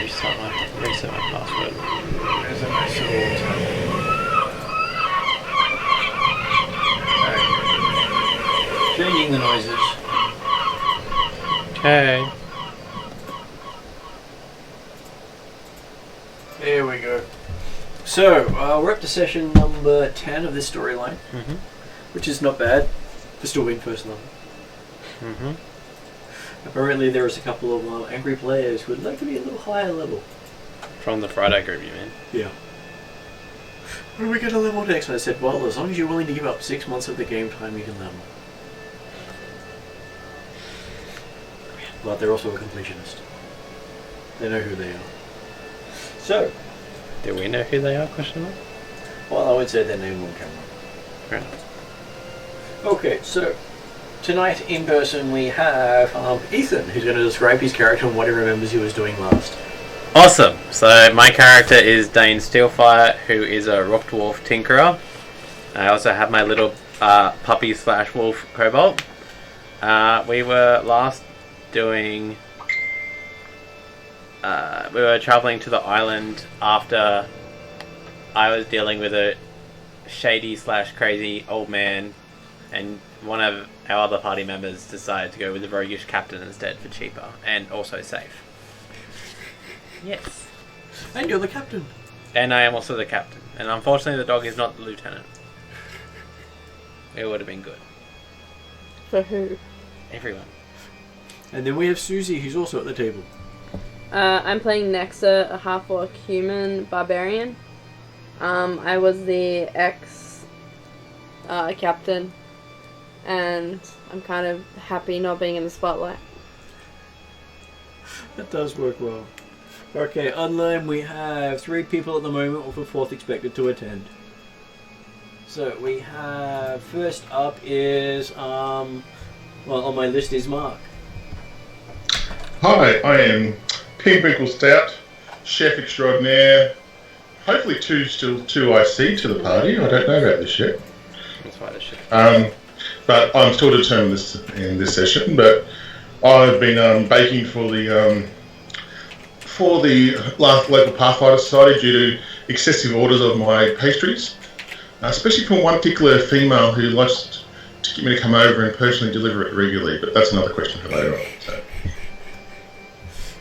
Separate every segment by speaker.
Speaker 1: reset my password.
Speaker 2: There's a nice little changing the noises.
Speaker 1: Okay.
Speaker 2: There we go. So, we're up to session number 10 of this storyline, which is not bad for still being first level. Apparently there is a couple of angry players who would like to be a little higher level.
Speaker 1: From the Friday group, you mean?
Speaker 2: Yeah. When we get a level next, I said, well, as long as you're willing to give up 6 months of the game time, you can level. But they're also a completionist. They know who they are. So,
Speaker 1: do we know who they are, question mark?
Speaker 2: Well, I would say their name on camera.
Speaker 1: Fair enough. Okay,
Speaker 2: so tonight in person we have Ethan, who's going to describe his character and what he remembers he was doing last.
Speaker 1: Awesome. So my character is Dane Steelfire, who is a rock dwarf tinkerer. I also have my little puppy / wolf kobold. We were last doing... we were travelling to the island after I was dealing with a shady / crazy old man, and one of our other party members decided to go with the roguish captain instead for cheaper and also safe. Yes.
Speaker 2: And you're the captain.
Speaker 1: And I am also the captain. And unfortunately the dog is not the lieutenant. It would have been good.
Speaker 3: For who?
Speaker 1: Everyone.
Speaker 2: And then we have Susie, who's also at the table.
Speaker 3: I'm playing Nexa, a half-orc human barbarian. I was the ex-captain, and I'm kind of happy not being in the spotlight.
Speaker 2: That does work well. Okay, online we have 3 people at the moment, with a 4th expected to attend. So we have, first up is, well, on my list is Mark.
Speaker 4: Hi, I am Pink Stout, chef extraordinaire. Hopefully still two IC to the party. I don't know about this yet.
Speaker 1: That's why the shit.
Speaker 4: But I'm still determined in this session. But I've been baking for the local Pathfinder Society due to excessive orders of my pastries, especially from one particular female who likes to get me to come over and personally deliver it regularly. But that's another question for later on. So.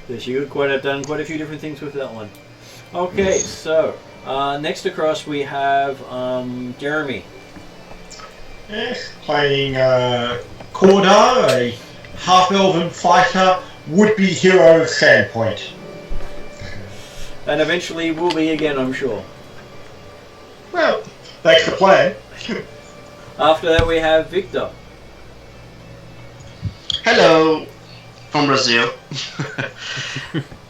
Speaker 2: Yes, you have done quite a few different things with that one. Okay, so next across we have Jeremy.
Speaker 5: Yes, playing Cordar, a half-elven fighter, would-be hero of Sandpoint.
Speaker 2: And eventually will be again, I'm sure.
Speaker 5: Well, that's the plan.
Speaker 2: After that we have Victor.
Speaker 6: Hello, from Brazil.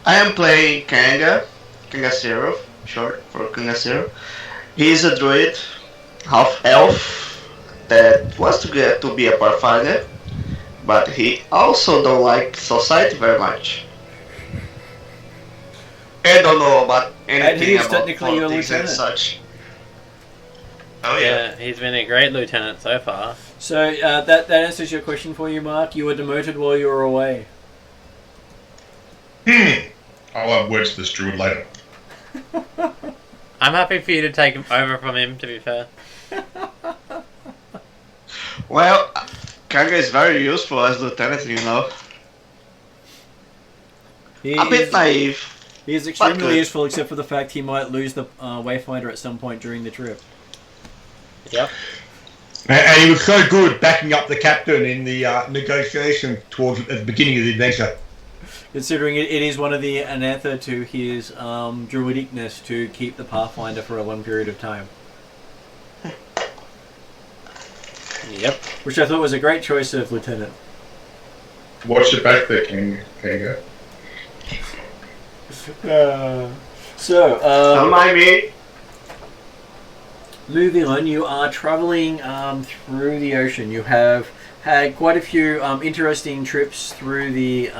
Speaker 6: I am playing Kangacero, short for Kangacero. He is a druid, half-elf, that wants to get to be a Pathfinder, but he also don't like society very much. I don't know about anything about
Speaker 2: technically your
Speaker 6: politics and
Speaker 2: lieutenant.
Speaker 6: such. Oh yeah.
Speaker 1: He's been a great lieutenant so far.
Speaker 2: So that answers your question for you, Mark. You were demoted while you were away.
Speaker 4: I'll have words to this druid later.
Speaker 1: I'm happy for you to take him over from him, to be fair.
Speaker 6: Well, Kanga is very useful as lieutenant, you know. A bit naive.
Speaker 2: He is extremely useful, except for the fact he might lose the Wayfinder at some point during the trip.
Speaker 1: Yep.
Speaker 5: And he was so good backing up the captain in the negotiation towards at the beginning of the adventure.
Speaker 2: Considering it is one of the anatha to his druidicness to keep the Pathfinder for a long period of time.
Speaker 1: Yep.
Speaker 2: Which I thought was a great choice of lieutenant.
Speaker 4: Watch your back there, Kanga.
Speaker 6: Don't mind me.
Speaker 2: Moving on, you are travelling through the ocean. You have had quite a few interesting trips through the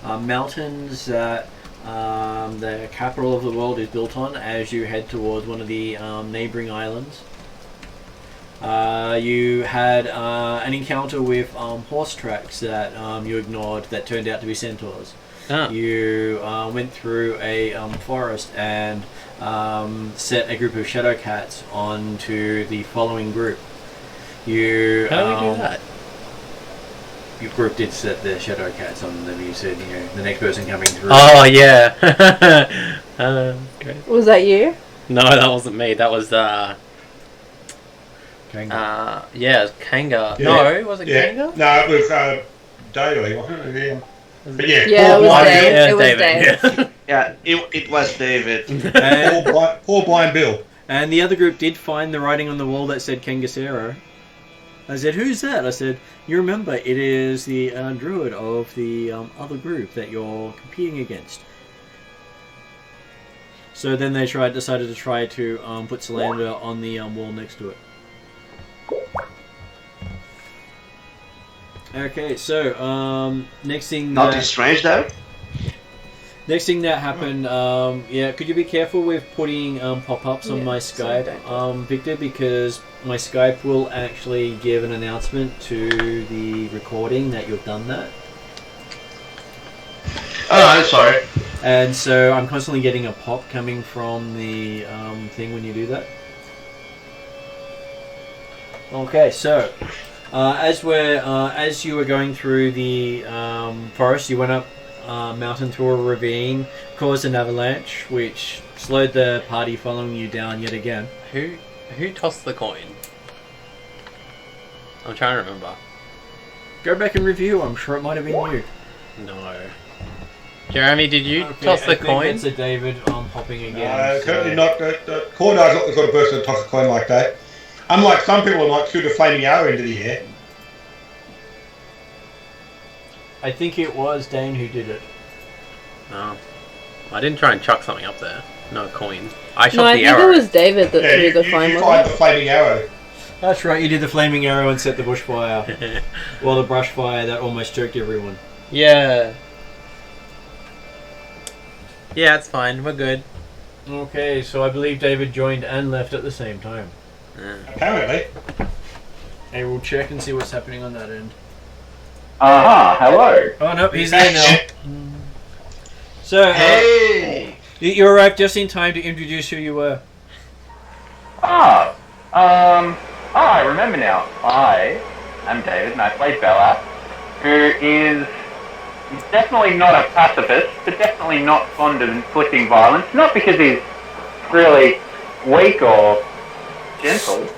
Speaker 2: mountains that the capital of the world is built on as you head towards one of the neighbouring islands. You had an encounter with horse tracks that you ignored that turned out to be centaurs. You went through a forest and set a group of shadow cats onto the following group.
Speaker 1: How do we do that?
Speaker 2: Your group did set the shadow cats on them. You said, the next person coming through.
Speaker 1: Oh yeah. Great.
Speaker 3: Was that you?
Speaker 1: No, that wasn't me. That was
Speaker 2: Kanga.
Speaker 1: yeah, it was Kanga.
Speaker 5: Yeah.
Speaker 1: No, was it
Speaker 5: Yeah.
Speaker 1: Kanga?
Speaker 5: No, it was Daily, wasn't it? Yeah. But yeah,
Speaker 3: Yeah, it was
Speaker 5: blind
Speaker 3: Dave.
Speaker 1: Yeah,
Speaker 3: It was
Speaker 1: David.
Speaker 3: Dave.
Speaker 6: Yeah, it was David.
Speaker 2: And,
Speaker 5: Poor blind Bill.
Speaker 2: and the other group did find the writing on the wall that said Kangasero. I said, "Who's that?" I said, "You remember, it is the druid of the other group that you're competing against." So then they decided to try to put Salander on the wall next to it. Okay, so next thing
Speaker 6: Nothing strange there.
Speaker 2: next thing that happened, yeah, could you be careful with putting pop-ups on
Speaker 3: Yeah,
Speaker 2: my
Speaker 3: so
Speaker 2: Skype,
Speaker 3: don't.
Speaker 2: Victor, because my Skype will actually give an announcement to the recording that you've done that.
Speaker 6: Oh, I'm sorry.
Speaker 2: And so I'm constantly getting a pop coming from the thing when you do that. Okay, so as you were going through the forest, you went up mountain through a ravine, caused an avalanche, which slowed the party following you down yet again.
Speaker 1: Who tossed the coin? I'm trying to remember.
Speaker 2: Go back and review. I'm sure it might have been you.
Speaker 1: No. Jeremy, did you toss the coin?
Speaker 2: It's a David popping again.
Speaker 5: Certainly not. Cornar's not the sort of person that tosses a coin like that. Unlike some people who might shoot a flaming arrow into the air.
Speaker 2: I think it was Dane who did it.
Speaker 1: No. I didn't try and chuck something up there. No coin. I shot
Speaker 3: No, I
Speaker 1: the
Speaker 3: think
Speaker 1: arrow.
Speaker 3: it was David that threw the flame.
Speaker 5: you
Speaker 3: wasn't
Speaker 5: fired
Speaker 3: it?
Speaker 5: the flaming arrow.
Speaker 2: That's right, you did the flaming arrow and set the bushfire. Well, the brush fire that almost choked everyone.
Speaker 1: Yeah. Yeah, it's fine. We're good.
Speaker 2: Okay, so I believe David joined and left at the same time.
Speaker 5: Apparently.
Speaker 2: And we'll check and see what's happening on that end.
Speaker 7: Hello.
Speaker 2: Oh, nope, he's there now. So,
Speaker 6: Hey!
Speaker 2: you arrived just in time to introduce who you were.
Speaker 7: I remember now. I am David, and I play Bella, who is definitely not a pacifist, but definitely not fond of inflicting violence. Not because he's really weak or gentle.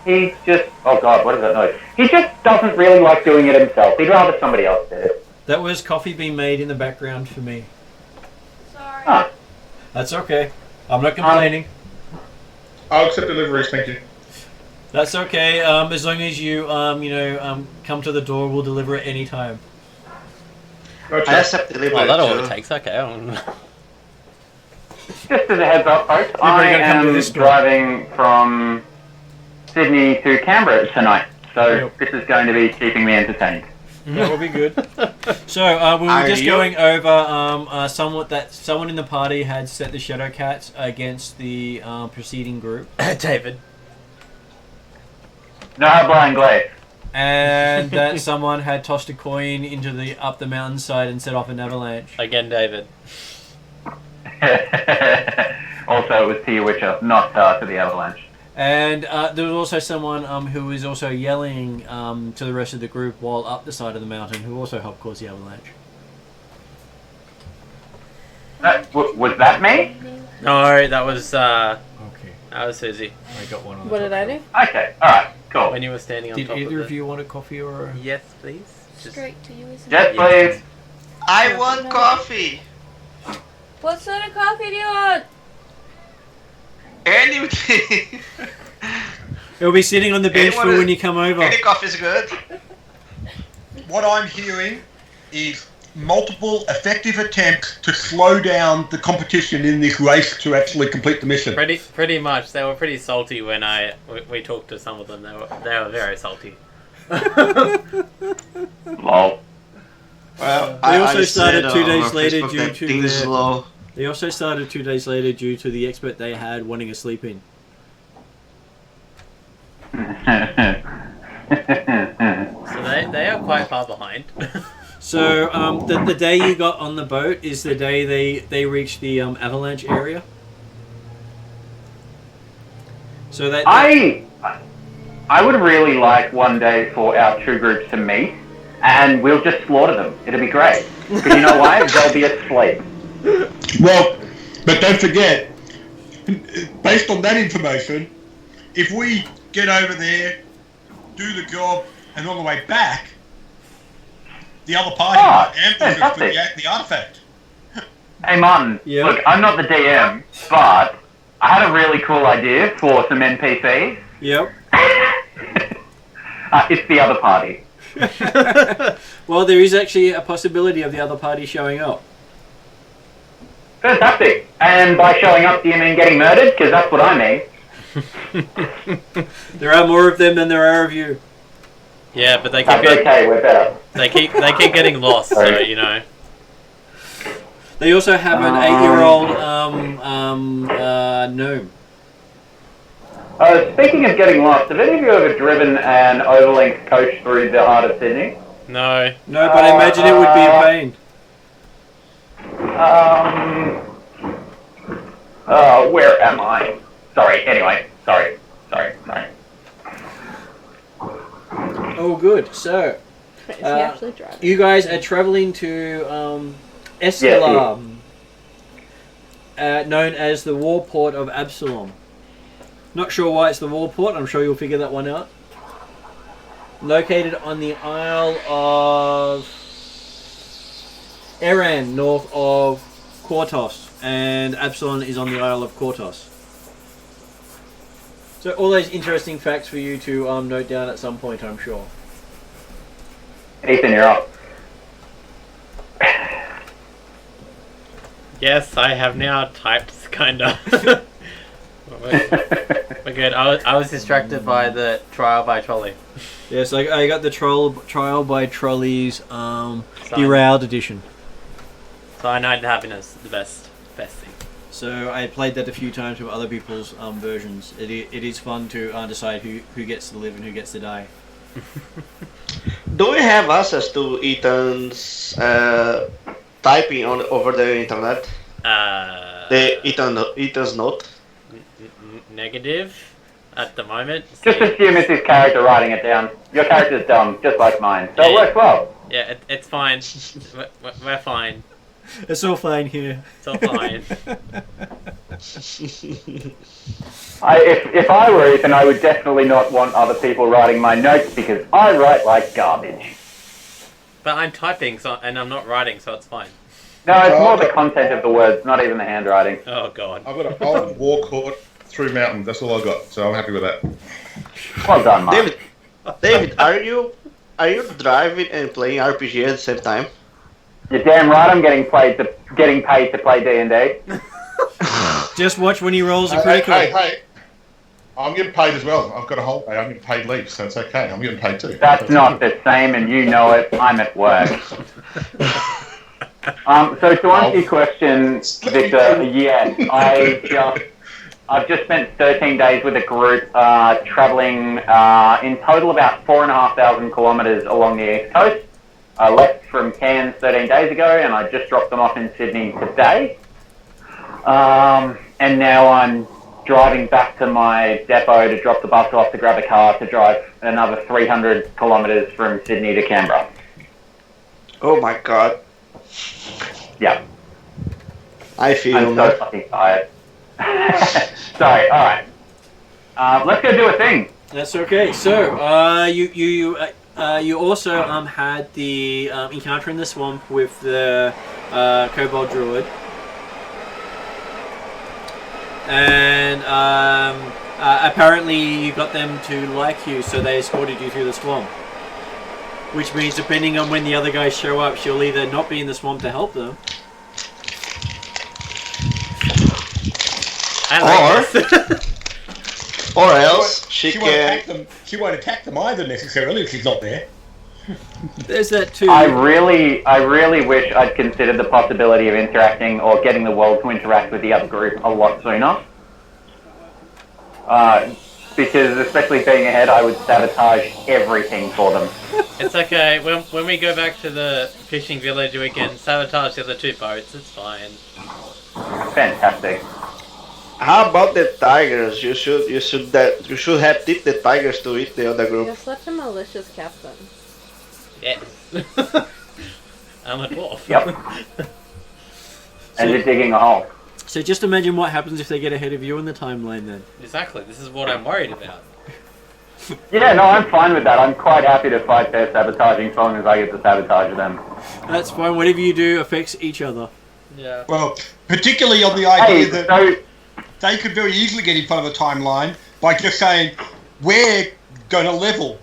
Speaker 7: He just... Oh god, what is that noise? He just doesn't really like doing it himself. He'd rather somebody else did it.
Speaker 2: That was coffee being made in the background for me.
Speaker 3: Sorry.
Speaker 7: Ah.
Speaker 2: That's okay. I'm not complaining.
Speaker 4: I'll accept deliveries, thank you.
Speaker 2: That's okay. As long as you, come to the door, we'll deliver it any time.
Speaker 4: Gotcha.
Speaker 6: I accept delivery.
Speaker 1: Oh, that's all
Speaker 6: too.
Speaker 1: it takes. Okay. I don't know.
Speaker 7: Just as a heads up, folks, I
Speaker 2: gonna come to
Speaker 7: am
Speaker 2: this door.
Speaker 7: driving from Sydney to Canberra tonight, so
Speaker 2: Yep.
Speaker 7: this is going to be keeping me entertained.
Speaker 2: That will be good. So we were
Speaker 6: Are
Speaker 2: just
Speaker 6: you?
Speaker 2: going over someone in the party had set the Shadow Cats against the preceding group,
Speaker 1: David.
Speaker 7: No blind glade.
Speaker 2: and that someone had tossed a coin into up the mountainside and set off an avalanche.
Speaker 1: Again, David.
Speaker 7: Also, it was Tia Witcher, not to the avalanche.
Speaker 2: And there was also someone who was also yelling to the rest of the group while up the side of the mountain, who also helped cause the avalanche.
Speaker 7: Was that me?
Speaker 1: No, that was
Speaker 2: Okay,
Speaker 1: Susie.
Speaker 2: I got one on the
Speaker 3: What
Speaker 2: top
Speaker 3: did I
Speaker 2: shelf.
Speaker 3: do?
Speaker 7: Okay, alright, cool.
Speaker 1: When you were standing on
Speaker 2: Did
Speaker 1: top
Speaker 2: either
Speaker 1: of
Speaker 2: of you want a coffee or a...
Speaker 1: Yes, please. Just
Speaker 3: Straight to you, isn't
Speaker 7: Yes,
Speaker 3: it?
Speaker 7: please.
Speaker 6: I want coffee!
Speaker 3: What sort of coffee do you want?
Speaker 6: Anything!
Speaker 2: It'll be sitting on the bench
Speaker 6: Anyone
Speaker 2: for
Speaker 6: is-
Speaker 2: when you come over.
Speaker 6: Any coffee is good.
Speaker 5: What I'm hearing is multiple effective attempts to slow down the competition in this race to actually complete the mission.
Speaker 1: pretty much. They were pretty salty when we talked to some of them. They were very salty.
Speaker 7: Lol.
Speaker 6: Well,
Speaker 2: They also started
Speaker 6: said,
Speaker 2: 2
Speaker 6: on
Speaker 2: days
Speaker 6: our
Speaker 2: later
Speaker 6: Facebook
Speaker 2: due
Speaker 6: that
Speaker 2: to
Speaker 6: things
Speaker 2: the-
Speaker 6: slow.
Speaker 2: They also started 2 days later due to the expert they had wanting a sleep in.
Speaker 1: So they are quite far behind.
Speaker 2: So the day you got on the boat is the day they reached the avalanche area. So that
Speaker 7: I would really like one day for our two groups to meet, and we'll just slaughter them. It'll be great. Because you know why? They'll be asleep.
Speaker 5: Well, but don't forget, based on that information, if we get over there, do the job, and on the way back, the other party might ambush us for the artifact.
Speaker 7: Hey Martin, look, I'm not the DM, but I had a really cool idea for some NPCs.
Speaker 2: Yep.
Speaker 7: It's the other party.
Speaker 2: Well, there is actually a possibility of the other party showing up.
Speaker 7: Fantastic. And by showing up, do you mean getting murdered? Because that's what I mean.
Speaker 2: There are more of them than there are of you.
Speaker 1: Yeah, but they keep
Speaker 7: That's okay, we're better.
Speaker 1: they keep getting lost. So you know.
Speaker 2: They also have an 8-year-old gnome.
Speaker 7: Speaking of getting lost, have any of you ever driven an overlink coach through the heart of Sydney?
Speaker 1: No.
Speaker 2: No, but I imagine it would be a pain.
Speaker 7: Where am I? Sorry, anyway. Sorry.
Speaker 2: Oh, good. So,
Speaker 3: Is he actually driving?
Speaker 2: you guys are traveling to Escalar, known as the Warport of Absalom. Not sure why it's the Warport. I'm sure you'll figure that one out. Located on the Isle of Eran, north of Quartos, and Absalom is on the Isle of Quartos. So all those interesting facts for you to note down at some point, I'm sure.
Speaker 7: Ethan, you're up.
Speaker 1: Yes, I have now typed kinda. We're good. I was distracted by the trial by trolley.
Speaker 2: Yes, I got the trial by trolleys derailed edition.
Speaker 1: So I know happiness the best thing.
Speaker 2: So I played that a few times with other people's versions. It is fun to decide who gets to live and who gets to die.
Speaker 6: Do we have access to Ethan's typing over the internet? The Ethan's note?
Speaker 1: Negative at the moment.
Speaker 7: Just assume it's his character writing it down. Your character's dumb, just like mine. So it works well.
Speaker 1: Yeah, it's fine. We're fine.
Speaker 2: It's all fine here.
Speaker 1: It's all fine.
Speaker 7: If I were Ethan, I would definitely not want other people writing my notes because I write like garbage.
Speaker 1: But I'm typing, and I'm not writing, so it's fine.
Speaker 7: No, it's more the content of the words, not even the handwriting.
Speaker 1: Oh god.
Speaker 4: I've got a whole war court through mountains. That's all I got. So I'm happy with that.
Speaker 7: Well done, Mark.
Speaker 6: David, are you driving and playing RPG at the same time?
Speaker 7: You're damn right. I'm getting paid to play D&D.
Speaker 2: Just watch when he rolls a critical.
Speaker 4: Hey. I'm getting paid as well. I've got a whole day. I'm getting paid leave, so it's okay. I'm getting paid too.
Speaker 7: That's not the same, and you know it. I'm at work. So to answer your question, Victor, yes, I've just spent 13 days with a group travelling in total about 4,500 kilometres along the east coast. I left from Cairns 13 days ago, and I just dropped them off in Sydney today. And now I'm driving back to my depot to drop the bus off to grab a car to drive another 300 kilometres from Sydney to Canberra.
Speaker 6: Oh my god.
Speaker 7: Yeah.
Speaker 6: I feel
Speaker 7: I'm so fucking tired. Sorry, alright. Let's go do a thing.
Speaker 2: That's okay. So, you also had the encounter in the swamp with the kobold druid. And apparently you got them to like you, so they escorted you through the swamp. Which means, depending on when the other guys show up, she'll either not be in the swamp to help them,
Speaker 6: or else she can.
Speaker 5: She won't attack them either necessarily if she's not there.
Speaker 2: There's that too.
Speaker 7: I really wish I'd considered the possibility of interacting or getting the world to interact with the other group a lot sooner. because especially being ahead, I would sabotage everything for them.
Speaker 1: It's okay. When we go back to the fishing village, we can sabotage the other 2 boats. It's fine.
Speaker 7: Fantastic.
Speaker 6: How about the tigers? You should have tipped the tigers to eat the other group.
Speaker 3: You're such a malicious captain.
Speaker 1: Yes. I'm a dwarf.
Speaker 7: Yep. And you're digging a hole.
Speaker 2: So just imagine what happens if they get ahead of you in the timeline then.
Speaker 1: Exactly. This is what I'm worried about.
Speaker 7: Yeah, no, I'm fine with that. I'm quite happy to fight their sabotaging as long as I get to sabotage them.
Speaker 2: That's fine. Whatever you do affects each other.
Speaker 1: Yeah.
Speaker 5: Well, particularly on the idea
Speaker 7: Hey,
Speaker 5: that
Speaker 7: so
Speaker 5: they could very easily get in front of a timeline by just saying, we're going to level.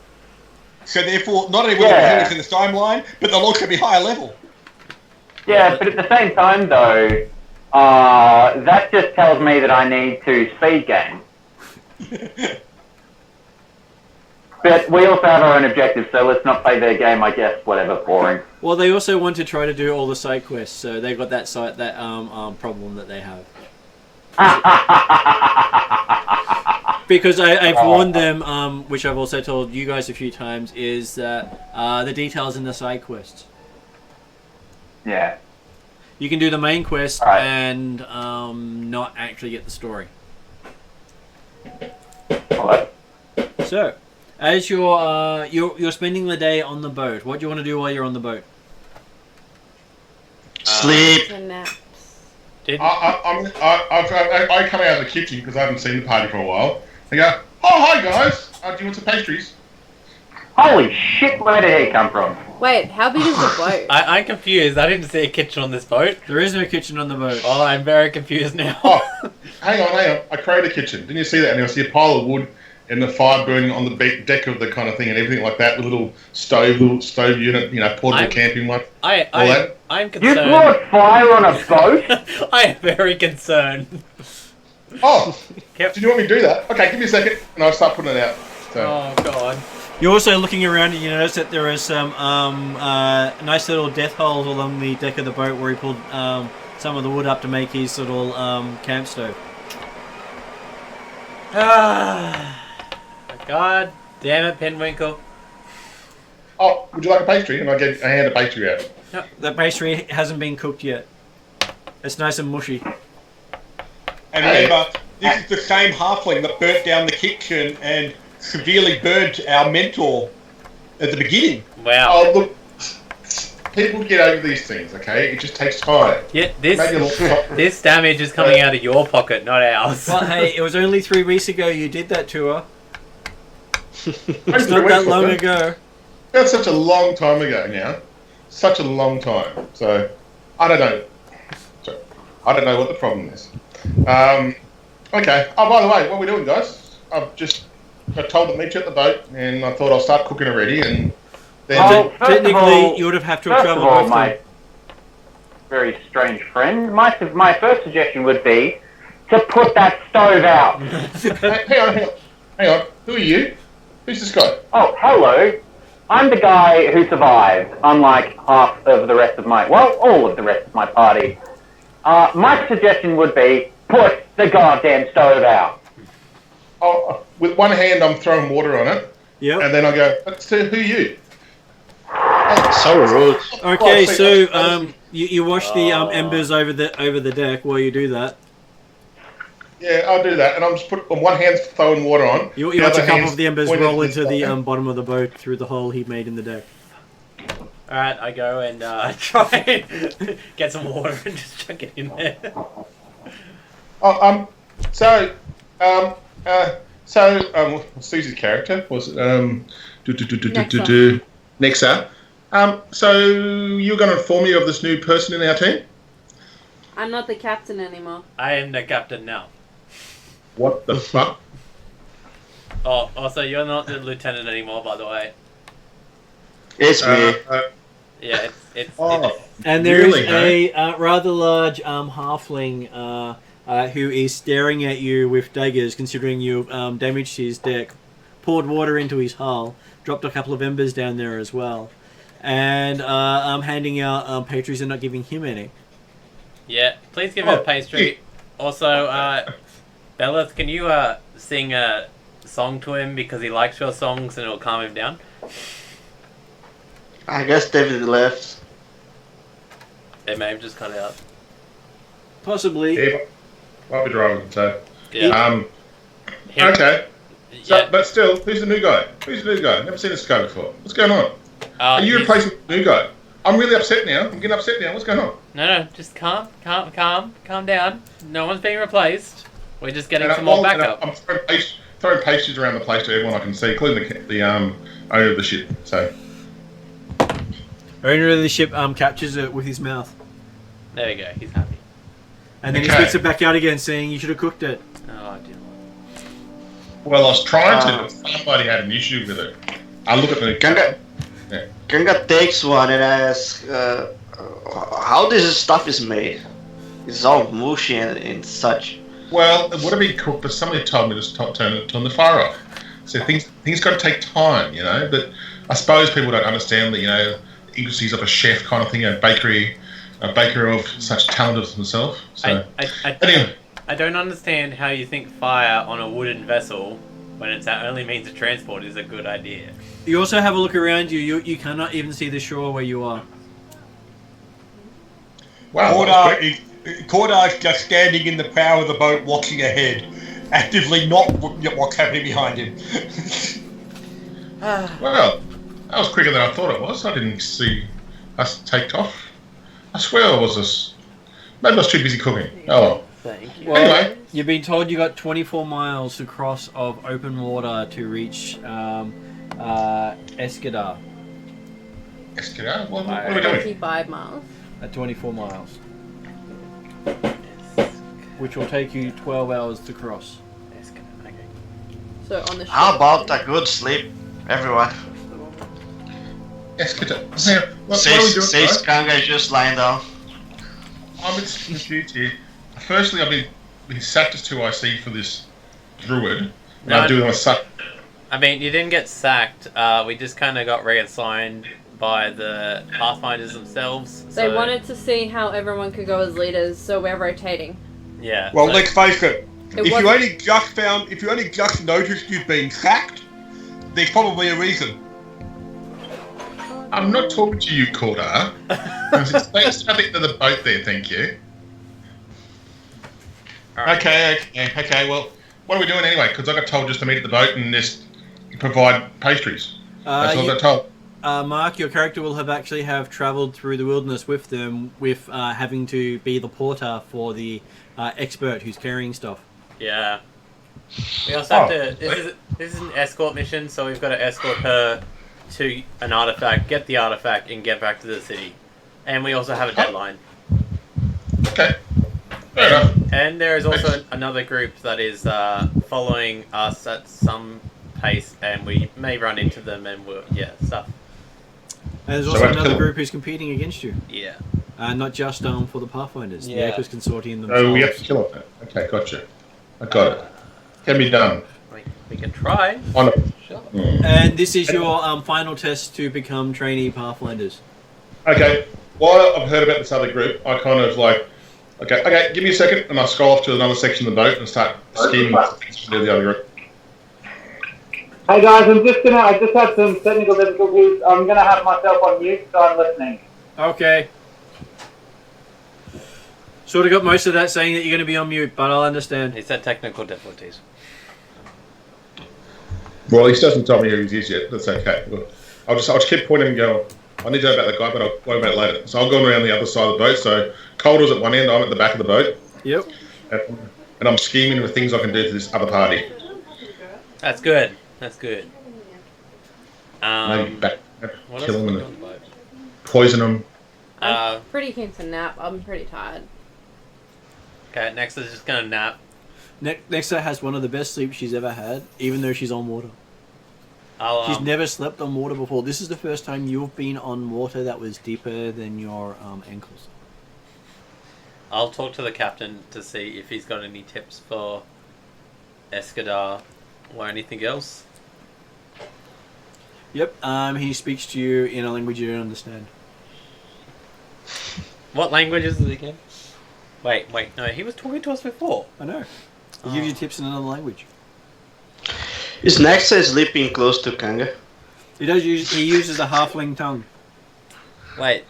Speaker 5: So therefore, not only will they be heading to the timeline, but they'll also be higher level.
Speaker 7: yeah, but at the same time though, that just tells me that I need to speed game. But we also have our own objectives, so let's not play their game, I guess, whatever, boring.
Speaker 2: Well, they also want to try to do all the side quests, so they got that problem that they have. Because I've warned them, which I've also told you guys a few times, is the details in the side quests.
Speaker 7: Yeah.
Speaker 2: You can do the main quest
Speaker 7: Right.
Speaker 2: and not actually get the story.
Speaker 7: Hello?
Speaker 2: So, as you're spending the day on the boat, what do you want to do while you're on the boat?
Speaker 6: Sleep.
Speaker 3: The naps.
Speaker 4: I come out of the kitchen because I haven't seen the party for a while. I go, oh, hi guys. Do you want some pastries?
Speaker 7: Holy shit, where did he come from?
Speaker 3: Wait, how big is the boat?
Speaker 1: I'm confused. I didn't see a kitchen on this boat.
Speaker 2: There is no kitchen on the boat.
Speaker 1: Oh, I'm very confused now.
Speaker 4: Oh, hang on. I created a kitchen. Didn't you see that? And I see a pile of wood and the fire burning on the deck of the kind of thing and everything like that. The little stove unit, portable camping one.
Speaker 1: I'm
Speaker 7: You
Speaker 1: concerned.
Speaker 7: brought fire on a boat?
Speaker 1: I am very concerned.
Speaker 4: Oh, do you want me to do that? Okay, give me a second and I'll start putting it out. So.
Speaker 1: Oh god.
Speaker 2: You're also looking around and you notice that there are some nice little death holes along the deck of the boat where he pulled some of the wood up to make his little camp stove.
Speaker 1: God damn it, Penwinkle.
Speaker 4: Oh, would you like a pastry? And I hand a pastry out.
Speaker 2: No, the pastry hasn't been cooked yet. It's nice and mushy.
Speaker 5: And remember, this is the same halfling that burnt down the kitchen and severely burnt our mentor at the beginning.
Speaker 1: Wow.
Speaker 4: Oh, look. People get over these things, okay? It just takes time.
Speaker 1: Yeah,
Speaker 4: Maybe
Speaker 1: this damage is coming out of your pocket, not ours.
Speaker 2: Well, hey, it was only 3 weeks ago you did that to her. It's
Speaker 4: not
Speaker 2: not that long ago.
Speaker 4: That's such a long time ago now. Such a long time. So, I don't know. I don't know what the problem is. Okay. Oh, by the way, what are we doing, guys? I've just got told to meet you at the boat, and I thought I'll start cooking already, and then...
Speaker 7: Well, first of
Speaker 2: Technically,
Speaker 7: all-
Speaker 2: you would have to
Speaker 7: First of
Speaker 2: travel
Speaker 7: all,
Speaker 2: both
Speaker 7: my
Speaker 2: ways.
Speaker 7: very strange friend, my first suggestion would be to put that stove out.
Speaker 4: Hang on. Who are you? Who's this guy?
Speaker 7: Oh, hello. I'm the guy who survived, unlike half of the rest of all of the rest of my party. My suggestion would be, put the goddamn stove out.
Speaker 4: Oh, with one hand, I'm throwing water on it,
Speaker 2: Yep.
Speaker 4: and then I go, so who are you?
Speaker 6: So rude.
Speaker 2: Okay,
Speaker 4: Oh,
Speaker 2: so you wash the embers over the deck while you do that.
Speaker 4: Yeah, I'll do that, and I'm just on one hand throwing water on.
Speaker 2: You
Speaker 4: the
Speaker 2: watch a
Speaker 4: other
Speaker 2: couple
Speaker 4: hand's
Speaker 2: of the embers
Speaker 4: pointing
Speaker 2: roll
Speaker 4: at
Speaker 2: into the
Speaker 4: stuff.
Speaker 2: bottom of the boat through the hole he made in the deck.
Speaker 1: Alright, I go and try and get some water and just chuck it in there.
Speaker 4: Oh, Susie's character was Nexa. So you're going to inform me of this new person in our team?
Speaker 3: I'm not the captain anymore.
Speaker 1: I am the captain now.
Speaker 4: What the fuck?
Speaker 1: Oh, also you're not the lieutenant anymore, by the way.
Speaker 6: It's me.
Speaker 1: Yeah, it's
Speaker 4: Oh.
Speaker 2: And there
Speaker 4: Really,
Speaker 2: is a rather large halfling who is staring at you with daggers, considering you damaged his deck, poured water into his hull, dropped a couple of embers down there as well, and handing out pastries and not giving him any.
Speaker 1: Yeah, please give me a pastry. Also, Bella, can you sing song to him because he likes your songs and it'll calm him down?
Speaker 6: I guess David left.
Speaker 1: It may have just cut out.
Speaker 2: Possibly.
Speaker 4: Yeah, might be driving. So
Speaker 1: Yeah.
Speaker 4: okay. So,
Speaker 1: Yeah.
Speaker 4: but still, who's the new guy? Who's the new guy? Never seen this guy before. What's going on? Are you
Speaker 1: he's-
Speaker 4: replacing the new guy? I'm really upset now. I'm getting upset now. What's going on?
Speaker 1: No, just calm down. No one's being replaced. We're just getting
Speaker 4: And
Speaker 1: some more
Speaker 4: and
Speaker 1: backup.
Speaker 4: I'm throwing pastries around the place to everyone I can see, including the owner of the ship. So
Speaker 2: Owner of the ship captures it with his mouth.
Speaker 1: There we go. He's happy.
Speaker 2: And then he
Speaker 4: Okay.
Speaker 2: spits it back out again, saying you should have cooked it.
Speaker 1: Oh dear.
Speaker 4: well, I was trying to. But somebody had an issue with it. I look at the.
Speaker 6: Kanga takes one and asks, how this stuff is made. It's all mushy and such.
Speaker 4: Well, it would have been cooked, but somebody told me to turn the fire off. So things got to take time, you know. But I suppose people don't understand that, you know, the intricacies of a chef kind of thing, a baker of such talent as himself. So anyway,
Speaker 1: I don't understand how you think fire on a wooden vessel, when it's our only means of transport, is a good idea.
Speaker 2: You also have a look around you. You cannot even see the shore where you are.
Speaker 4: wow. that was quick.
Speaker 5: Cordar's just standing in the prow of the boat, watching ahead, actively not looking at what's happening behind him.
Speaker 4: Well, that was quicker than I thought it was. I didn't see us take off. I swear I was just. Maybe I was too busy cooking. Oh well.
Speaker 1: Thank you.
Speaker 2: Well,
Speaker 4: Anyway.
Speaker 2: you've been told you got 24 miles to cross of open water to reach Escadar
Speaker 4: Escadar? What are we doing?
Speaker 3: 25 miles.
Speaker 2: at 24 miles. Which will take you 12 hours to cross.
Speaker 3: So on the ship.
Speaker 6: How about a good sleep, everyone?
Speaker 4: Escadar. What are we doing,
Speaker 6: Says
Speaker 4: guys?
Speaker 6: Kanga is just lying down.
Speaker 4: I'm confused here. Firstly, I've been sacked as 2IC for this druid. And
Speaker 1: No,
Speaker 4: I do want to suck.
Speaker 1: I mean, you didn't get sacked. We just kind of got reassigned by the Pathfinders themselves.
Speaker 3: They
Speaker 1: so-
Speaker 3: wanted to see how everyone could go as leaders, so we're rotating.
Speaker 1: Yeah.
Speaker 5: Well,
Speaker 1: so-
Speaker 5: let's face it.
Speaker 3: It
Speaker 5: If you
Speaker 3: wasn't-
Speaker 5: only just noticed you've been sacked, there's probably a reason.
Speaker 4: I'm not talking to you, Cordar. Stay to the boat there, thank you.
Speaker 1: Alright.
Speaker 4: Okay. Well, what are we doing anyway? Because I got told just to meet at the boat and just provide pastries. That's all I got told.
Speaker 2: Mark, your character will have travelled through the wilderness with them, with having to be the porter for the expert who's carrying stuff.
Speaker 1: Yeah. We also have to. This is an escort mission, so we've got to escort her to an artifact, get the artifact, and get back to the city. And we also have a deadline.
Speaker 4: Okay. Fair enough.
Speaker 1: And there is also another group that is following us at some pace, and we may run into them, and stuff.
Speaker 2: And there's
Speaker 4: So
Speaker 2: also
Speaker 4: I
Speaker 2: another
Speaker 4: kill-
Speaker 2: group who's competing against you.
Speaker 1: Yeah.
Speaker 2: Not just for the Pathfinders,
Speaker 1: Yeah.
Speaker 2: the Apis Consortium themselves.
Speaker 4: So we have to kill it. Okay, gotcha. I got it. Can be done.
Speaker 1: We can try.
Speaker 4: Wonderful.
Speaker 1: Sure.
Speaker 2: And this is your final test to become trainee Pathfinders.
Speaker 4: Okay. While I've heard about this other group, I kind of like, okay, give me a second, and I scroll off to another section of the boat and start scheming to the other group.
Speaker 7: Hey guys, I just had some technical difficulties. I'm gonna have myself on mute, so I'm listening.
Speaker 2: Okay. Sort of got most of that saying that you're going to be on mute, but I'll understand.
Speaker 1: He said technical difficulties.
Speaker 4: Well, he still hasn't told me who he is yet. That's okay. Look, I'll just keep pointing and going, I need to know about that guy, but I'll worry about it later. So I'll go around the other side of the boat. So Calder's at one end, I'm at the back of the boat.
Speaker 2: Yep.
Speaker 4: And I'm scheming with things I can do to this other party.
Speaker 1: That's good. That's good.
Speaker 4: Maybe back,
Speaker 1: What else
Speaker 4: kill
Speaker 1: is
Speaker 4: them
Speaker 1: going
Speaker 4: and
Speaker 1: on the boat?
Speaker 4: poison them.
Speaker 3: I'm pretty keen to nap. I'm pretty tired.
Speaker 1: Okay, next is just gonna nap.
Speaker 2: Nexa has one of the best sleeps she's ever had, even though she's on water.
Speaker 1: I'll,
Speaker 2: She's never slept on water before. This is the first time you've been on water that was deeper than your ankles.
Speaker 1: I'll talk to the captain to see if he's got any tips for Escadar or anything else.
Speaker 2: Yep. He speaks to you in a language you don't understand.
Speaker 1: What language is it again? Wait, no, he was talking to us before.
Speaker 2: I know. He gives you tips in another language.
Speaker 6: Is Nexa sleeping close to Kanga?
Speaker 2: He uses a halfling tongue.
Speaker 1: Wait.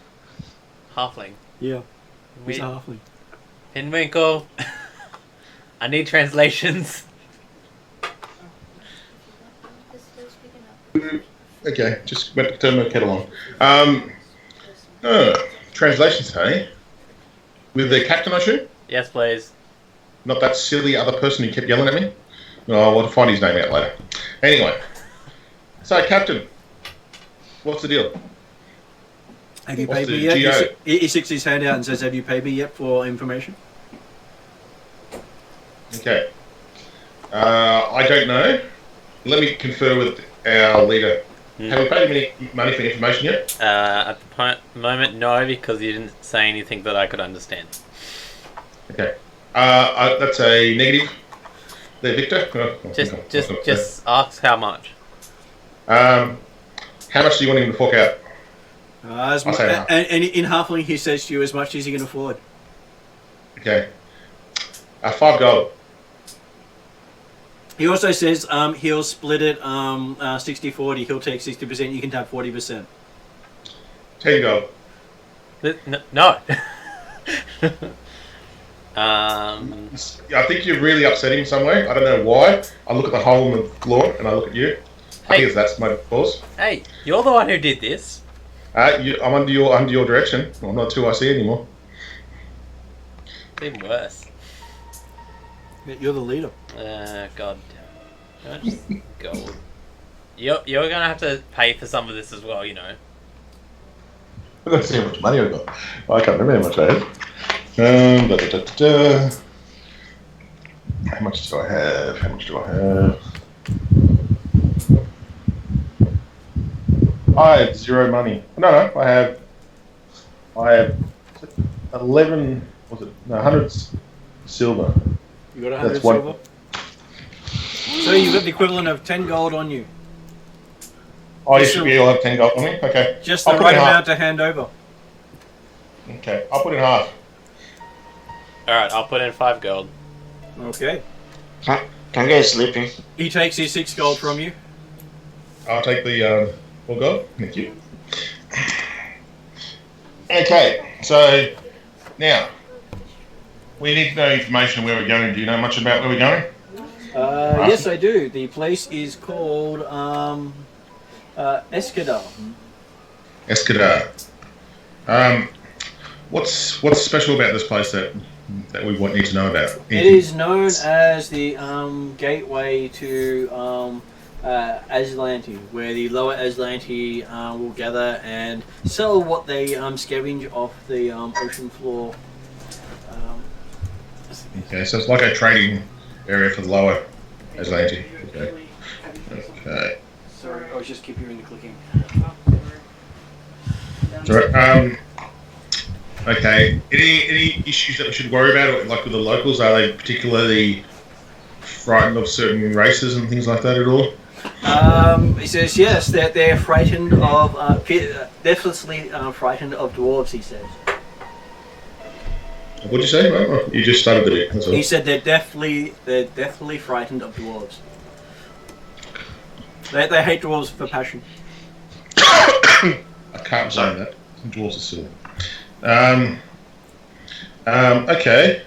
Speaker 1: Halfling.
Speaker 2: Yeah, he's
Speaker 1: We,
Speaker 2: a halfling.
Speaker 1: Pinwinkle. I need translations.
Speaker 4: Okay, just went to turn my kettle on. Translations, hey? With the captain, I should?
Speaker 1: Yes, please.
Speaker 4: Not that silly other person who kept yelling at me? Oh, I'll find his name out later. Anyway. So, Captain, what's the deal?
Speaker 2: Have you
Speaker 4: What's
Speaker 2: paid me
Speaker 4: the
Speaker 2: yet?
Speaker 4: GO?
Speaker 2: He sticks his hand out and says, "Have you paid me yet for information?"
Speaker 4: Okay. I don't know. Let me confer with our leader. Have you paid him any money for information yet?
Speaker 1: At the moment, no, because you didn't say anything that I could understand.
Speaker 4: Okay. That's a negative. There, Victor.
Speaker 1: Just ask how much.
Speaker 4: How much do you want him to fork out?
Speaker 2: As
Speaker 4: I'll say that.
Speaker 2: and in halfling, he says to you, "As much as he can afford."
Speaker 4: Okay. 5 gold.
Speaker 2: He also says he'll split it 60-40. He'll take 60%. You can have 40%.
Speaker 4: 10 gold.
Speaker 1: No.
Speaker 4: I think you're really upsetting him some way. I don't know why. I look at the hole in the floor and I look at you. I think that's my cause.
Speaker 1: Hey, you're the one who did this.
Speaker 4: I'm under your direction. I'm not 2IC anymore.
Speaker 1: Even worse.
Speaker 2: You're the leader.
Speaker 1: God damn it. Just gold. You're gonna have to pay for some of this as well, you know.
Speaker 4: Let's see how much money I got. I can't remember how much I had. How much do I have? How much do I have? I have 0 money. No, I have 11. Was it? No, 100 silver.
Speaker 2: You got 100
Speaker 4: That's one.
Speaker 2: silver. So you've got the equivalent of 10 gold on you.
Speaker 4: Oh, you should be able to have 10 gold on me. Okay.
Speaker 2: Just the
Speaker 4: I'll put
Speaker 2: right
Speaker 4: in half.
Speaker 2: amount to hand over.
Speaker 4: Okay, I'll put in half.
Speaker 1: Alright, I'll put in 5 gold.
Speaker 2: Okay.
Speaker 6: Kanga is sleeping.
Speaker 2: He takes his 6 gold from you.
Speaker 4: I'll take the 4 gold. Thank you. Okay, so now we need to know information where we're going. Do you know much about where we're going?
Speaker 2: Yes, I do. The place is called Escadar.
Speaker 4: Escadar. What's special about this place that we need to know about?
Speaker 2: It is known as the gateway to Aslanti, where the lower Aslanti will gather and sell what they scavenge off the ocean floor.
Speaker 4: Okay, so it's like a trading area for the lower Atlantic. Okay. Okay.
Speaker 2: Sorry, I was just keep hearing the clicking.
Speaker 4: Sorry. Okay. Any issues that we should worry about, like with the locals? Are they particularly frightened of certain races and things like that at all?
Speaker 2: He says yes, they're frightened of definitely frightened of dwarves. He says.
Speaker 4: What did you say? Oh, you just started the bit. That's all.
Speaker 2: He said they're deathly frightened of dwarves. They hate dwarves for passion.
Speaker 4: I can't say that. Dwarves are silly. Okay.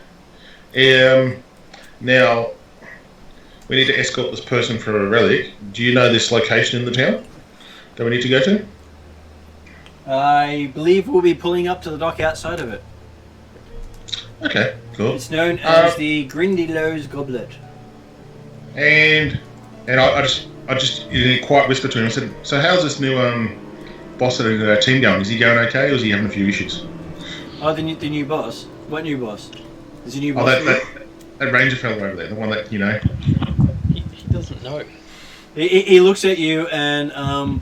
Speaker 4: Now we need to escort this person for a relic. Do you know this location in the town that we need to go to?
Speaker 2: I believe we'll be pulling up to the dock outside of it.
Speaker 4: Okay, cool.
Speaker 2: It's known as the Grindylows Goblet.
Speaker 4: And I just in a quiet whisper to him, I said, "So how's this new boss of the team going? Is he going okay, or is he having a few issues?"
Speaker 2: Oh, the new boss. What new boss? Is a new
Speaker 4: Oh,
Speaker 2: boss?
Speaker 4: that ranger fellow over there, the one that you know.
Speaker 1: He doesn't know.
Speaker 2: He looks at you and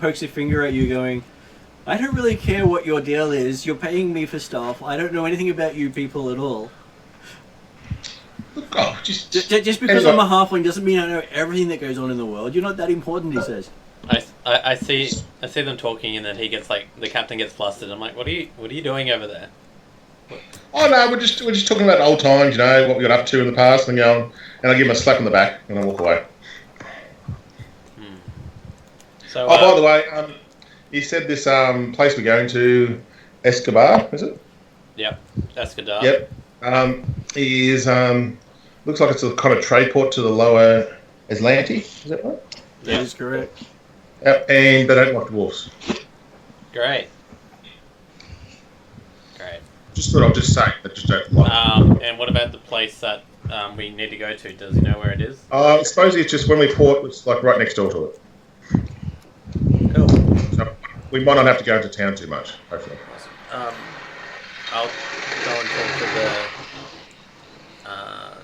Speaker 2: pokes a finger at you, going, "I don't really care what your deal is. You're paying me for stuff. I don't know anything about you people at all.
Speaker 4: Oh, just
Speaker 2: because I'm a halfling doesn't mean I know everything that goes on in the world. You're not that important," he says.
Speaker 1: I see them talking, and then he gets like the captain gets flustered. I'm like, what are you doing over there?
Speaker 4: Oh no, we're just talking about old times, you know, what we got up to in the past, and I give him a slap on the back and I walk away.
Speaker 1: So,
Speaker 4: Oh, by the way, you said this place we're going to, Escobar, is it?
Speaker 1: Yep, Escadar.
Speaker 4: Yep. Is looks like it's a kind of trade port to the lower Atlantic. Is that right?
Speaker 2: That is correct.
Speaker 4: Yep. And they don't like dwarfs.
Speaker 1: Great.
Speaker 4: Just thought I'd just say that just don't like.
Speaker 1: And what about the place that we need to go to? Does he know where it is?
Speaker 4: I suppose it's just when we port, it's like right next door to it.
Speaker 1: Cool.
Speaker 4: So we might not have to go into town too much, hopefully.
Speaker 1: I'll go and talk to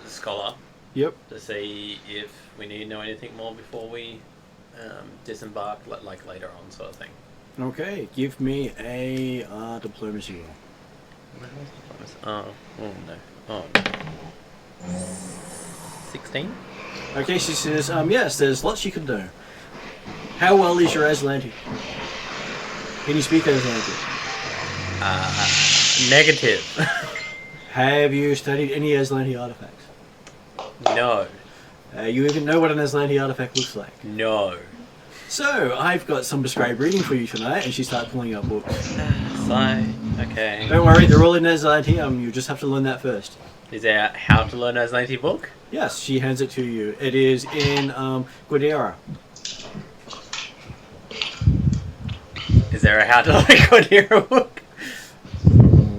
Speaker 1: the scholar.
Speaker 2: Yep.
Speaker 1: To see if we need to know anything more before we disembark, like later on, sort of thing.
Speaker 2: Okay, give me a diplomacy roll.
Speaker 1: Oh no. Oh. 16?
Speaker 2: Okay, she says, yes, there's lots you can do. How well is your Aslanti? Can you speak Aslanti?
Speaker 1: Negative.
Speaker 2: Have you studied any Aslanti artifacts?
Speaker 1: No.
Speaker 2: You even know what an Aslanti artifact looks like?
Speaker 1: No.
Speaker 2: So, I've got some prescribed reading for you tonight, and she starts pulling up books.
Speaker 1: Okay.
Speaker 2: Don't worry, they're all in Aslanti, you just have to learn that first.
Speaker 1: Is there a How to Learn Aslanti book?
Speaker 2: Yes, she hands it to you. It is in Guadera.
Speaker 1: Is there a How to Learn Cordero book?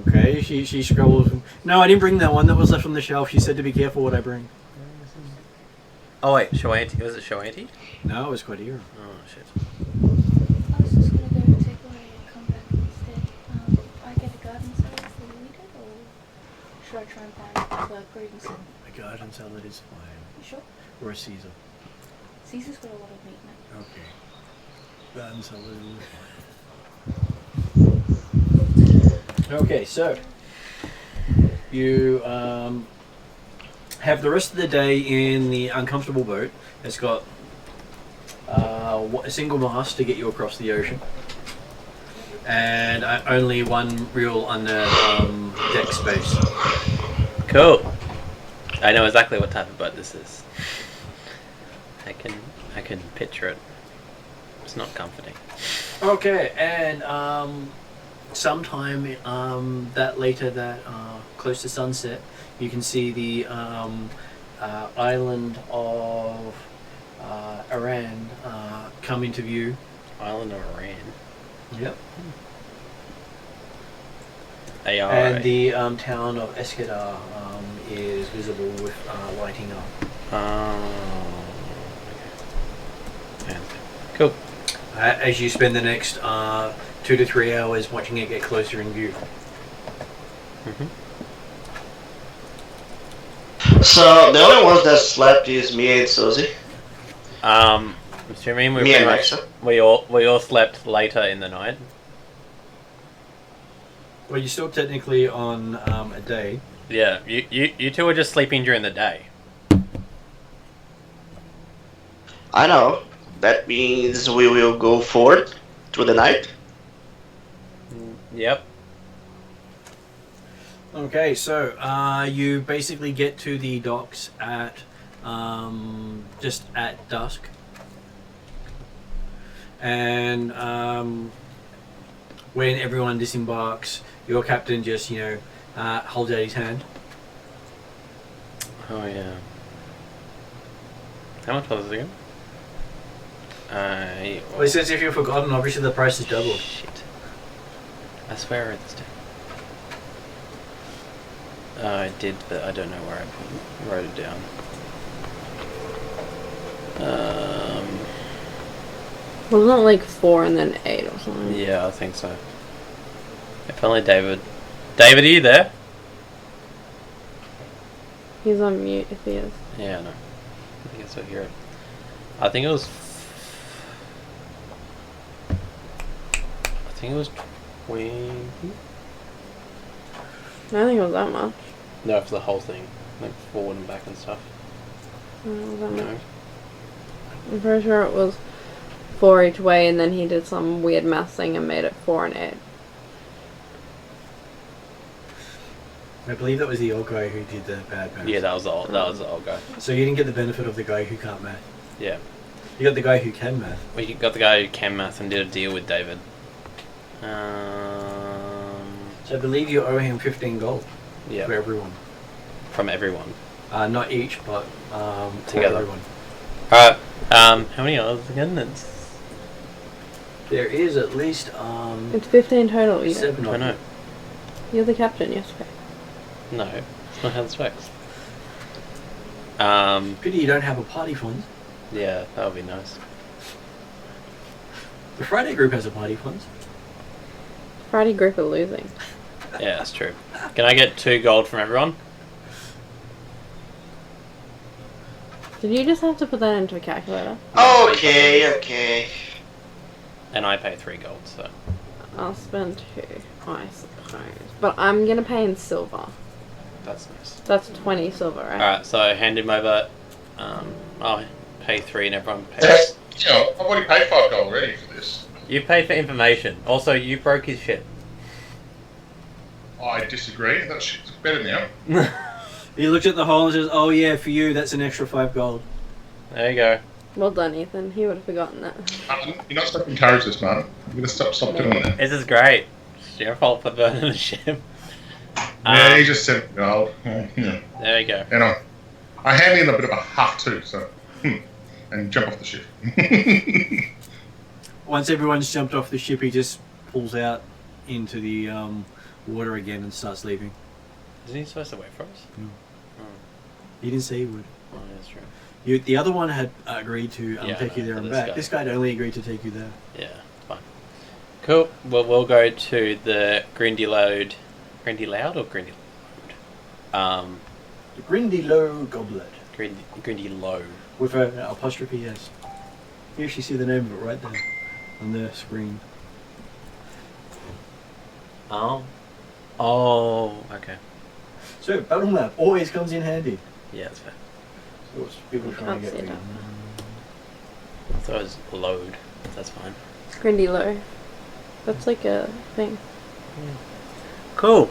Speaker 2: Okay, she scrolls. No, I didn't bring that one. That was left on the shelf. She said to be careful what I bring.
Speaker 1: Oh wait, Shoanti. Was it Shoanti?
Speaker 2: No, it was Guadera.
Speaker 1: Oh shit.
Speaker 8: I was just gonna go take away and come back instead. I get a garden salad if we need it, or should I try and find the garden salad?
Speaker 2: A garden salad is fine.
Speaker 8: You sure?
Speaker 2: Or a Caesar.
Speaker 8: Caesar's got a lot of meat in it.
Speaker 2: Okay. Garden salad is fine. Okay, so you have the rest of the day in the uncomfortable boat. It's got a single mast to get you across the ocean, and only one real under deck space.
Speaker 1: Cool. I know exactly what type of boat this is. I can picture it. It's not comforting.
Speaker 2: Okay, and sometime that close to sunset, you can see the island of Iran come into view.
Speaker 1: Island of Iran.
Speaker 2: Yep.
Speaker 1: ARA.
Speaker 2: And the town of Escadar is visible with lighting up.
Speaker 1: Okay. Cool.
Speaker 2: As you spend the next 2 to 3 hours watching it get closer in view.
Speaker 1: Mm-hmm.
Speaker 6: So the only ones that slept is me and Susie.
Speaker 1: Assuming
Speaker 6: Me and Maxa.
Speaker 1: we all slept later in the night.
Speaker 2: Well, you're still technically on a day.
Speaker 1: Yeah, you two are just sleeping during the day.
Speaker 6: I know. That means we will go forward through the night.
Speaker 1: Yep.
Speaker 2: Okay, so you basically get to the docks at just at dusk, and when everyone disembarks, your captain just holds out his hand.
Speaker 1: Oh yeah. How much was it again?
Speaker 2: Well, he says if you've forgotten, obviously the price is doubled.
Speaker 1: Shit. I swear I read this down. I did, but I don't know where I wrote it down.
Speaker 3: Wasn't it like 4 and then 8 or something?
Speaker 1: Yeah, I think so. If only David. David, are you there?
Speaker 3: He's on mute if he is.
Speaker 1: Yeah, I know. I guess I'll hear it. I think it was 20.
Speaker 3: I don't think it was that much.
Speaker 1: No, for the whole thing. Like forward and back and stuff.
Speaker 3: I don't know that
Speaker 1: No.
Speaker 3: much. I'm pretty sure it was 4 each way, and then he did some weird math thing and made it 4 and 8.
Speaker 2: I believe that was the old guy who did the bad math.
Speaker 1: Yeah, that was the old guy.
Speaker 2: So you didn't get the benefit of the guy who can't math.
Speaker 1: Yeah.
Speaker 2: You got the guy who can math.
Speaker 1: We got the guy who can math and did a deal with David.
Speaker 2: So I believe you owe him 15 gold
Speaker 1: Yeah,
Speaker 2: for everyone.
Speaker 1: from everyone.
Speaker 2: Not each, but
Speaker 1: Together.
Speaker 2: for everyone.
Speaker 1: Alright, how many others again? It's
Speaker 2: There is at least
Speaker 3: It's 15 total. You
Speaker 2: 7
Speaker 1: I
Speaker 2: of
Speaker 1: know.
Speaker 2: them.
Speaker 3: You're the captain. Yes. Okay.
Speaker 1: No, it's not how this works.
Speaker 2: Pity you don't have a party fund.
Speaker 1: Yeah, that would be nice.
Speaker 2: The Friday group has a party fund.
Speaker 3: Friday group are losing.
Speaker 1: Yeah, that's true. Can I get 2 gold from everyone?
Speaker 3: Did you just have to put that into a calculator?
Speaker 6: Okay.
Speaker 1: And I pay 3 gold, so.
Speaker 3: I'll spend 2, I suppose. But I'm gonna pay in silver.
Speaker 1: That's nice.
Speaker 3: That's 20 silver, right?
Speaker 1: Alright, so hand him over. I'll pay 3 and everyone pays.
Speaker 4: That's, I've already paid 5 gold already for this.
Speaker 1: You pay for information. Also, you broke his shit.
Speaker 4: I disagree. That shit's better now.
Speaker 2: He looks at the hole and says, "Oh yeah, for you, that's an extra 5 gold."
Speaker 1: There you go.
Speaker 3: Well done, Ethan. He would have forgotten that.
Speaker 4: You're not supposed to encourage this, man. You're going to stop doing that.
Speaker 1: This is great. It's your fault for burning the ship.
Speaker 4: Yeah, he just said gold. Yeah.
Speaker 1: There you go.
Speaker 4: And I hand in a bit of a huff too, so. And jump off the ship.
Speaker 2: Once everyone's jumped off the ship, he just pulls out into the water again and starts leaving.
Speaker 1: Isn't he supposed to wait for us?
Speaker 2: No.
Speaker 1: Oh,
Speaker 2: He didn't say he would.
Speaker 1: that's true.
Speaker 2: The other one had agreed to
Speaker 1: Yeah,
Speaker 2: take you there
Speaker 1: for
Speaker 2: and
Speaker 1: this
Speaker 2: back.
Speaker 1: guy.
Speaker 2: This guy had only agreed to take you there.
Speaker 1: Yeah, fine. Cool. Well, we'll go to the Grindy Load. Grindy Loud or Grindy Load?
Speaker 2: The Grindy Low Goblet.
Speaker 1: Grindy Low.
Speaker 2: With an apostrophe S. You actually see the name of it right there on the screen.
Speaker 1: Oh. Oh, okay.
Speaker 2: So, battle map always comes in handy.
Speaker 1: Yeah, that's fair.
Speaker 2: So what's people trying to
Speaker 3: Can't
Speaker 2: get
Speaker 3: see
Speaker 2: me?
Speaker 3: that.
Speaker 1: So it's load. That's fine.
Speaker 3: Grindy low. That's like a thing.
Speaker 1: Cool.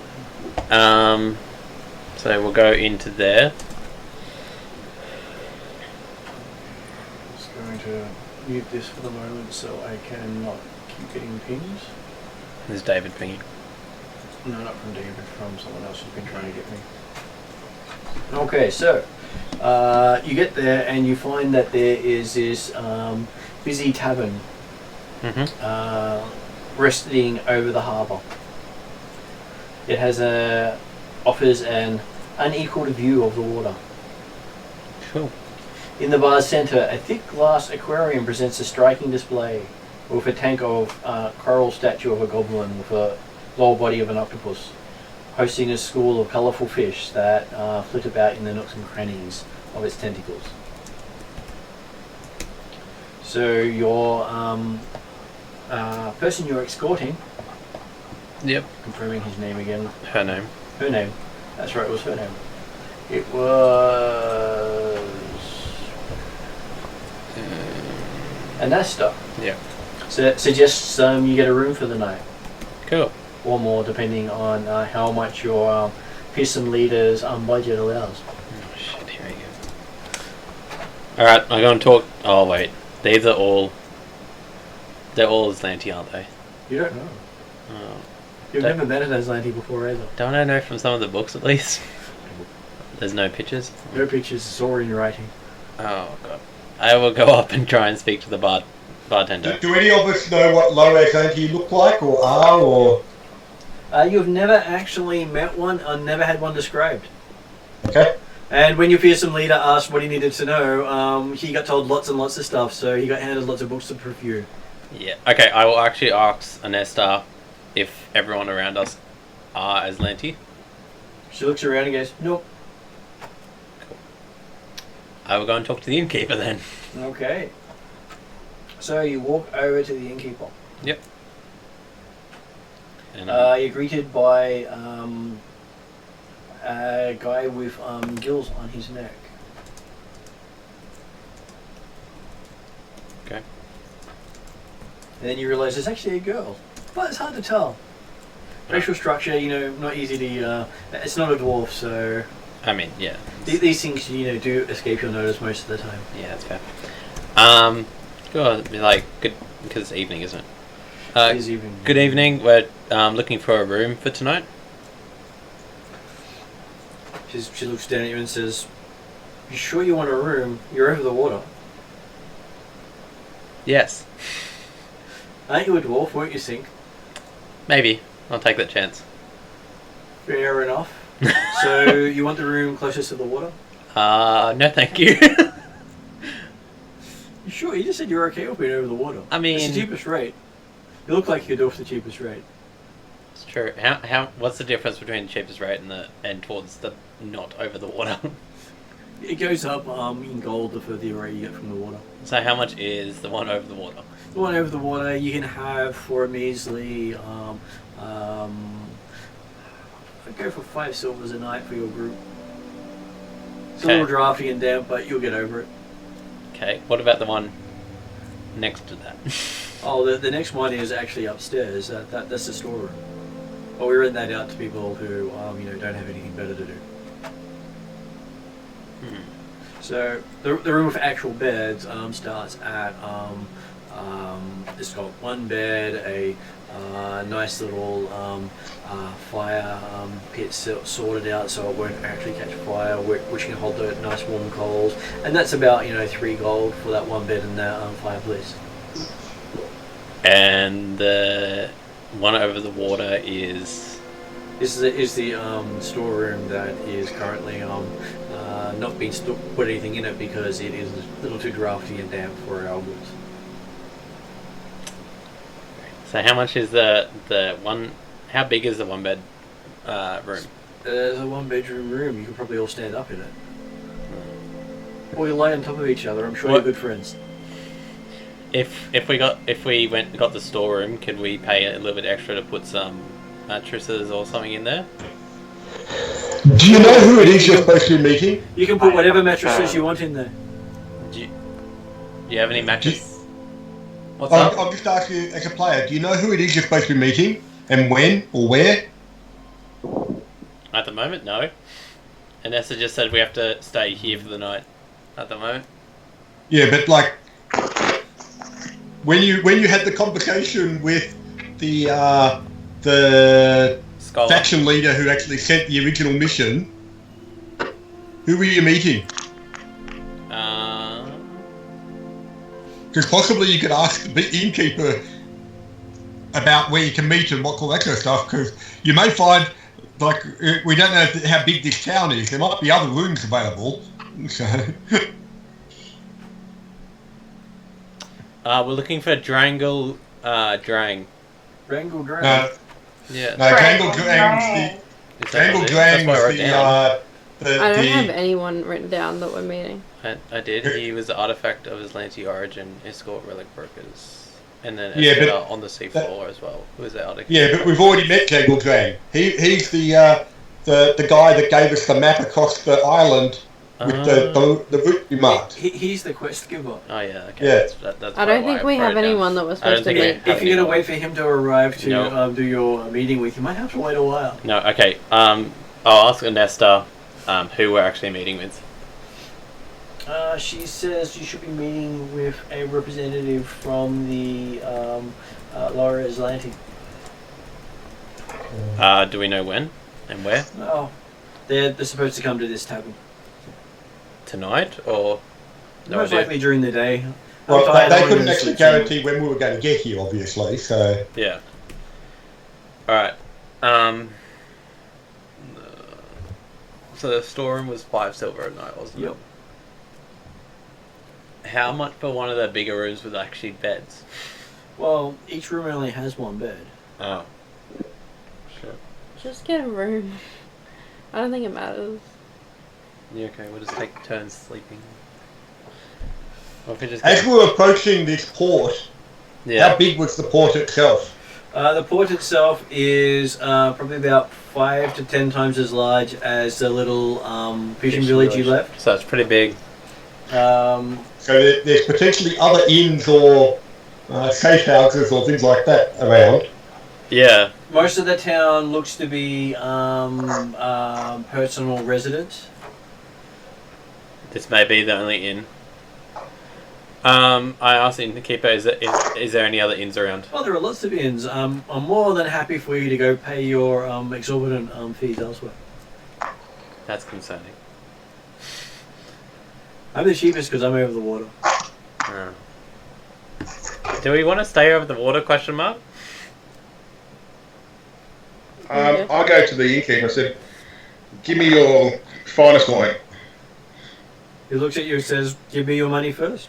Speaker 1: So we'll go into there.
Speaker 2: Just going to mute this for the moment so I can not keep getting pings.
Speaker 1: There's David pinging.
Speaker 2: No, not from David, from someone else who's been trying to get me. Okay, so you get there and you find that there is this busy tavern resting over the harbour. It has offers an unequalled view of the water.
Speaker 1: Cool.
Speaker 2: In the bar's centre, a thick glass aquarium presents a striking display with a tank of coral statue of a goblin with a lower body of an octopus, hosting a school of colourful fish that flit about in the nooks and crannies of its tentacles. So your person you're escorting,
Speaker 1: Yep.
Speaker 2: confirming his name again,
Speaker 1: Her name.
Speaker 2: her name, that's right, it was her name. It was Anasta.
Speaker 1: Yeah.
Speaker 2: So that suggests you get a room for the night,
Speaker 1: Cool.
Speaker 2: or more, depending on how much your fearsome leader's budget allows.
Speaker 1: Oh shit, here we go. Alright, I'm gonna talk. Oh wait. These are all. They're all Aslanti, aren't they?
Speaker 2: You don't know.
Speaker 1: Oh.
Speaker 2: You've
Speaker 1: Don't-
Speaker 2: never met an Aslanti before either.
Speaker 1: Don't I know from some of the books at least? There's no pictures?
Speaker 2: No pictures, it's all in writing.
Speaker 1: Oh god. I will go up and try and speak to the bartender.
Speaker 5: Do any of us know what low Aslanti look like or are or?
Speaker 2: You've never actually met one, or never had one described.
Speaker 5: Okay.
Speaker 2: And when your fearsome leader asked what he needed to know, he got told lots and lots of stuff, so he got handed lots of books to review.
Speaker 1: Yeah. Okay, I will actually ask Anesta if everyone around us are Aslanti.
Speaker 2: She looks around and goes, nope.
Speaker 1: I will go and talk to the innkeeper then.
Speaker 2: Okay. So you walk over to the innkeeper.
Speaker 1: Yep. And
Speaker 2: You're greeted by a guy with gills on his neck.
Speaker 1: Okay.
Speaker 2: And then you realise it's actually a girl, but it's hard to tell. Facial structure, not easy to. It's not a dwarf, so
Speaker 1: I mean, yeah.
Speaker 2: these things, do escape your notice most of the time.
Speaker 1: Yeah, that's fair. Good, like good because it's evening, isn't it?
Speaker 2: It is evening.
Speaker 1: Good evening. We're looking for a room for tonight.
Speaker 2: She looks down at you and says, "You sure you want a room? You're over the water.
Speaker 1: Yes,
Speaker 2: Aren't you a dwarf? Won't you sink?"
Speaker 1: maybe. I'll take that chance.
Speaker 2: Fair enough. So you want the room closest to the water?
Speaker 1: No, thank you.
Speaker 2: You sure? You just said you're okay with being over the water.
Speaker 1: I mean,
Speaker 2: it's the cheapest rate. You look like you could do it for the cheapest rate.
Speaker 1: it's true. How? What's the difference between the cheapest rate and towards the not over the water?
Speaker 2: It goes up in gold the further away you get from the water.
Speaker 1: So how much is the one over the water?
Speaker 2: The one over the water you can have for a measly. I'd go for 5 silvers a night for your group. It's a little drafty and damp, but you'll get over it.
Speaker 1: Okay. What about the one next to that?
Speaker 2: Oh, the next one is actually upstairs. That's the storeroom. But we rent that out to people who don't have anything better to do. So the room with actual beds starts at it's got one bed, a nice little fire pit sorted out so it won't actually catch fire, which can hold the nice warm coals, and that's about 3 gold for that one bed and that fireplace.
Speaker 1: And the one over the water is
Speaker 2: the storeroom that is currently not being put anything in it because it is a little too drafty and damp for our goods.
Speaker 1: So how much is the one? How big is the one bed room?
Speaker 2: There's a 1-bedroom room. You could probably all stand up in it. Or you lie on top of each other. I'm sure you're good friends.
Speaker 1: If we got the storeroom, could we pay a little bit extra to put some mattresses or something in there?
Speaker 5: Do you know who it is you're supposed to be meeting?
Speaker 2: You can put whatever mattresses you want in there.
Speaker 1: Do you have any mattresses? What's
Speaker 5: I'm
Speaker 1: up?
Speaker 5: just asking you as a player, do you know who it is you're supposed to be meeting? And when or where?
Speaker 1: At the moment, no. Anessa just said we have to stay here for the night. At the moment.
Speaker 5: Yeah, but like when you had the conversation with the
Speaker 1: Scholar.
Speaker 5: faction leader who actually sent the original mission, who were you meeting? Because possibly you could ask the innkeeper about where you can meet and what all that kind of stuff, because you may find, like, we don't know how big this town is. There might be other rooms available. So.
Speaker 1: We're looking for Drangle Drang.
Speaker 2: Drangle Drang?
Speaker 1: Yeah.
Speaker 5: No, Drangle Drang's
Speaker 1: Drangle Drang was
Speaker 3: I don't have anyone written down that we're meeting.
Speaker 1: I did. He was the artifact of Aslanti origin, escort relic brokers, and then on the seafloor as well. Who was the artifact?
Speaker 5: Yeah, but we've already met Drangle Drang. He's the guy that gave us the map across the island with the route we marked.
Speaker 2: He's the quest giver.
Speaker 1: Oh yeah. Okay.
Speaker 5: Yeah.
Speaker 1: That's
Speaker 3: I don't think we have anyone that we're supposed to meet.
Speaker 2: If you're gonna wait for him to arrive to do your meeting with, you might have to wait a while.
Speaker 1: No. Okay. I'll ask Nesta who we're actually meeting with.
Speaker 2: She says you should be meeting with a representative from the Lower Atlantic.
Speaker 1: Do we know when and where?
Speaker 2: Oh, they're supposed to come to this tavern.
Speaker 1: Tonight or? No
Speaker 2: Most
Speaker 1: idea.
Speaker 2: likely during the day.
Speaker 5: Well, they couldn't actually guarantee when we were going to get here, obviously, so...
Speaker 1: Yeah. Alright. So the storeroom was 5 silver a night, wasn't it? How much for one of the bigger rooms with actually beds?
Speaker 2: Well, each room only has 1 bed.
Speaker 1: Oh. Sure.
Speaker 3: Just get a room. I don't think it matters.
Speaker 1: Yeah, okay, we'll just take turns sleeping. Or if we just
Speaker 5: As we were approaching this port, how big was the port itself?
Speaker 2: The port itself is probably about 5 to 10 times as large as the little fishing village you left.
Speaker 1: So it's pretty big.
Speaker 5: So there's potentially other inns or safe houses or things like that around.
Speaker 1: Yeah.
Speaker 2: Most of the town looks to be personal residence.
Speaker 1: This may be the only inn. I asked the innkeeper, is there any other inns around?
Speaker 2: Oh, there are lots of inns. I'm more than happy for you to go pay your exorbitant fees elsewhere.
Speaker 1: That's concerning.
Speaker 2: I'm the cheapest because I'm over the water.
Speaker 1: Oh. Do we want to stay over the water? Question mark.
Speaker 4: I go to the innkeeper. I said, "Give me your finest wine."
Speaker 2: He looks at you and says, "Give me your money first."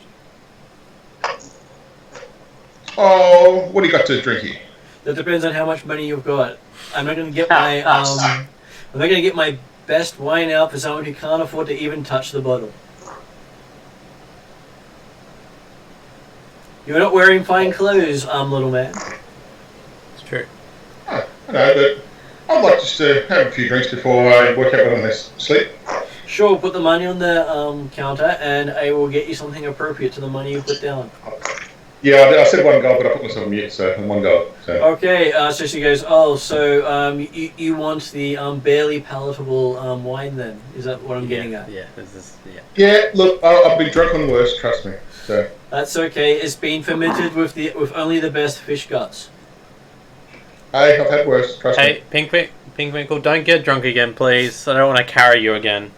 Speaker 4: Oh, what do you got to drink here?
Speaker 2: That depends on how much money you've got. I'm not going to get my I'm not going to get my best wine out for someone who can't afford to even touch the bottle. You're not wearing fine clothes, little man.
Speaker 1: It's true.
Speaker 4: Oh, I know, but I'd like just to have a few drinks before I work out what I'm going to sleep.
Speaker 2: Sure, put the money on the counter, and I will get you something appropriate to the money you put down.
Speaker 4: Yeah, I said one gold, but I put myself on mute, so I'm one gold. So.
Speaker 2: Okay, so she goes, "Oh, so you want the barely palatable wine then? Is that what I'm getting at?"
Speaker 1: Yeah, this is, yeah.
Speaker 4: Yeah, look, I've been drunk on worse, trust me. So.
Speaker 2: That's okay. It's been fermented with only the best fish guts.
Speaker 4: Hey, I've had worse, trust me.
Speaker 1: Hey, Pinkwinkle, don't get drunk again, please. I don't want to carry you again.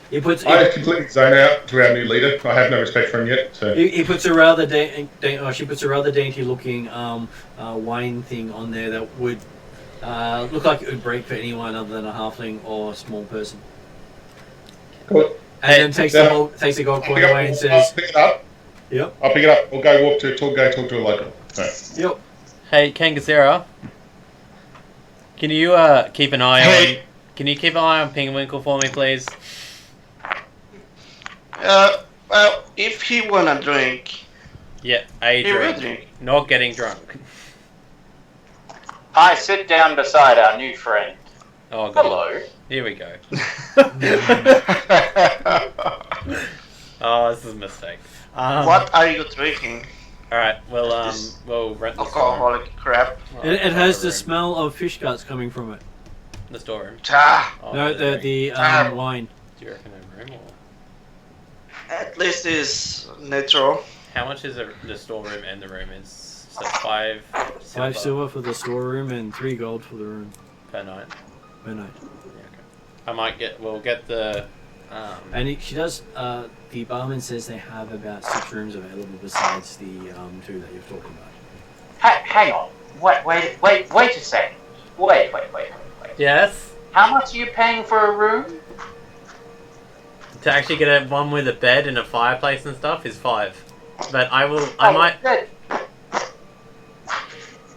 Speaker 2: He puts.
Speaker 4: I completely zone out to our new leader. I have no respect for him yet. So.
Speaker 2: He puts a rather she puts a rather dainty-looking wine thing on there that would look like it would break for anyone other than a halfling or a small person.
Speaker 4: Cool.
Speaker 2: And then takes the gold coin away and says,
Speaker 4: I'll pick it up.
Speaker 2: Yep.
Speaker 4: I'll pick it up. We'll go talk to a local. So.
Speaker 2: Yep.
Speaker 1: Hey, Kangasera, can you keep an eye on? Can you keep an eye on Pinkwinkle for me, please?
Speaker 6: Well, if he wanna drink,
Speaker 1: Yeah, a
Speaker 6: he will
Speaker 1: drink.
Speaker 6: drink.
Speaker 1: Not getting drunk.
Speaker 7: I sit down beside our new friend.
Speaker 1: Oh god.
Speaker 7: Hello.
Speaker 1: Here we go. Oh, this is a mistake.
Speaker 6: What are you drinking?
Speaker 1: Alright, we'll rent the store.
Speaker 6: Alcoholic crap.
Speaker 2: It has the smell of fish guts coming from it.
Speaker 1: The storeroom.
Speaker 6: Ah,
Speaker 1: Oh,
Speaker 2: No,
Speaker 1: there
Speaker 2: the
Speaker 6: Ah.
Speaker 2: wine.
Speaker 1: Do you reckon a room or
Speaker 6: at least it's natural.
Speaker 1: how much is the storeroom and the room? Is so 5 silver
Speaker 2: 5 silver for the storeroom and 3 gold for the room
Speaker 1: per night.
Speaker 2: per night.
Speaker 1: Yeah, okay. We'll get the
Speaker 2: And she does. The barman says they have about 6 rooms available besides the 2 that you've talked about.
Speaker 7: Hang on. Wait a second. Wait.
Speaker 1: Yes.
Speaker 7: How much are you paying for a room?
Speaker 1: To actually get one with a bed and a fireplace and stuff is 5. But I might.
Speaker 7: Bed.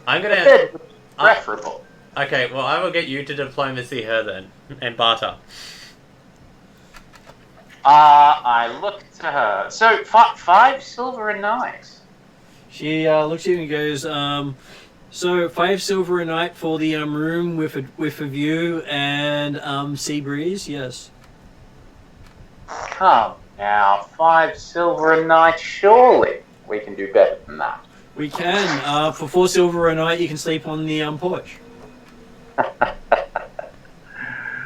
Speaker 1: I'm gonna.
Speaker 7: Bed would be preferable.
Speaker 1: Okay, well I will get you to diplomacy her then and barter.
Speaker 7: I look to her. So 5 silver a night.
Speaker 2: She looks at you and goes, so 5 silver a night for the room with a view and sea breeze. Yes.
Speaker 7: Come now, 5 silver a night. Surely we can do better than that.
Speaker 2: We can. For 4 silver a night, you can sleep on the porch.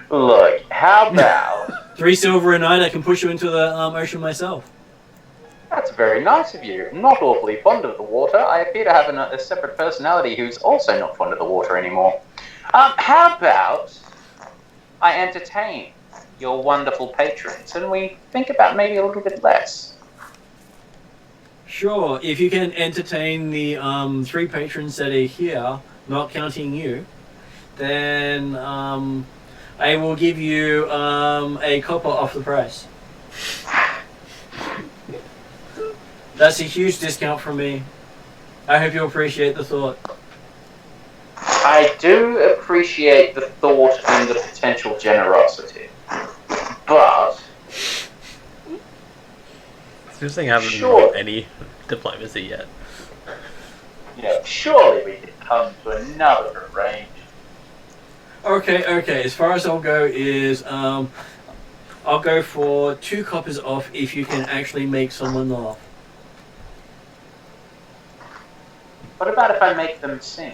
Speaker 7: Look, how about
Speaker 2: 3 silver a night, I can push you into the ocean myself.
Speaker 7: That's very nice of you. I'm not awfully fond of the water. I appear to have a separate personality who's also not fond of the water anymore. How about I entertain your wonderful patrons and we think about maybe a little bit less?
Speaker 2: Sure, if you can entertain the 3 patrons that are here, not counting you, then I will give you a copper off the price. That's a huge discount from me. I hope you appreciate the thought.
Speaker 7: I do appreciate the thought and the potential generosity, but
Speaker 1: This thing hasn't
Speaker 7: Sure.
Speaker 1: got any diplomacy yet.
Speaker 7: surely we could come to another arrangement.
Speaker 2: Okay. As far as I'll go is, I'll go for 2 coppers off if you can actually make someone laugh.
Speaker 7: What about if I make them sing?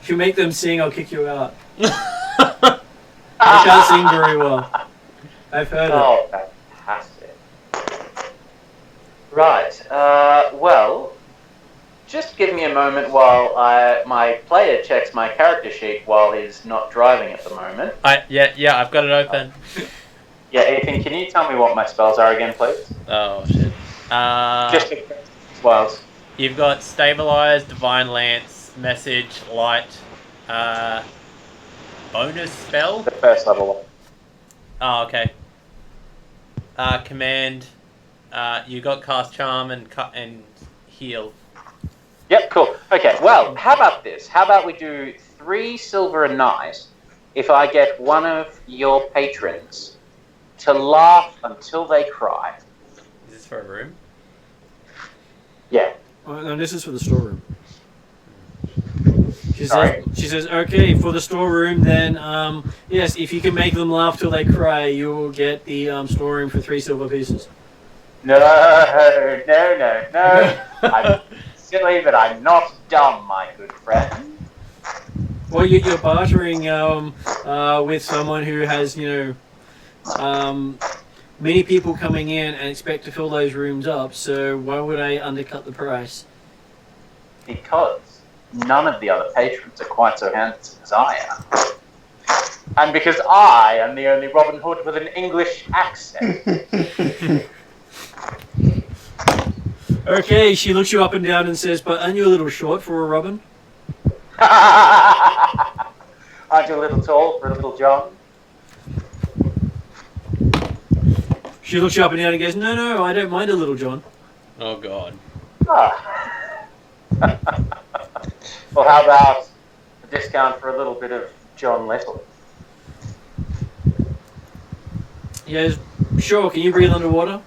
Speaker 2: If you make them sing, I'll kick you out. I can't sing very well. I've heard it.
Speaker 7: Oh, fantastic. Right. Well, just give me a moment while my player checks my character sheet while he's not driving at the moment.
Speaker 1: Yeah, I've got it open.
Speaker 7: Yeah, Ethan, can you tell me what my spells are again, please?
Speaker 1: Oh shit.
Speaker 7: Just spells.
Speaker 1: You've got Stabilize, Divine Lance, Message, Light, bonus spell?
Speaker 7: The first level one.
Speaker 1: Oh, okay. Command, you got Cast Charm and Heal.
Speaker 7: Yep, cool. Okay, well, how about this? How about we do 3 silver a night if I get one of your patrons to laugh until they cry?
Speaker 1: Is this for a room?
Speaker 7: Yeah.
Speaker 2: No, this is for the storeroom. She
Speaker 7: Sorry.
Speaker 2: says, okay, for the storeroom, then, yes, if you can make them laugh till they cry, you will get the storeroom for 3 silver pieces.
Speaker 7: No. I'm silly, but I'm not dumb, my good friend.
Speaker 2: Well, you're bartering with someone who has, many people coming in and expect to fill those rooms up, so why would I undercut the price?
Speaker 7: Because none of the other patrons are quite so handsome as I am. And because I am the only Robin Hood with an English accent.
Speaker 2: Okay, she looks you up and down and says, but aren't you a little short for a Robin?
Speaker 7: Aren't you a little tall for a little John?
Speaker 2: She looks you up and down and goes, no, I don't mind a little John.
Speaker 1: Oh god.
Speaker 7: Well, how about a discount for a little bit of John Little?
Speaker 2: Yes, sure, can you breathe underwater?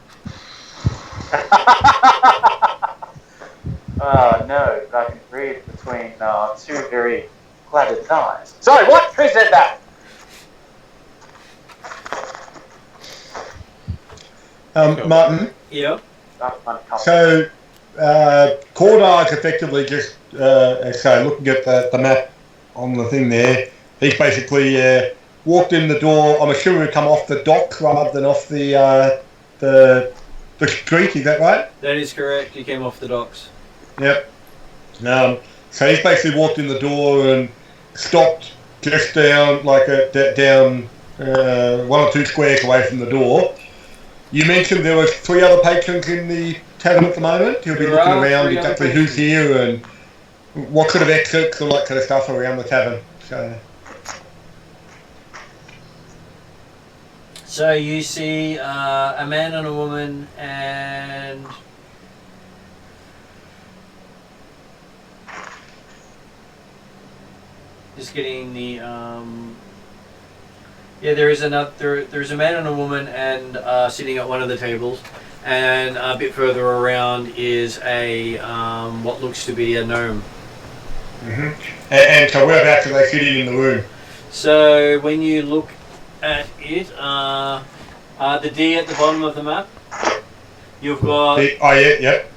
Speaker 7: No, but I can breathe between 2 very cladded thighs. Sorry, what? Who said that?
Speaker 5: Martin,
Speaker 2: Yep.
Speaker 5: so Cordar's effectively just, looking at the map on the thing there, he's basically walked in the door. I'm assuming we come off the dock rather than off the street, is that right?
Speaker 2: That is correct, you came off the docks.
Speaker 5: Yep. So he's basically walked in the door and stopped just down, down 1 or 2 squares away from the door. You mentioned there were 3 other patrons in the tavern at the moment. He'll be looking around exactly who's here and what sort of exits and that kind of stuff around the tavern.
Speaker 2: So you see a man and a woman and just getting the there's a man and a woman and sitting at one of the tables, and a bit further around is a what looks to be a gnome.
Speaker 5: Mm-hmm. And so whereabouts are they sitting in the room?
Speaker 2: So when you look at it, the D at the bottom of the map, you've got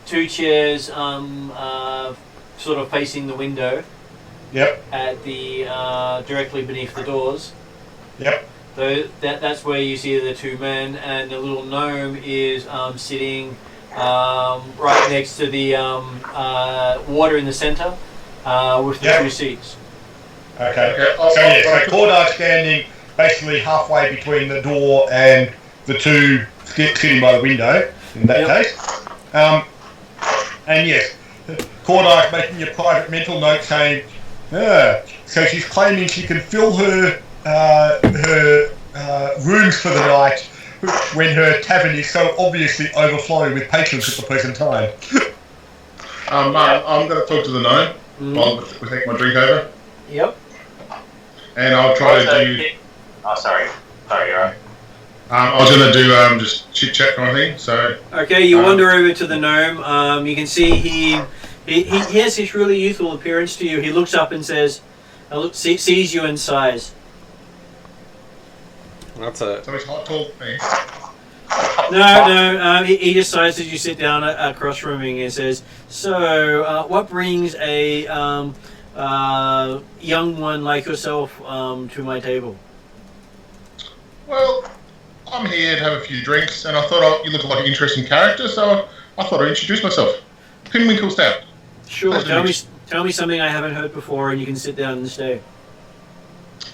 Speaker 2: 2 chairs sort of facing the window.
Speaker 5: Yep.
Speaker 2: At the directly beneath the doors.
Speaker 5: Yep.
Speaker 2: So that's where you see the 2 men, and the little gnome is sitting right next to the water in the centre with the 2 seats.
Speaker 5: Okay. So Cordar's standing basically halfway between the door and the 2 sitting by the window in that case. And yes, Cordar's making a private mental note saying, so she's claiming she can fill her rooms for the night when her tavern is so obviously overflowing with patrons at the present time.
Speaker 4: I'm going to talk to the gnome while we take my drink over.
Speaker 2: Yep.
Speaker 4: And I'll try to do...
Speaker 7: Oh, sorry, you're right.
Speaker 4: I was going to do just chit-chat kind of thing, so...
Speaker 2: Okay, you wander over to the gnome. You can see he has this really youthful appearance to you. He looks up and says, sees you and sighs.
Speaker 1: That's it.
Speaker 4: So he's hot tall me.
Speaker 2: No, he just sighs as you sit down across from him and says, so, what brings a young one like yourself to my table?
Speaker 4: Well, I'm here to have a few drinks, and I thought you look like an interesting character, so I thought I'd introduce myself. Pinwinkle Stout.
Speaker 2: Sure.
Speaker 4: Pleasure to meet
Speaker 2: Tell me something I haven't heard before, and you can sit down and stay.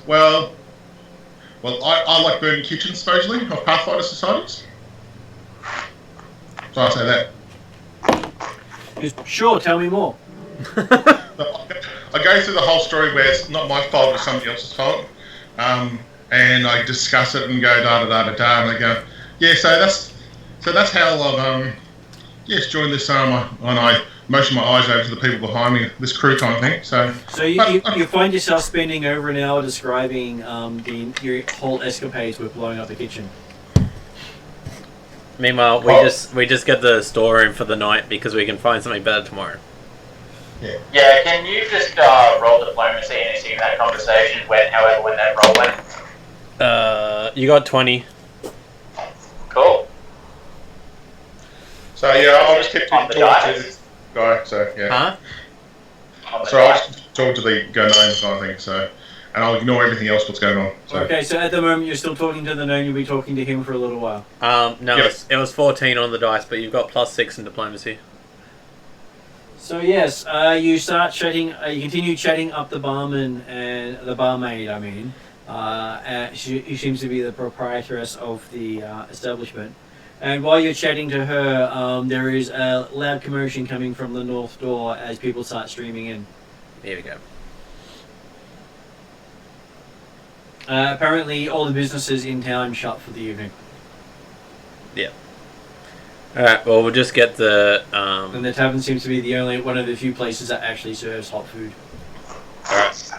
Speaker 4: Well, I like burning kitchens, supposedly, of Pathfinder Societies. So I say that.
Speaker 2: Sure. Tell me more.
Speaker 4: I go through the whole story where it's not my fault, it's somebody else's fault. And I discuss it and go da-da-da-da-da, and they go, yeah, so that's how I've, joined this, and I motion my eyes over to the people behind me, this crew kind of thing. So
Speaker 2: you find yourself spending over an hour describing your whole escapades with blowing up the kitchen.
Speaker 1: Meanwhile, we just get the storeroom for the night because we can find something better tomorrow.
Speaker 7: Yeah, can you just roll diplomacy and see that conversation when that roll went?
Speaker 1: You got 20.
Speaker 7: Cool.
Speaker 4: So yeah, I'll just keep
Speaker 7: On the
Speaker 4: talking to
Speaker 7: dice?
Speaker 4: this guy. So yeah.
Speaker 1: Huh?
Speaker 7: On the
Speaker 4: So I'll
Speaker 7: dice.
Speaker 4: just talk to the gnome kind of thing. So, and I'll ignore everything else what's going on. So.
Speaker 2: Okay, so at the moment you're still talking to the gnome. You'll be talking to him for a little while.
Speaker 1: No,
Speaker 4: Yep.
Speaker 1: it was 14 on the dice, but you've got +6 in diplomacy.
Speaker 2: So yes, you start chatting. You continue chatting up the barman and the barmaid. I mean, she seems to be the proprietress of the establishment. And while you're chatting to her, there is a loud commotion coming from the north door as people start streaming in.
Speaker 1: Here we go.
Speaker 2: Apparently, all the businesses in town shut for the evening,
Speaker 1: Yeah. Alright, well, we'll just get the...
Speaker 2: and the tavern seems to be the only one of the few places that actually serves hot food.
Speaker 1: Alright.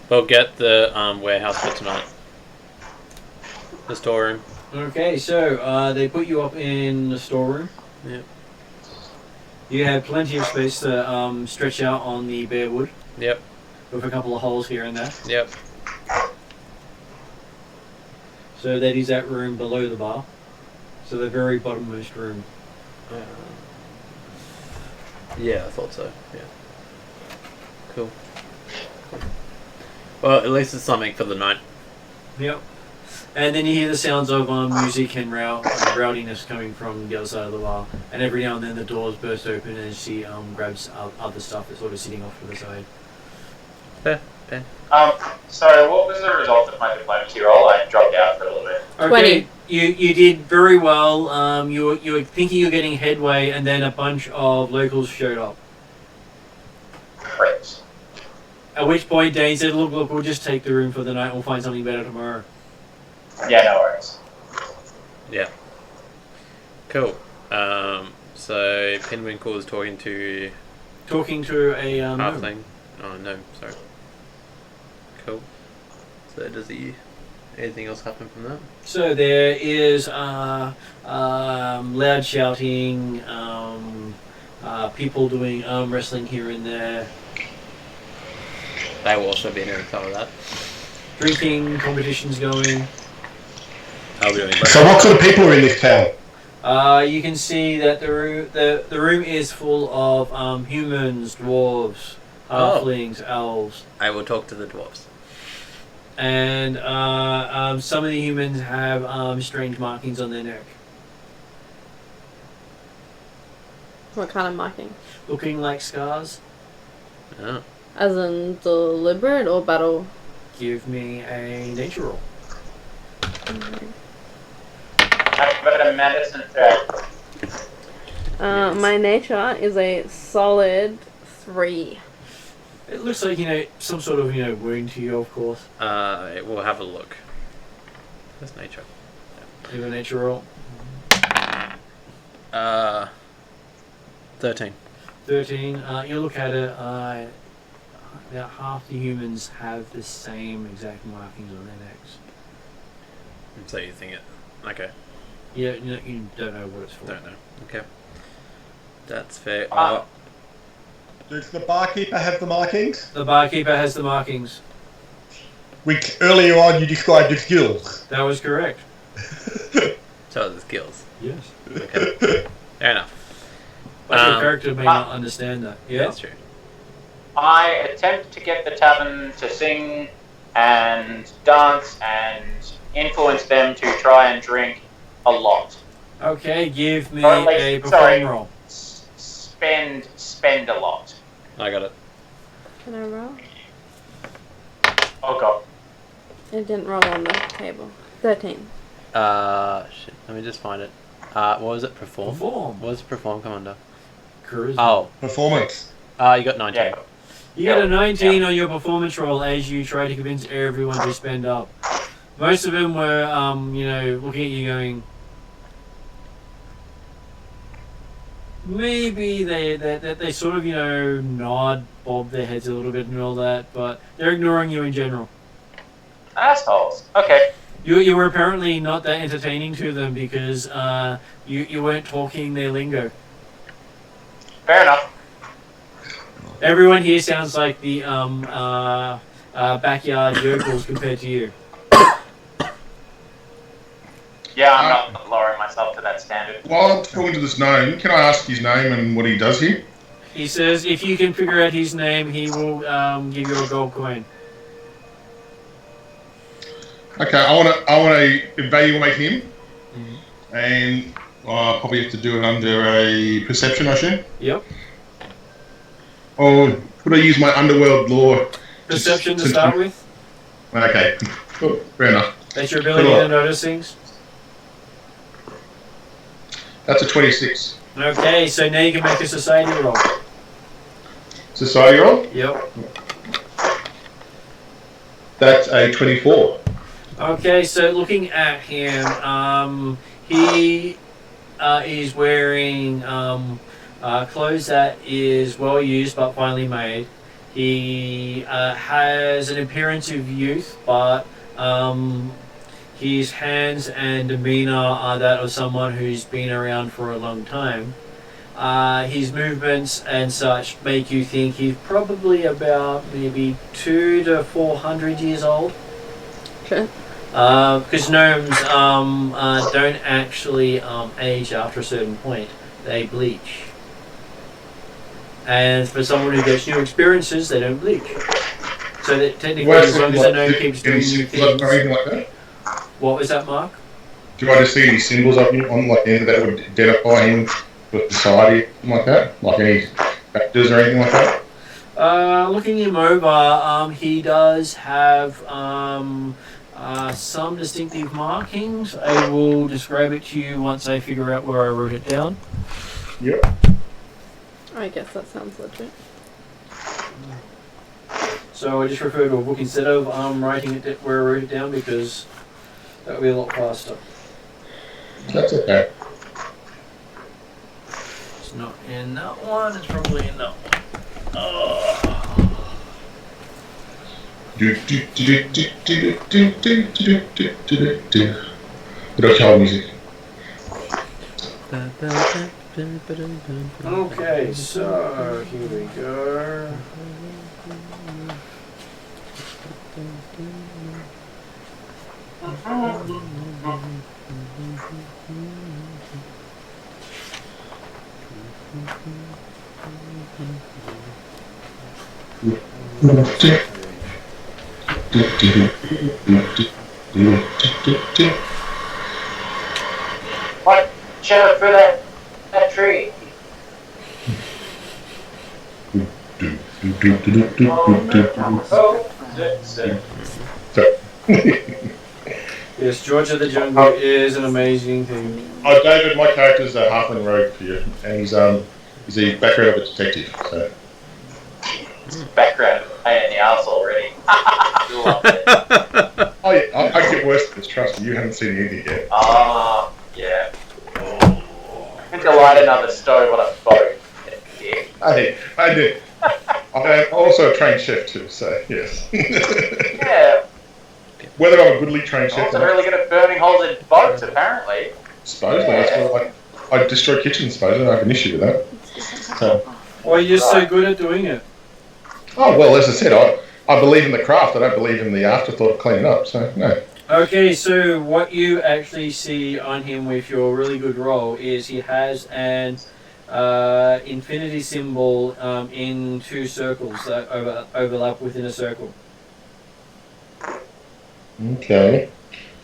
Speaker 1: We'll get the warehouse for tonight. The storeroom.
Speaker 2: Okay, so they put you up in the storeroom.
Speaker 1: Yep.
Speaker 2: You have plenty of space to stretch out on the bare wood,
Speaker 1: Yep.
Speaker 2: with a couple of holes here and there.
Speaker 1: Yep.
Speaker 2: So that is that room below the bar. So the very bottommost room.
Speaker 1: Yeah, I thought so. Yeah. Cool. Well, at least it's something for the night.
Speaker 2: Yep. And then you hear the sounds of music and rowdiness coming from the other side of the bar. And every now and then the doors burst open and she grabs other stuff that's sort of sitting off to the side.
Speaker 1: Fair.
Speaker 7: So what was the result of my diplomacy roll? I dropped out for a little bit.
Speaker 2: Okay, you did very well. You were thinking you're getting headway, and then a bunch of locals showed up.
Speaker 7: Great.
Speaker 2: At which point Dane said, look, we'll just take the room for the night and we'll find something better tomorrow.
Speaker 7: Yeah, no worries.
Speaker 1: Yeah. Cool. So Pinwinkle is talking to
Speaker 2: Talking to a gnome.
Speaker 1: Halfling. Oh, no, sorry. Cool. So does he... Anything else happen from that?
Speaker 2: So there is loud shouting, people doing arm wrestling here and there,
Speaker 1: They will also be doing some of that.
Speaker 2: drinking competitions going.
Speaker 1: I'll be doing
Speaker 5: So what sort of people are in this town?
Speaker 2: You can see that the room is full of humans, dwarves, halflings, elves,
Speaker 1: I will talk to the dwarves.
Speaker 2: and some of the humans have strange markings on their neck,
Speaker 3: What kind of marking?
Speaker 2: looking like scars.
Speaker 1: Oh.
Speaker 3: As in deliberate or battle?
Speaker 2: Give me a nature roll.
Speaker 7: How about a medicine check?
Speaker 3: My nature is a solid 3.
Speaker 2: It looks like, some sort of, wound to you, of course.
Speaker 1: We'll have a look. That's nature.
Speaker 2: Give a nature roll.
Speaker 1: 13.
Speaker 2: 13. You look at it, about half the humans have the same exact markings on their necks.
Speaker 1: So you think it... Okay.
Speaker 2: Yeah, you don't know what it's for.
Speaker 1: Don't know. Okay. That's fair.
Speaker 5: Does the barkeeper have the markings?
Speaker 2: The barkeeper has the markings.
Speaker 5: Which earlier on you described as skills.
Speaker 2: That was correct.
Speaker 1: So the skills.
Speaker 2: Yes.
Speaker 1: Okay. Fair enough.
Speaker 2: But your character may not understand that. Yeah?
Speaker 1: That's true.
Speaker 7: I attempt to get the tavern to sing and dance and influence them to try and drink a lot.
Speaker 2: Okay, give me
Speaker 7: Or at
Speaker 2: a
Speaker 7: least,
Speaker 2: perform
Speaker 7: sorry,
Speaker 2: roll.
Speaker 7: spend a lot.
Speaker 1: I got it.
Speaker 3: Can I roll?
Speaker 7: Oh god.
Speaker 3: It didn't roll on the table. 13.
Speaker 1: Shit. Let me just find it. What was it? Perform?
Speaker 2: Perform.
Speaker 1: What does perform come under?
Speaker 2: Charisma.
Speaker 1: Oh.
Speaker 5: Performance.
Speaker 1: You got 19.
Speaker 7: Yeah.
Speaker 2: You get a 19 on your performance roll as you try to convince everyone to spend up. Most of them were, looking at you going, maybe they sort of, nod, bob their heads a little bit and all that, but they're ignoring you in general.
Speaker 7: Assholes. Okay.
Speaker 2: You were apparently not that entertaining to them because you weren't talking their lingo.
Speaker 7: Fair enough.
Speaker 2: Everyone here sounds like the backyard yokels compared to you.
Speaker 7: Yeah, I'm not lowering myself to that standard.
Speaker 4: While I'm talking to this gnome, can I ask his name and what he does here?
Speaker 2: He says if you can figure out his name, he will give you a gold coin.
Speaker 4: Okay, I want to evaluate him, and I'll probably have to do it under a perception, I assume.
Speaker 2: Yep.
Speaker 4: Or could I use my underworld lore?
Speaker 2: Perception to start with.
Speaker 4: Okay, cool. Fair enough.
Speaker 2: That's your ability to notice things.
Speaker 4: That's a 26.
Speaker 2: Okay, so now you can make a society roll.
Speaker 4: Society roll?
Speaker 2: Yep.
Speaker 4: That's a 24.
Speaker 2: Okay, so looking at him, he is wearing clothes that is well used but finely made. He has an appearance of youth, but his hands and demeanor are that of someone who's been around for a long time. His movements and such make you think he's probably about maybe 200 to 400 years old.
Speaker 3: Okay.
Speaker 2: Because gnomes don't actually age after a certain point. They bleach. And for someone who gets new experiences, they don't bleach. So that technically, as long as the gnome keeps doing new things...
Speaker 4: Or anything like that?
Speaker 2: What was that, Mark?
Speaker 4: Do I just see any symbols of him on like end that would identify him with society, something like that? Like any factors or anything like that?
Speaker 2: Looking him over, he does have some distinctive markings. I will describe it to you once I figure out where I wrote it down.
Speaker 4: Yep.
Speaker 3: I guess that sounds legit.
Speaker 2: So I just refer to a book instead of writing it where I wrote it down because that would be a lot faster.
Speaker 4: That's okay.
Speaker 2: It's not in that one, it's probably in that one.
Speaker 4: Bit of child music.
Speaker 2: Okay, so here we go.
Speaker 7: Watch out for that tree.
Speaker 2: Yes, George of the Jungle is an amazing thing.
Speaker 4: David, my character's a halfling rogue for you, and he's the background of a detective. So.
Speaker 7: Background pain in the arse already. Love it.
Speaker 4: Oh yeah, I get worse than this. Trust me, you haven't seen anything yet.
Speaker 7: Oh, yeah. I need to light another stove on a boat. Yeah.
Speaker 4: I did. I'm also a trained chef too, so yes.
Speaker 7: Yeah.
Speaker 4: Whether I'm a goodly trained chef
Speaker 7: Also
Speaker 4: or not,
Speaker 7: really good at burning holes in boats, apparently.
Speaker 4: suppose that's where I destroy kitchens. Suppose I don't have an issue with that. So,
Speaker 2: Why are you just so good at doing it?
Speaker 4: oh well, as I said, I believe in the craft. I don't believe in the afterthought of cleaning up. So no.
Speaker 2: Okay, so what you actually see on him with your really good roll is he has an infinity symbol in two circles that overlap within a circle.
Speaker 4: Okay.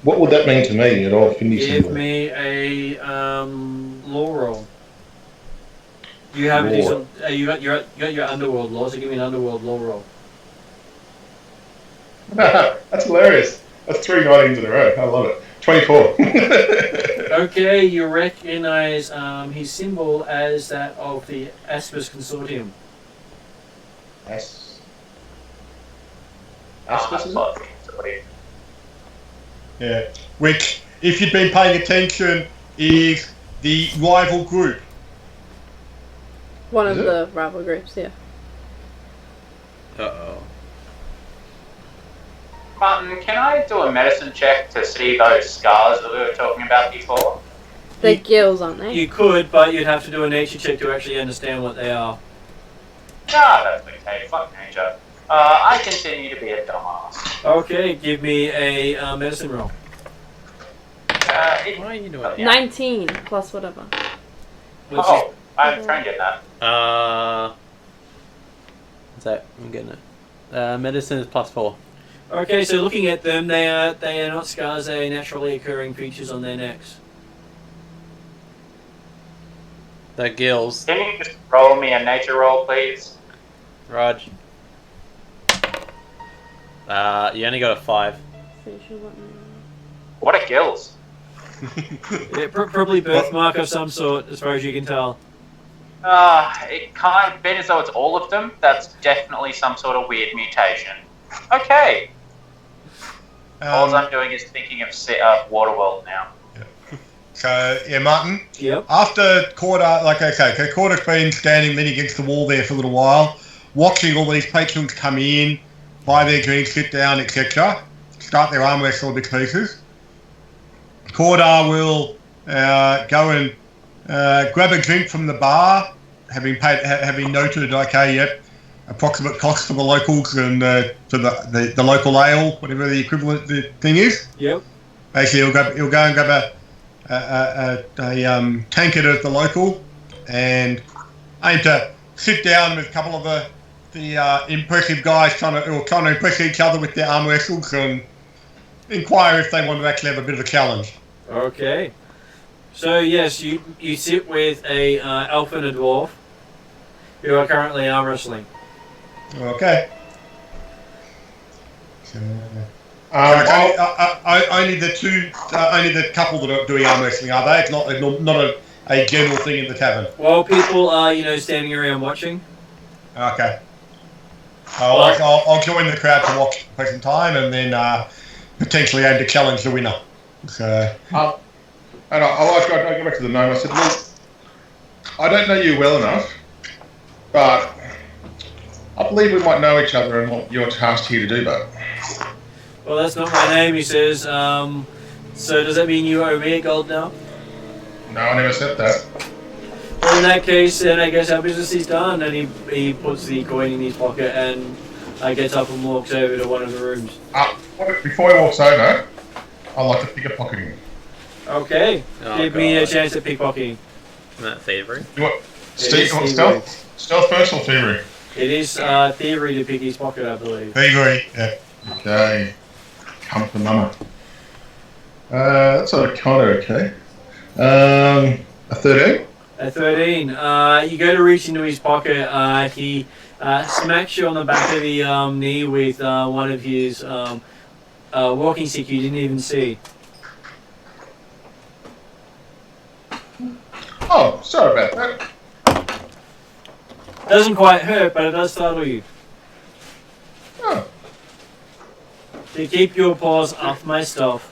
Speaker 4: What would that mean to me at all? Affinity
Speaker 2: Give
Speaker 4: symbol?
Speaker 2: me a law roll. You have a
Speaker 4: Law.
Speaker 2: decent. You got your underworld law, so give me an underworld law roll.
Speaker 4: That's hilarious. That's 3 19s in a row. I love it. 24.
Speaker 2: Okay, you recognize his symbol as that of the Aspis Consortium.
Speaker 4: Aspis is it?
Speaker 5: Yeah. Which, if you've been paying attention, is the rival group.
Speaker 3: One of
Speaker 4: Is it?
Speaker 3: the rival groups, yeah.
Speaker 1: Uh-oh.
Speaker 7: Martin, can I do a medicine check to see those scars that we were talking about before?
Speaker 3: They're gills, aren't they?
Speaker 2: You could, but you'd have to do a nature check to actually understand what they are.
Speaker 7: Ah, that's okay. Fuck nature. I continue to be a dumbass.
Speaker 2: Okay, give me a medicine roll.
Speaker 1: Why are you doing that?
Speaker 3: 19 plus whatever.
Speaker 2: Which
Speaker 7: Oh, I'm trying to get that.
Speaker 1: What's that? I'm getting it. Medicine is +4.
Speaker 2: Okay, so looking at them, they are not scars. They are naturally occurring features on their necks.
Speaker 1: They're gills.
Speaker 7: Can you just roll me a nature roll, please?
Speaker 1: Raj. You only got a 5.
Speaker 7: What are gills?
Speaker 2: Yeah, probably birthmark of some sort, as far as you can tell.
Speaker 7: It can't be as though it's all of them. That's definitely some sort of weird mutation. Okay. All I'm doing is thinking of Waterworld now.
Speaker 5: So, yeah, Martin,
Speaker 2: Yep.
Speaker 5: after Corda, Corda's been standing leaning against the wall there for a little while, watching all these patrons come in, buy their drinks, sit down, etc., start their arm wrestle big pieces. Corda will go and grab a drink from the bar, having noted, approximate cost for the locals and for the local ale, whatever the equivalent thing is.
Speaker 2: Yep.
Speaker 5: Basically, he'll go and grab a tankard at the local and aim to sit down with a couple of the impressive guys trying to impress each other with their arm wrestles and inquire if they want to actually have a bit of a challenge.
Speaker 2: Okay. So yes, you sit with a elf and a dwarf who are currently arm wrestling.
Speaker 5: Okay. So, only the couple that are doing arm wrestling, are they? It's not a general thing in the tavern.
Speaker 2: Well, people are standing around watching.
Speaker 5: Okay. I'll join the crowd to watch at the present time, and then potentially aim to challenge the winner. So.
Speaker 4: And I'll go back to the gnome. I said, look, I don't know you well enough, but I believe we might know each other and what you're tasked here to do, but...
Speaker 2: Well, that's not my name, he says. So does that mean you owe me a gold now?
Speaker 4: No, I never said that.
Speaker 2: Well, in that case, then I guess our business is done. And he puts the coin in his pocket and gets up and walks over to one of the rooms.
Speaker 4: Before he walks over, I'd like to pickpocket him.
Speaker 2: Okay, give me a chance at pickpocketing.
Speaker 1: Isn't that thievery?
Speaker 4: You want stealth? Stealth first or thievery?
Speaker 2: It is thievery to pick his pocket, I believe.
Speaker 5: Thievery, yeah.
Speaker 4: Okay. Come for mama. That's kind of okay. A 13?
Speaker 2: A 13. You go to reach into his pocket. He smacks you on the back of the knee with one of his walking stick you didn't even see.
Speaker 4: Oh, sorry about that.
Speaker 2: Doesn't quite hurt, but it does startle you.
Speaker 4: Oh.
Speaker 2: To keep your paws off my stuff.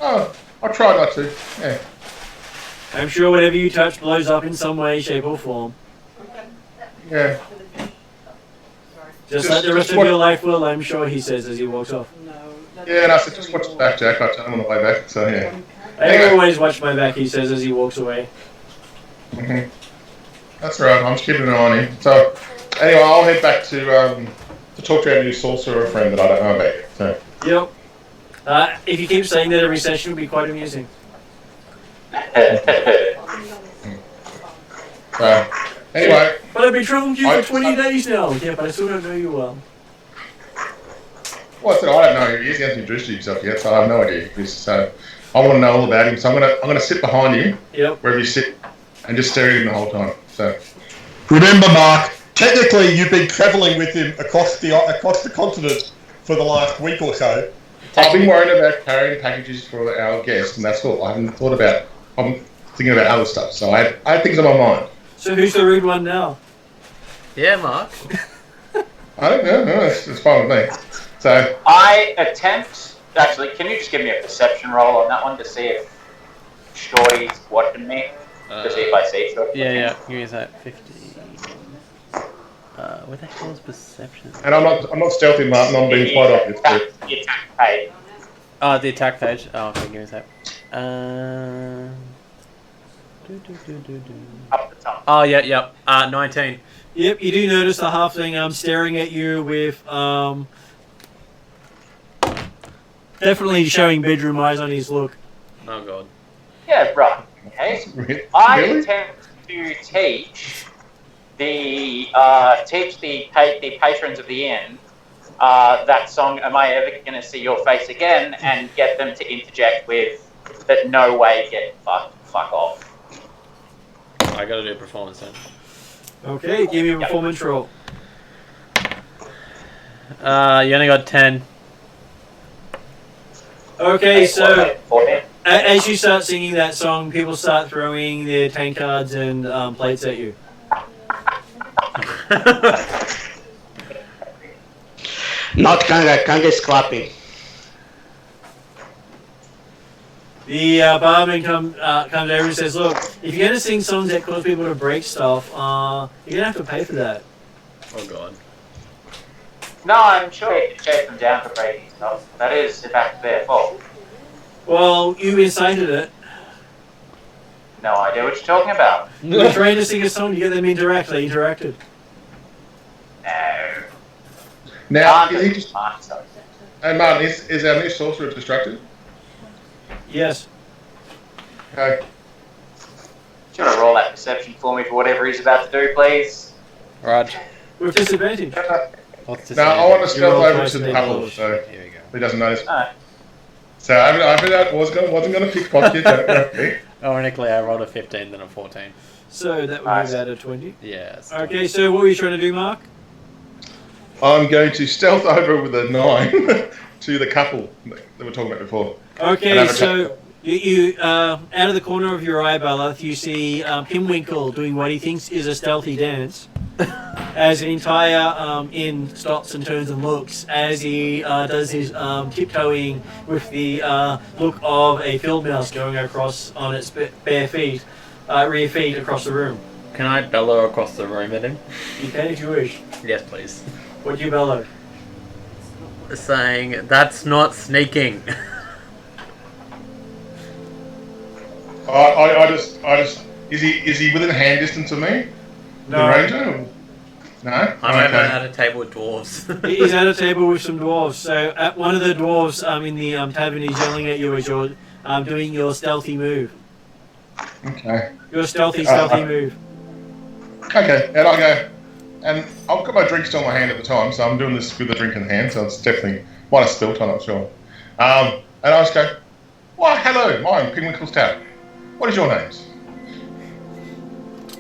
Speaker 4: Oh, I'll try not to. Yeah.
Speaker 2: I'm sure whatever you touch blows up in some way, shape, or form.
Speaker 4: Yeah.
Speaker 2: Just like the rest of your life will, I'm sure, he says as he walks off.
Speaker 4: Yeah, and I said, just watch the back, Jack. I tell him on the way back, so yeah.
Speaker 2: I always watch my back, he says as he walks away.
Speaker 4: Mm-hmm. That's right, I'm just keeping an eye on him. So, anyway, I'll head back to talk to our new sorcerer friend that I don't know about. So.
Speaker 2: Yep. If you keep saying that every session, it'll be quite amusing.
Speaker 4: Anyway.
Speaker 2: But I've been traveling with you for 20 days now. Yeah, but I still don't know you well.
Speaker 4: Well, I said I don't know who he is. He hasn't introduced himself yet, so I have no idea who he is. So I want to know all about him. So I'm gonna sit behind him, wherever you sit, and just stare at him the whole time. So
Speaker 5: Remember, Mark, technically you've been travelling with him across the continent for the last week or so.
Speaker 4: I've been worrying about carrying packages for our guests, and that's all. I haven't thought about. I'm thinking about other stuff. So I had things on my mind.
Speaker 2: So who's the rude one now?
Speaker 1: Yeah, Mark.
Speaker 4: I don't know. No, it's fine with me. So
Speaker 7: I attempt. Actually, can you just give me a perception roll on that one to see if Shorty's watching me? To see if I see Shorty.
Speaker 1: Yeah. Give me that 50. Where the hell is perception?
Speaker 4: and I'm not stealthy, Martin. I'm being quite obvious.
Speaker 7: The attack page.
Speaker 1: Oh, the attack page. Oh, okay, give me that.
Speaker 7: Up the top.
Speaker 1: Oh, yeah. 19.
Speaker 2: Yep, you do notice the halfling staring at you with definitely showing bedroom eyes on his look.
Speaker 1: Oh god.
Speaker 7: Yeah, right. Okay.
Speaker 4: Really?
Speaker 7: I attempt to teach the patrons of the inn that song, Am I Ever Gonna See Your Face Again, and get them to interject with that no way get fuck off.
Speaker 1: I gotta do a performance then.
Speaker 2: Okay, give me a performance roll.
Speaker 1: You only got 10.
Speaker 2: Okay, so
Speaker 7: 14.
Speaker 2: as you start singing that song, people start throwing their tank cards and plates at you.
Speaker 6: Not Kanga. Kanga is clapping.
Speaker 2: The barman comes over and says, "Look, if you're gonna sing songs that cause people to break stuff, you're gonna have to pay for that."
Speaker 1: Oh god.
Speaker 7: No, I'm sure you can chase them down for breaking stuff. That is, in fact, their fault.
Speaker 2: Well, you incited it.
Speaker 7: No idea what you're talking about.
Speaker 2: We're trying to sing a song to get them interacted.
Speaker 7: No.
Speaker 4: Now,
Speaker 7: Can't
Speaker 4: is he just?
Speaker 7: answer.
Speaker 4: Hey, Martin, is our new sorcerer distracted?
Speaker 2: Yes.
Speaker 4: Okay.
Speaker 7: Do you want to roll that perception for me for whatever he's about to do, please?
Speaker 1: Raj.
Speaker 2: With disadvantage.
Speaker 1: What's this?
Speaker 4: No, I want to stealth
Speaker 2: roll
Speaker 4: over
Speaker 2: twice
Speaker 4: to the
Speaker 2: the
Speaker 4: couple,
Speaker 2: damage.
Speaker 4: so
Speaker 1: Here we go.
Speaker 4: he doesn't notice.
Speaker 7: Alright.
Speaker 4: So I wasn't going to pickpocket you. Don't worry.
Speaker 1: Ironically, I rolled a 15, then a 14.
Speaker 2: So that would
Speaker 7: Nice.
Speaker 2: be about a 20.
Speaker 1: Yes.
Speaker 2: Okay, so what were you trying to do, Mark?
Speaker 4: I'm going to stealth over with a 9 to the couple that we were talking about before.
Speaker 2: Okay,
Speaker 4: And have a
Speaker 2: so you out of the corner of your eye, Balath, you see Pimwinkle doing what he thinks is a stealthy dance. As the entire inn stops and turns and looks as he does his tiptoeing with the look of a field mouse going across on its bare feet, rear feet across the room.
Speaker 1: Can I bellow across the room at him?
Speaker 2: You can if you wish.
Speaker 1: Yes, please.
Speaker 2: What do you bellow?
Speaker 1: Saying, that's not sneaking.
Speaker 4: I just is he within hand distance of me?
Speaker 2: No.
Speaker 4: The ranger? No.
Speaker 1: I'm over
Speaker 4: Okay.
Speaker 1: at a table with dwarves.
Speaker 2: He's at a table with some dwarves. So one of the dwarves in the tavern is yelling at you as you're doing your stealthy move.
Speaker 4: Okay.
Speaker 2: Your stealthy move.
Speaker 4: Okay, and I go, and I've got my drink still in my hand at the time, so I'm doing this with the drink in hand, so it's definitely, might have spilt, I'm not sure. And I just go, why, hello, I'm Pigwinkle's Tavern. What is your names?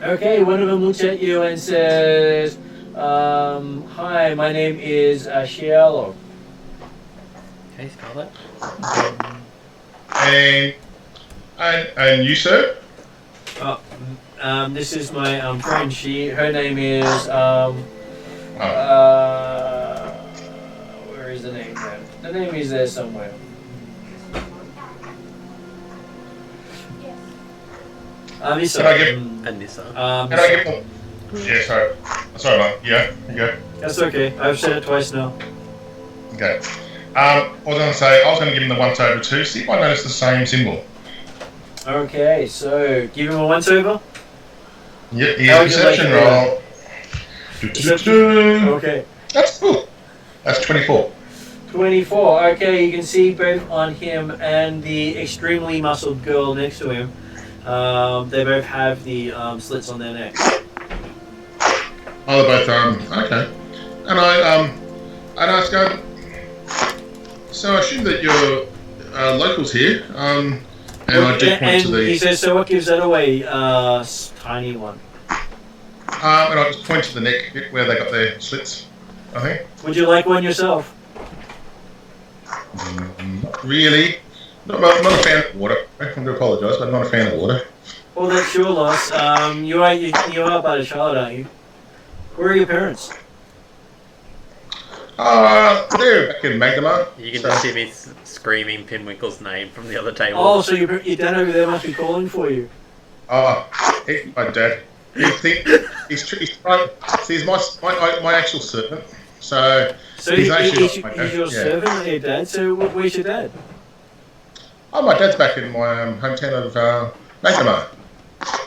Speaker 2: Okay, one of them looks at you and says, "Hi, my name is Shialo."
Speaker 1: Can you spell that?
Speaker 4: And you, sir?
Speaker 2: This is my friend. Her name is where is the name? The name is there somewhere. Anissa.
Speaker 4: Can I give-
Speaker 1: Anissa.
Speaker 4: Can I give them? Yeah, sorry, mate. Yeah, go.
Speaker 2: That's okay. I've said it twice now.
Speaker 4: Okay. I was going to say, I was going to give him the once over too, see if I notice the same symbol.
Speaker 2: Okay, so give him a once over.
Speaker 4: Yep,
Speaker 2: How
Speaker 4: here's
Speaker 2: would you like
Speaker 4: perception
Speaker 2: it?
Speaker 4: roll. Do-do-do-do.
Speaker 2: Okay.
Speaker 4: That's cool. That's 24.
Speaker 2: 24. Okay, you can see both on him and the extremely muscled girl next to him. They both have the slits on their necks.
Speaker 4: Oh, they're both okay. And I just go, So I assume that you're locals here, and I do point
Speaker 2: and
Speaker 4: to the.
Speaker 2: he says, so what gives that away? Tiny one.
Speaker 4: And I just point to the neck bit where they got their slits. I think.
Speaker 2: Would you like one yourself?
Speaker 4: Not really. Not a fan of water. I do apologise, but I'm not a fan of water.
Speaker 2: Well, that's your loss. You are but a child, aren't you? Where are your parents?
Speaker 4: They're back in Magdamar.
Speaker 1: You can just hear me screaming Pinwinkle's name from the other table.
Speaker 2: Oh, so your dad over there must be calling for you.
Speaker 4: He's my dad. He's trying. See, he's my actual servant. So he's actually not my dad.
Speaker 2: He's your servant, not your dad. So where's your dad?
Speaker 4: Oh, my dad's back in my hometown of Magdamar.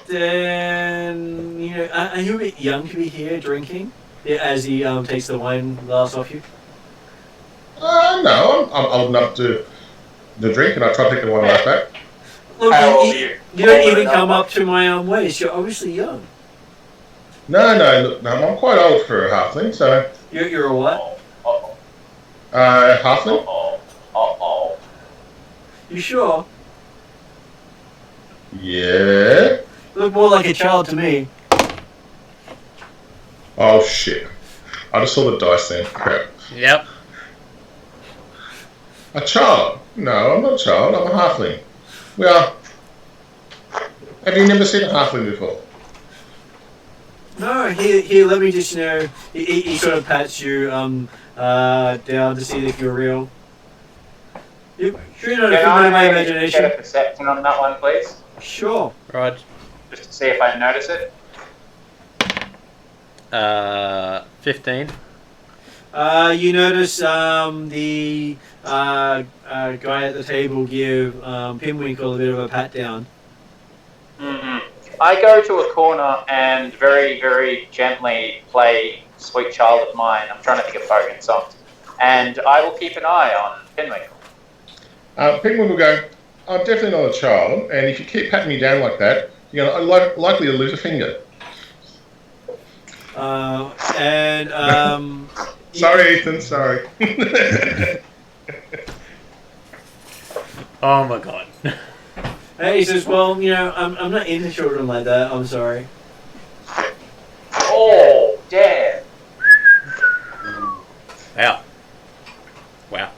Speaker 2: Then are you a bit young to be here drinking? Yeah, as he takes the wine glass off you.
Speaker 4: No, I'm old enough to drink, and I try to take the wine glass back.
Speaker 2: Look,
Speaker 7: How old are you?
Speaker 2: you don't even come up to my waist. You're obviously young.
Speaker 4: No, look, I'm quite old for a halfling, so.
Speaker 2: You're a what?
Speaker 4: Halfling?
Speaker 2: You sure?
Speaker 4: Yeah.
Speaker 2: Look more like a child to me.
Speaker 4: Oh shit! I just saw the dice then. Crap.
Speaker 1: Yep.
Speaker 4: A child? No, I'm not a child. I'm a halfling. Well, have you never seen a halfling before?
Speaker 2: No, here. Let me just He sort of pats you down to see if you're real. You're not a figment of my imagination.
Speaker 7: Get a perception on that one, please,
Speaker 2: Sure.
Speaker 1: Rog.
Speaker 7: just to see if I notice it.
Speaker 1: 15.
Speaker 2: You notice the guy at the table give Pinwinkle a bit of a pat down.
Speaker 7: I go to a corner and very, very gently play Sweet Child of Mine. I'm trying to think of Bogan songs. And I will keep an eye on Pinwinkle.
Speaker 4: Penguin will go, I'm definitely not a child, and if you keep patting me down like that, you're likely to lose a finger. Sorry, Ethan, sorry.
Speaker 1: Oh my god.
Speaker 2: Hey, he says, well, I'm not into children like that. I'm sorry.
Speaker 7: Oh, damn.
Speaker 1: Wow.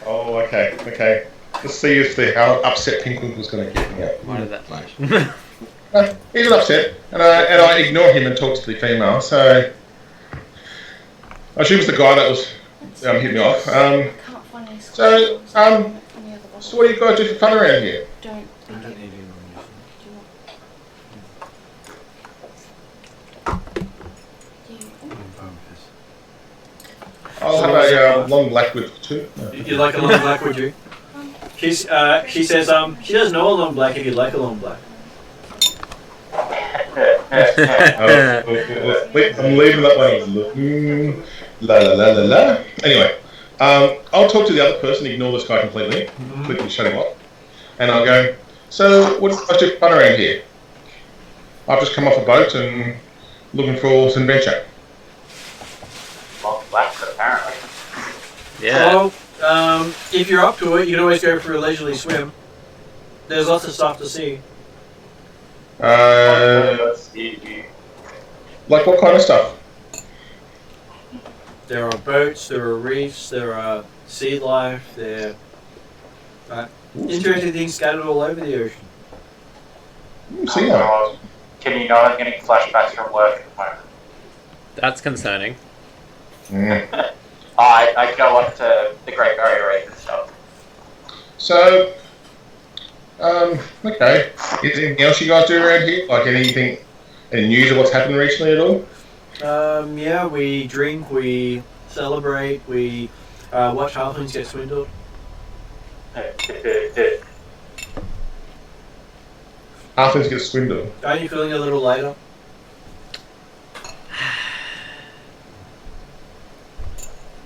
Speaker 4: Oh, okay. Let's see if how upset Penguin was going to get me.
Speaker 1: Why did that flash?
Speaker 4: He's upset, and I ignore him and talk to the female, so I assume it's the guy that was hit me off. So what do you guys do for fun around here? I'll have a long black with two. No.
Speaker 2: You'd like a long black, would you? She says, she doesn't know a long black if you'd like a long black.
Speaker 4: Wait, I'm leaving that one. La. Anyway, I'll talk to the other person, ignore this guy completely, completely shut him off, and I'll go, so what do you guys do for fun around here? I've just come off a boat and looking for some adventure.
Speaker 7: Long blacks, apparently.
Speaker 1: Yeah.
Speaker 2: Well, if you're up to it, you can always go for a leisurely swim. There's lots of stuff to see.
Speaker 4: Like what kind of stuff?
Speaker 2: There are boats, there are reefs, there are sea life, there are interesting things scattered all over the ocean.
Speaker 4: Sea life.
Speaker 7: Can you know I'm getting flashbacks from work at the moment?
Speaker 1: That's concerning.
Speaker 7: I go up to the Great Barrier Reef and stuff.
Speaker 4: So, okay. Is there anything else you guys do around here? Like any news of what's happened recently at all?
Speaker 2: Yeah, we drink, we celebrate, we watch halflings get swindled.
Speaker 4: Halflings get swindled.
Speaker 2: Are you feeling a little lighter?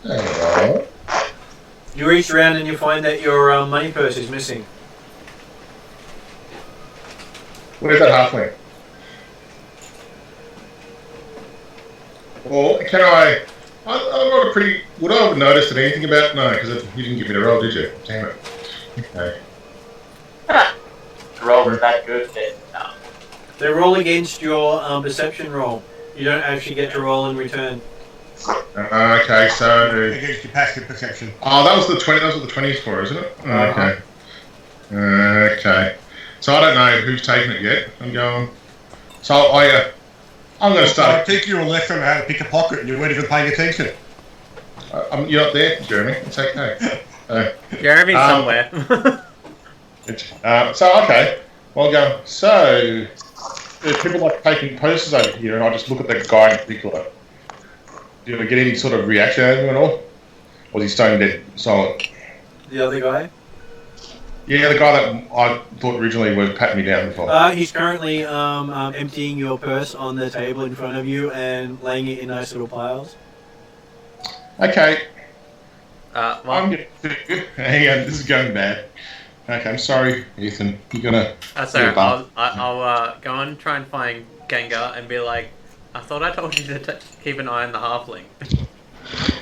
Speaker 4: Oh.
Speaker 2: You reach around and you find that your money purse is missing.
Speaker 4: Where's that halfling? Or can I I rolled a pretty... Would I have noticed anything about... No, because you didn't give me the roll, did you? Damn it. Okay.
Speaker 7: The roll was that good then. No.
Speaker 2: They roll against your perception roll. You don't actually get to roll in return.
Speaker 4: Okay, so...
Speaker 5: Against your passive perception.
Speaker 4: Oh, that was the 20. That's what the 20 is for, isn't it? Okay. Okay. So I don't know who's taken it yet. I'm going... So I'm going to
Speaker 5: I
Speaker 4: start...
Speaker 5: think you were left from how to pick a pocket and you weren't even paying attention.
Speaker 4: You're not there, Jeremy. It's okay.
Speaker 1: Jeremy's somewhere.
Speaker 4: Okay. Well, I'll go. So, there's people like taking posters over here, and I just look at the guy in particular. Do you ever get any sort of reaction out of him at all? Or is he stone dead silent?
Speaker 2: The other guy?
Speaker 4: Yeah, the guy that I thought originally was patting me down before.
Speaker 2: He's currently emptying your purse on the table in front of you and laying it in nice little piles.
Speaker 4: Okay.
Speaker 1: Well,
Speaker 4: I'm going to... Hang on, this is going bad. Okay, I'm sorry, Ethan. You're going to...
Speaker 1: that's alright. I'll go and try and find Gengar and be like, I thought I told you to keep an eye on the halfling.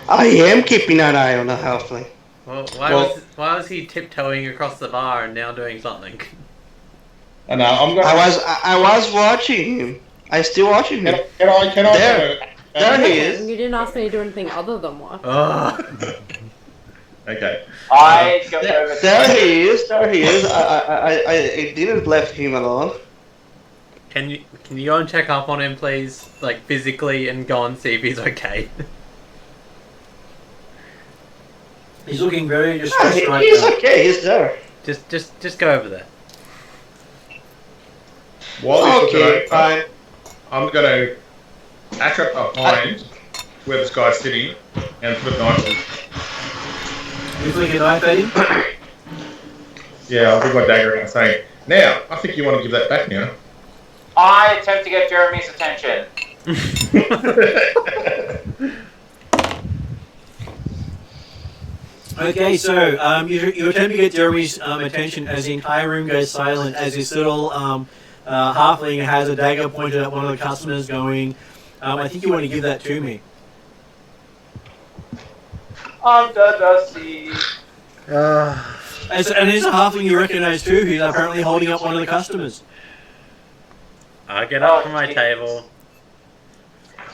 Speaker 6: I am keeping an eye on the halfling.
Speaker 1: Well, why was he tiptoeing across the bar and now doing something?
Speaker 4: I know, I'm going to...
Speaker 6: I was watching him. I still watching him.
Speaker 4: Can I...
Speaker 6: There he is.
Speaker 3: You didn't ask me to do anything other than watch.
Speaker 4: Okay.
Speaker 7: I go over to
Speaker 6: There he is. There he is. I didn't left him alone.
Speaker 1: Can you go and check up on him, please? Like, physically, and go and see if he's okay?
Speaker 2: He's looking very distressed right
Speaker 6: He's
Speaker 2: now.
Speaker 6: okay. He's there.
Speaker 1: Just go over there.
Speaker 4: While he's
Speaker 6: Okay,
Speaker 4: looking
Speaker 6: fine.
Speaker 4: I'm going to act up behind where this guy's sitting and put a knife in.
Speaker 2: You flick a knife at him?
Speaker 4: Yeah, I'll give my dagger and say, now, I think you want to give that back now.
Speaker 7: I attempt to get Jeremy's attention.
Speaker 2: Okay, so you attempt to get Jeremy's attention as the entire room goes silent, as this little halfling has a dagger pointed at one of the customers going, I think you want to give that to me.
Speaker 7: Under the sea.
Speaker 2: And it's a halfling you recognize too, who's apparently holding up one of the customers.
Speaker 1: I get up from my table.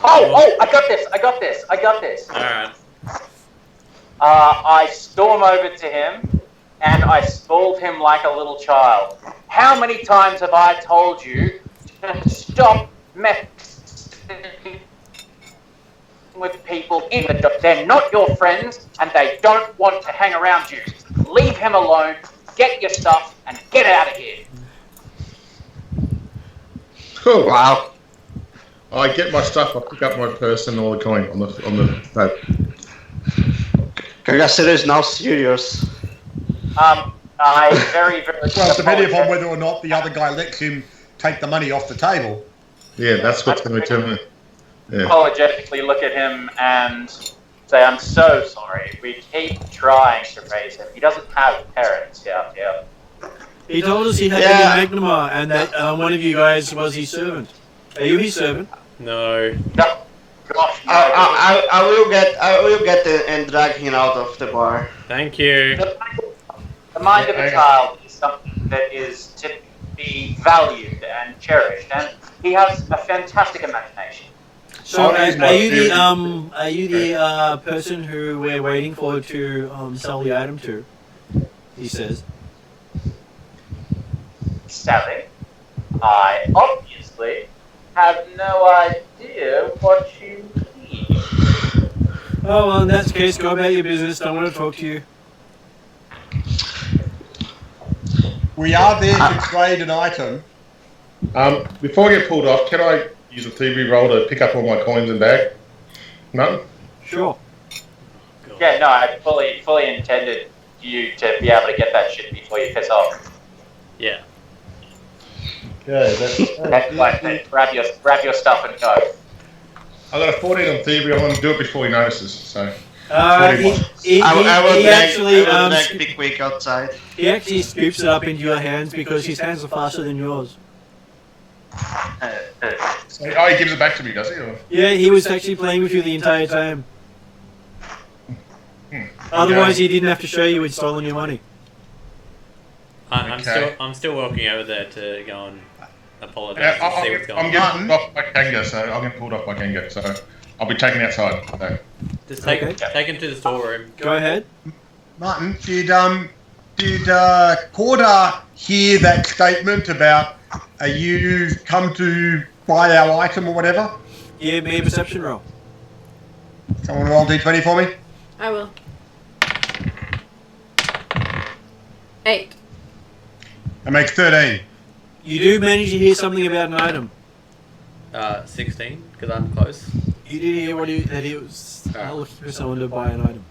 Speaker 7: Oh, I got this.
Speaker 1: Alright.
Speaker 7: I storm over to him, and I scold him like a little child. How many times have I told you to stop messing with people in the dock? They're not your friends, and they don't want to hang around you. Leave him alone, get your stuff, and get out of here.
Speaker 4: Cool.
Speaker 6: Wow.
Speaker 4: I get my stuff, I pick up my purse and all the coin on the table.
Speaker 6: Kagase is now serious.
Speaker 7: I very, very...
Speaker 5: Well, depending upon whether or not the other guy lets him take the money off the table.
Speaker 4: Yeah, that's what's going to determine it. Yeah.
Speaker 7: apologetically look at him and say, I'm so sorry. We keep trying to raise him. He doesn't have parents out here.
Speaker 2: He told us he had to be Magnamar and that one of you guys was his servant. Are you his servant?
Speaker 1: No.
Speaker 7: No. Gosh, no.
Speaker 6: I will get and drag him out of the bar.
Speaker 1: Thank you.
Speaker 7: The mind of a child is something that is to be valued and cherished, and he has a fantastic imagination.
Speaker 2: So, are you the person who we're waiting for to sell the item to? He says.
Speaker 7: Sally, I obviously have no idea what you need.
Speaker 2: Oh, well, in that case, go about your business. Don't want to talk to you.
Speaker 5: We are there to trade an item.
Speaker 4: Before I get pulled off, can I use a thievery roll to pick up all my coins and bag? No?
Speaker 2: Sure.
Speaker 7: Yeah, no, I fully intended you to be able to get that shit before you piss off.
Speaker 1: Yeah.
Speaker 4: Okay, that's
Speaker 7: Like, grab your stuff and go.
Speaker 4: I got a 14 on thievery. I want to do it before he notices. So
Speaker 2: He actually
Speaker 6: Big Week outside.
Speaker 2: he actually scoops it up into your hands because his hands are faster than yours.
Speaker 4: he gives it back to me, does he? Or?
Speaker 2: Yeah, he was actually playing with you the entire time. Otherwise, he didn't have to show you he'd stolen your money.
Speaker 1: I'm still walking over there to go and apologise and see what's going on.
Speaker 4: I'm getting pulled off by Kanga, so I'm getting pulled off by Kanga, so I'll be taken outside. So.
Speaker 1: Just take him to the storeroom.
Speaker 2: Go ahead.
Speaker 5: Martin, did Corda hear that statement about you come to buy our item or whatever?
Speaker 2: Give me a perception roll.
Speaker 5: Someone roll D20 for me?
Speaker 3: I will. 8.
Speaker 5: That makes 13.
Speaker 2: You do manage to hear something about an item.
Speaker 1: 16, because I'm close.
Speaker 2: You did hear that he was looking for someone to buy an item.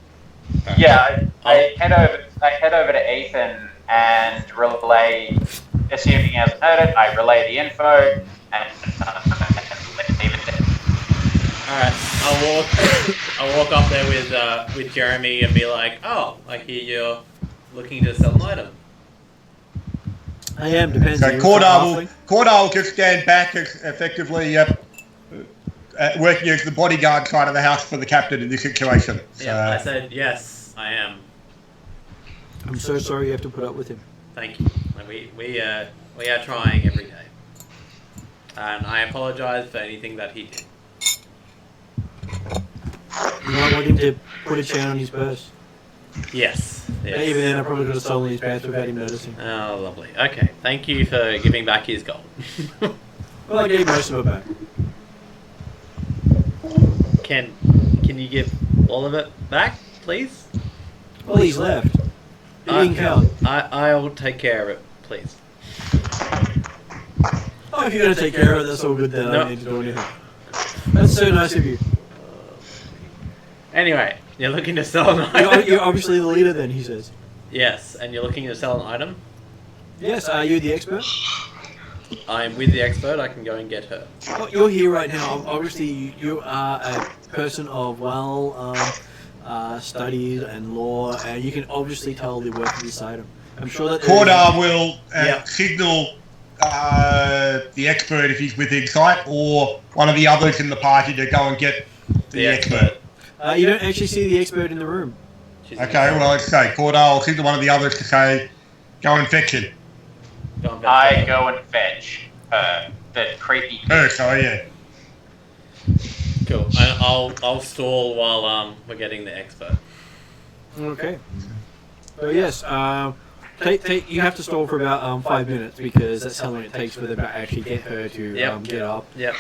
Speaker 7: Yeah, I head over to Ethan and relay, assuming he hasn't heard it, I relay the info and leave it there.
Speaker 1: Alright, I'll walk up there with Jeremy and be like, oh, I hear you're looking to sell an item.
Speaker 2: I am, depends.
Speaker 5: So Corda will just stand back effectively working as the bodyguard side of the house for the captain in this situation.
Speaker 1: Yeah, I said, yes, I am.
Speaker 2: I'm so sorry you have to put up with him.
Speaker 1: Thank you. We are trying every day. And I apologise for anything that he did.
Speaker 2: You might want him to put a chain on his purse.
Speaker 1: Yes.
Speaker 2: Even then, I probably could have stolen his pants without him noticing.
Speaker 1: Oh, lovely. Okay, thank you for giving back his gold.
Speaker 2: Well, I gave most of it back.
Speaker 1: Can you give all of it back, please?
Speaker 2: Well, he's left. He didn't count.
Speaker 1: I'll take care of it, please.
Speaker 2: Oh, if you're going to take care of it, that's all good then. I don't need to do anything. That's so nice of you.
Speaker 1: Anyway, you're looking to sell an item?
Speaker 2: You're obviously the leader then, he says.
Speaker 1: Yes, and you're looking to sell an item?
Speaker 2: Yes, are you the expert?
Speaker 1: I'm with the expert, I can go and get her.
Speaker 2: Well, you're here right now. Obviously, you are a person of studies and law, and you can obviously tell the worth of this item. I'm sure that
Speaker 5: Corda will signal the expert if he's within sight, or one of the others in the party to go and get the expert.
Speaker 2: You don't actually see the expert in the room.
Speaker 5: Okay, well, let's say Corda will signal one of the others to say, go and fetch him.
Speaker 7: I go and fetch the creepy.
Speaker 5: Oh, sorry, yeah.
Speaker 1: Cool. I'll stall while we're getting the expert.
Speaker 2: Okay. So yes, you have to stall for about 5 minutes because that's how long it takes for them to actually get her to get up.
Speaker 1: Yep.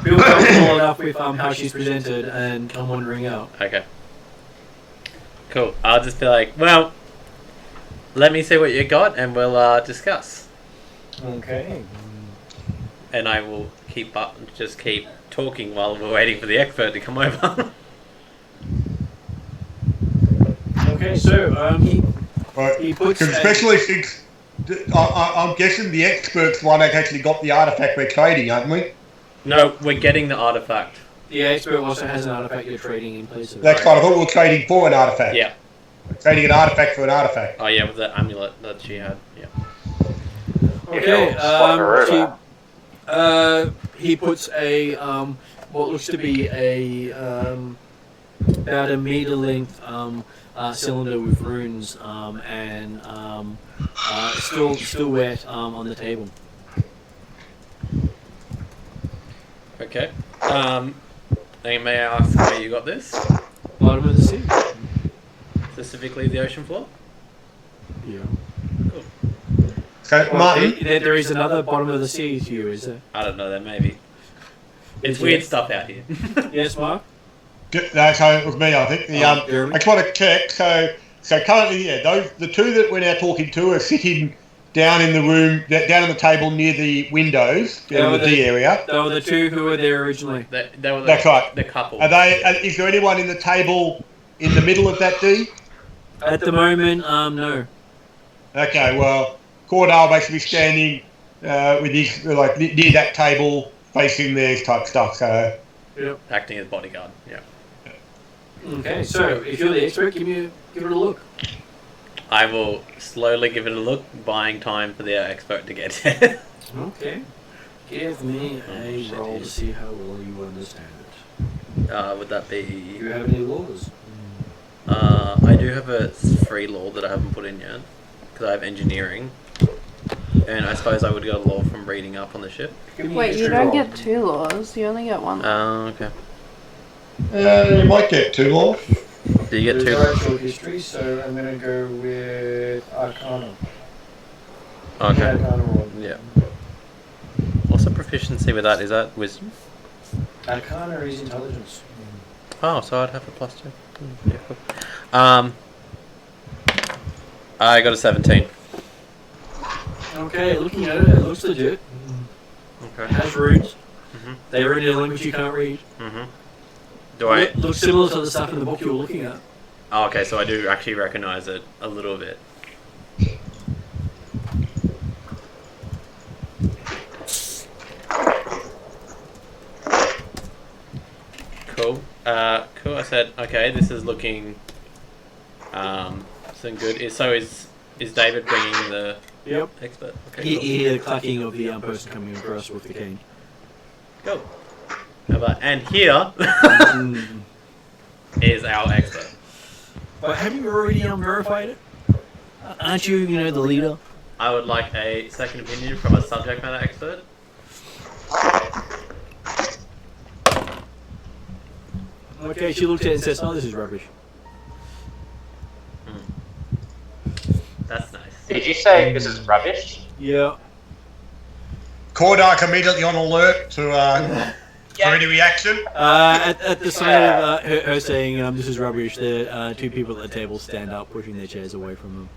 Speaker 2: Feel comfortable enough with how she's presented and come wandering out.
Speaker 1: Okay. Cool. I'll just be like, well, let me see what you got and we'll discuss.
Speaker 2: Okay.
Speaker 1: And I will keep talking while we're waiting for the expert to come over.
Speaker 2: Okay, so he puts
Speaker 5: especially since I'm guessing the expert's one that actually got the artifact we're trading, aren't we?
Speaker 1: No, we're getting the artifact.
Speaker 2: The expert also has an artifact you're trading in place of.
Speaker 5: That's fine. I thought we were trading for an artifact.
Speaker 1: Yeah.
Speaker 5: Trading an artifact for an artifact.
Speaker 1: Oh yeah, with the amulet that she had. Yeah.
Speaker 2: Okay. He puts a what looks to be a about a meter length cylinder with runes and still wet on the table.
Speaker 1: Okay. And may I ask where you got this?
Speaker 2: Bottom of the sea.
Speaker 1: Specifically the ocean floor?
Speaker 2: Yeah.
Speaker 1: Cool.
Speaker 5: So, Martin,
Speaker 2: there is another bottom of the sea to you, is there?
Speaker 1: I don't know, there may be. It's weird stuff out here.
Speaker 2: Yes, Mark?
Speaker 5: so it was me, I think. I just want to check. So currently, the two that we're now talking to are sitting down in the room, down on the table near the windows, down in the D area.
Speaker 2: They were the two who were there originally.
Speaker 1: They were
Speaker 5: That's right.
Speaker 1: The couple.
Speaker 5: Is there anyone in the table in the middle of that D?
Speaker 2: At the moment, no.
Speaker 5: Okay, well, Cordell basically standing with his near that table, facing theirs type stuff. So.
Speaker 2: Yep.
Speaker 1: Acting as bodyguard. Yeah.
Speaker 2: Okay, so if you're the expert, give it a look.
Speaker 1: I will slowly give it a look, buying time for the expert to get there.
Speaker 2: Okay. Give me a roll to see how well you understand it.
Speaker 1: Would that be...
Speaker 2: Do you have any laws?
Speaker 1: I do have a free law that I haven't put in yet because I have engineering, and I suppose I would go law from reading up on the ship.
Speaker 3: Wait, you don't get 2 laws. You only get 1.
Speaker 1: Oh, okay.
Speaker 5: You might get 2 more.
Speaker 1: Do you get 2?
Speaker 2: There's actual history, so I'm gonna go with Arcana.
Speaker 1: Okay.
Speaker 2: Arcana roll.
Speaker 1: Yeah. What's the proficiency with that? Is that wisdom?
Speaker 2: Arcana is intelligence.
Speaker 1: Oh, so I'd have a +2. Yeah, cool. I got a 17.
Speaker 2: Okay, looking at it, it looks legit.
Speaker 1: Okay.
Speaker 2: It has runes.
Speaker 1: Mhm.
Speaker 2: They are in a language you can't read.
Speaker 1: Mhm. Do I?
Speaker 2: Looks similar to the stuff in the book you were looking at.
Speaker 1: Oh, okay, so I do actually recognize it a little bit. Cool. Cool. I said, okay, this is looking some good. Is David bringing the
Speaker 2: Yep.
Speaker 1: expert? Okay,
Speaker 2: You
Speaker 1: cool.
Speaker 2: hear the clacking of the person coming across with the cane.
Speaker 1: Cool. How about, and here is our expert.
Speaker 2: But have you already verified it? Aren't you, the leader?
Speaker 1: I would like a second opinion from a subject matter expert.
Speaker 2: Okay, she looks at it and says, "Oh, this is rubbish."
Speaker 1: That's nice.
Speaker 7: Did you say this is rubbish?
Speaker 2: Yeah.
Speaker 5: Kordak immediately on alert to for any reaction.
Speaker 2: At the sight of her saying, "This is rubbish," the 2 people at the table stand up, pushing their chairs away from them.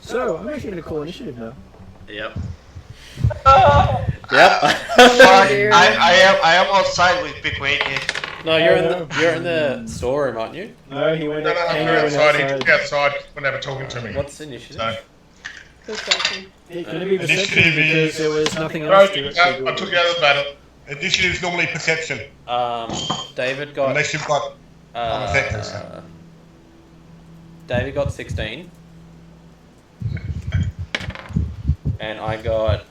Speaker 2: So, I'm actually going to call initiative now.
Speaker 1: Yep.
Speaker 6: Yep. I am outside with Big Wade here.
Speaker 1: No, you're in the storeroom, aren't you?
Speaker 2: No, he went
Speaker 4: No, outside. He took outside when they were talking to me.
Speaker 1: What's initiative?
Speaker 4: So,
Speaker 3: Good question.
Speaker 2: It could be
Speaker 5: Initiative
Speaker 2: perception because
Speaker 5: is-
Speaker 2: there was nothing
Speaker 4: no,
Speaker 2: else to it.
Speaker 4: I took you out of the battle.
Speaker 5: Initiative is normally perception,
Speaker 1: David got
Speaker 5: unless you've got effectors.
Speaker 1: David got 16, and I got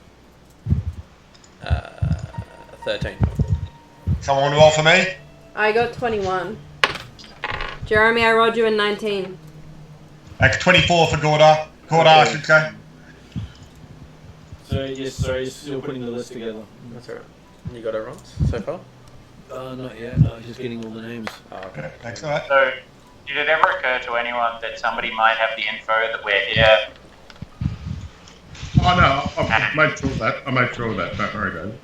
Speaker 1: 13.
Speaker 5: Someone roll for me.
Speaker 3: I got 21. Jeremy, I rolled you a 19.
Speaker 5: That's 24 for Gorda. Gorda, I should say.
Speaker 2: So, yes, sorry, you're still putting the list together.
Speaker 1: That's alright. You got it wrong so far?
Speaker 2: Not yet. No, just getting all the names.
Speaker 1: Oh, okay.
Speaker 5: Okay, thanks for that.
Speaker 7: So, did it ever occur to anyone that somebody might have the info that we're here?
Speaker 4: Oh no, I made sure of that. I made sure of that. Don't worry about it.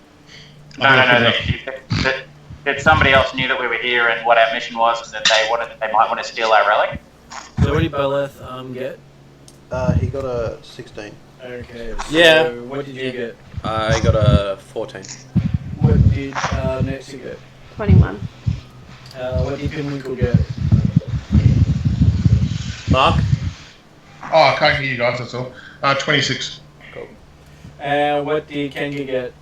Speaker 7: No, that somebody else knew that we were here and what our mission was, and that they might want to steal our relic.
Speaker 2: So, what did Beleth get?
Speaker 9: He got a 16.
Speaker 2: Okay. So
Speaker 1: Yeah.
Speaker 2: What did you get?
Speaker 1: I got a 14.
Speaker 2: What did Nancy get?
Speaker 3: 21.
Speaker 2: What did Pinwinkle get?
Speaker 1: Mark?
Speaker 4: Oh, I can't hear you guys. That's all. 26.
Speaker 1: Cool.
Speaker 2: What did Kenya get?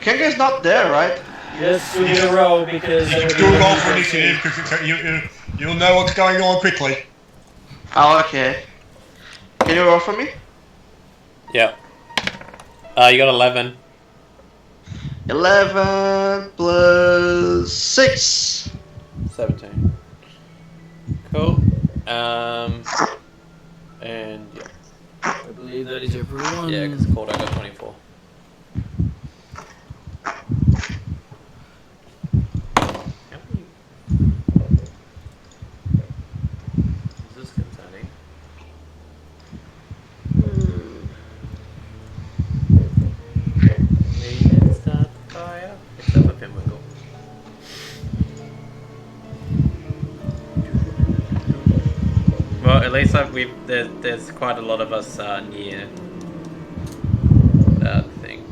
Speaker 6: Kenga's not there, right?
Speaker 2: Yes, we need a roll because...
Speaker 5: You should do a roll for initiative because you'll know what's going on quickly.
Speaker 6: Oh, okay. Can you roll for me?
Speaker 1: Yeah. You got 11.
Speaker 6: 11 plus 6.
Speaker 1: 17. Cool. And yeah.
Speaker 2: I believe that is everyone.
Speaker 1: Yeah, because Cordo got 24. How many? Is this concerning? We can start the fire. Except for Pinwinkle. Well, at least there's quite a lot of us near that thing.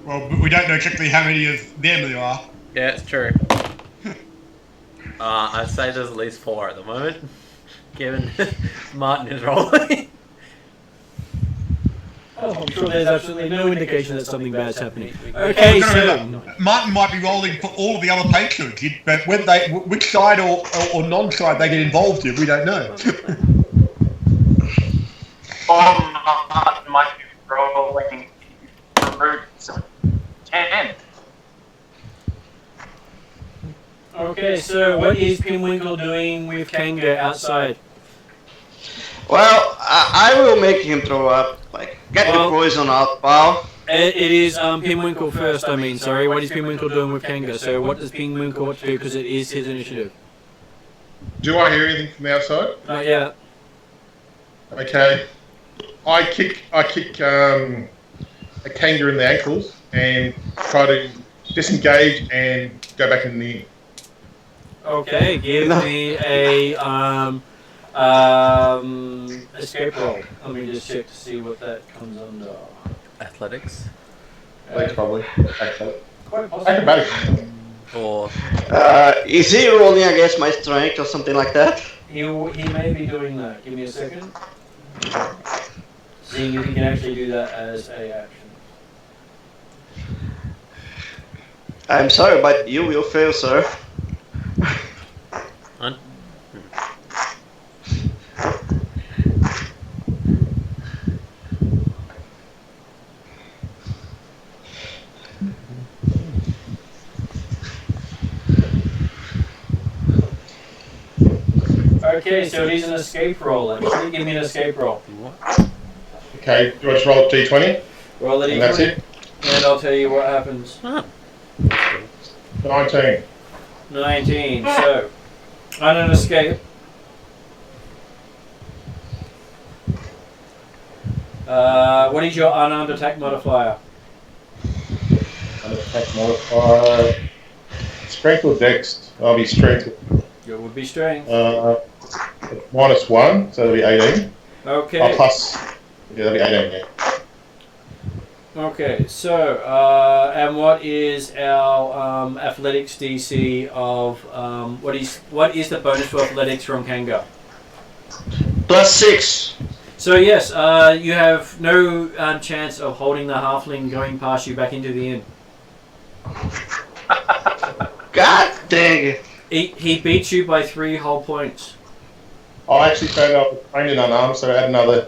Speaker 5: Well, but we don't know exactly how many of them there are.
Speaker 1: Yeah, it's true. I'd say there's at least 4 at the moment, given Martin is rolling.
Speaker 2: Oh, I'm sure there's absolutely no indication that something bad's happening. Okay,
Speaker 5: No,
Speaker 2: so...
Speaker 5: no, no. Martin might be rolling for all of the other patrons, but when which side or non-side they get involved in, we don't know.
Speaker 7: Martin might be rolling for 10.
Speaker 2: Okay, Okay, so what is Pinwinkle doing with Kanga outside?
Speaker 6: Well, I will make him throw up. Like, get the poison out, pal.
Speaker 2: It is Pinwinkle first, I mean, sorry. What is Pinwinkle doing with Kanga? So what does Pinwinkle want to do, because it is his initiative?
Speaker 4: Do I hear anything from the outside?
Speaker 2: Yeah.
Speaker 4: Okay. I kick a Kanga in the ankles and try to disengage and go back in the...
Speaker 2: Okay, give me a escape roll. Let me just check to see what that comes under.
Speaker 1: Athletics.
Speaker 4: Thanks, probably. Actually.
Speaker 2: Quite possible.
Speaker 4: Acrobatics.
Speaker 1: Or
Speaker 6: Is he rolling against my strength or something like that?
Speaker 2: He may be doing that. Give me a second. Seeing if he can actually do that as a action.
Speaker 6: I'm sorry, but you will fail, sir.
Speaker 2: Okay, so it is an escape roll. Actually, give me an escape roll.
Speaker 4: Okay, do you want to roll a d20?
Speaker 2: Roll a d20.
Speaker 4: And that's it?
Speaker 2: And I'll tell you what happens.
Speaker 4: 19.
Speaker 2: 19. So, on an escape. What is your unarmed attack modifier?
Speaker 4: Attack modifier. Strength or dex? I'll be strength.
Speaker 2: It would be strength.
Speaker 4: -1, so that'll be 18.
Speaker 2: Okay.
Speaker 4: Plus, yeah, that'll be 18, yeah.
Speaker 2: Okay, so, and what is our athletics DC of, what is the bonus to athletics from Kanga?
Speaker 6: +6.
Speaker 2: So yes, you have no chance of holding the halfling going past you back into the inn.
Speaker 6: God dang it.
Speaker 2: He beats you by 3 whole points.
Speaker 4: I actually found out the trained and unarmed, so add another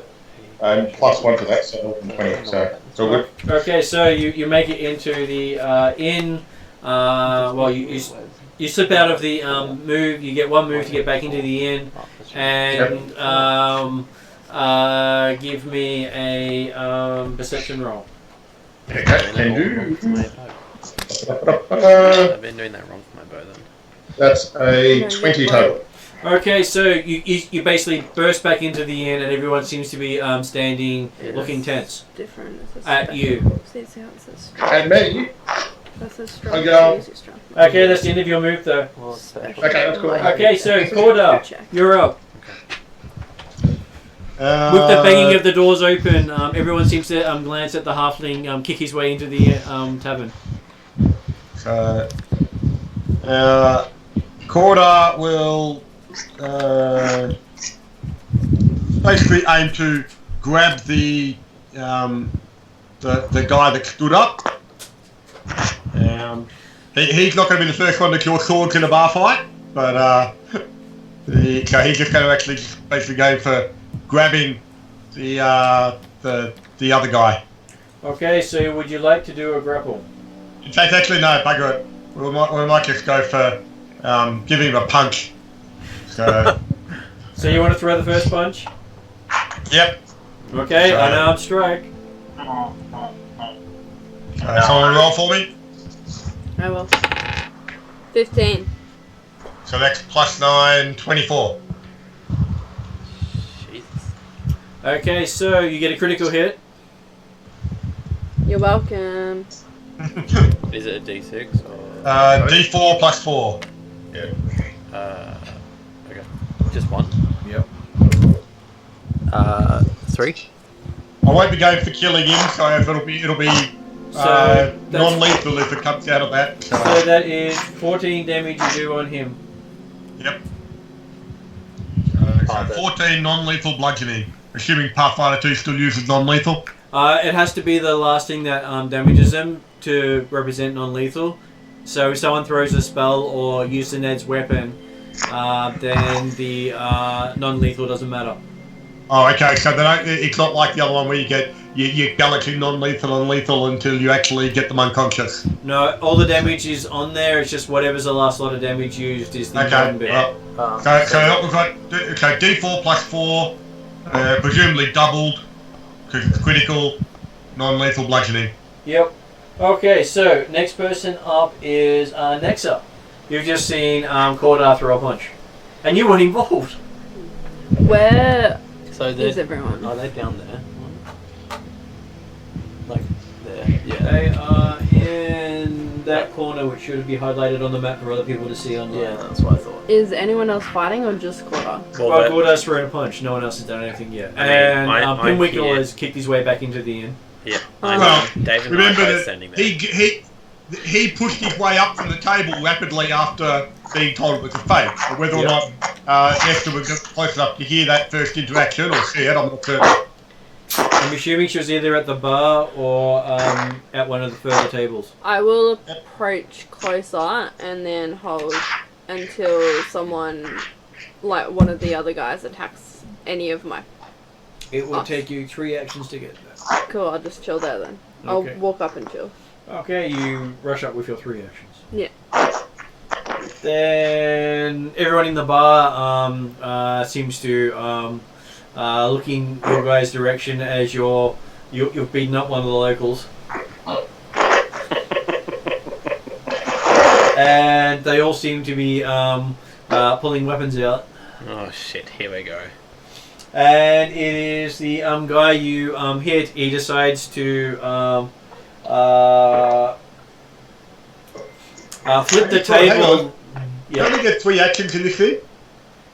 Speaker 4: +1 to that, so 20. So it's all good.
Speaker 2: Okay, so you make it into the inn. Well, you slip out of the move. You get 1 move to get back into the inn, and give me a perception roll.
Speaker 4: Okay, can do.
Speaker 1: I've been doing that wrong for my bow then.
Speaker 4: That's a 20 total.
Speaker 2: Okay, so you basically burst back into the inn, and everyone seems to be standing, looking tense
Speaker 3: Different.
Speaker 2: at you.
Speaker 3: See how it says
Speaker 4: And me.
Speaker 3: that says strong.
Speaker 4: I go.
Speaker 3: Use your strong.
Speaker 2: Okay, that's the end of your move, though.
Speaker 4: Okay, that's cool.
Speaker 2: Okay, so Corda, you're up. With the banging of the doors open, everyone seems to glance at the halfling kick his way into the tavern.
Speaker 5: So, Corda will basically aim to grab the guy that stood up. He's not going to be the first one to kill swords in a bar fight, but so he's just going to actually basically go for grabbing the other guy.
Speaker 2: Okay, so would you like to do a grapple?
Speaker 5: In fact, actually no, bugger it. We might just go for giving him a punch. So.
Speaker 2: So you want to throw the first punch?
Speaker 5: Yep.
Speaker 2: Okay, unarmed strike.
Speaker 5: Someone roll for me.
Speaker 3: I will. 15.
Speaker 5: So that's +9, 24.
Speaker 1: Jesus.
Speaker 2: Okay, so you get a critical hit.
Speaker 3: You're welcome.
Speaker 1: Is it a D6 or?
Speaker 5: D4 +4.
Speaker 4: Yeah.
Speaker 1: Okay. Just 1.
Speaker 2: Yep.
Speaker 1: 3.
Speaker 5: I won't be going for killing him, so it'll be non-lethal if it comes out of that.
Speaker 2: So that is 14 damage you do on him.
Speaker 5: Yep. So 14 non-lethal bludgeoning, assuming Pathfinder 2 still uses non-lethal.
Speaker 2: It has to be the last thing that damages them to represent non-lethal. So if someone throws a spell or uses Ned's weapon, then the non-lethal doesn't matter.
Speaker 5: Oh, okay. So it's not like the other one where you you're galaxy non-lethal and lethal until you actually get them unconscious.
Speaker 2: No, all the damage is on there. It's just whatever's the last lot of damage used is the
Speaker 5: Okay.
Speaker 2: bit.
Speaker 5: So we've got D4 plus 4, presumably doubled because it's critical, non-lethal bludgeoning.
Speaker 2: Yep. Okay, so next person up is Nexa. You've just seen Cordar throw a punch. And you weren't involved.
Speaker 3: Where
Speaker 1: So
Speaker 3: is everyone?
Speaker 1: Are they down there? Like there? Yeah.
Speaker 2: They are in that corner, which should be highlighted on the map for other people to see online.
Speaker 1: Yeah, that's what I thought.
Speaker 3: Is anyone else fighting or just Cora?
Speaker 2: Well, Cordar's thrown a punch. No one else has done anything yet. And Pinwickle has kicked his way back into the inn.
Speaker 1: Yeah.
Speaker 5: Well,
Speaker 1: David and
Speaker 5: remember
Speaker 1: I are both
Speaker 5: that
Speaker 1: standing there.
Speaker 5: he pushed his way up from the table rapidly after being told it was a fake. But whether or not Esther was close enough to hear that first interaction or see it, I'm not certain.
Speaker 2: I'm assuming she was either at the bar or at one of the further tables.
Speaker 3: I will approach closer and then hold until someone, like one of the other guys, attacks any of my...
Speaker 2: It will take you 3 actions to get there.
Speaker 3: Cool, I'll just chill there then.
Speaker 2: Okay.
Speaker 3: I'll walk up and chill.
Speaker 2: Okay, you rush up with your 3 actions.
Speaker 3: Yeah.
Speaker 2: Then everyone in the bar seems to look in your guys' direction as you've beaten up one of the locals. And they all seem to be pulling weapons out.
Speaker 1: Oh shit! Here we go.
Speaker 2: And it is the guy you hit. He decides to flip the table.
Speaker 5: You only get 3 actions in this thing?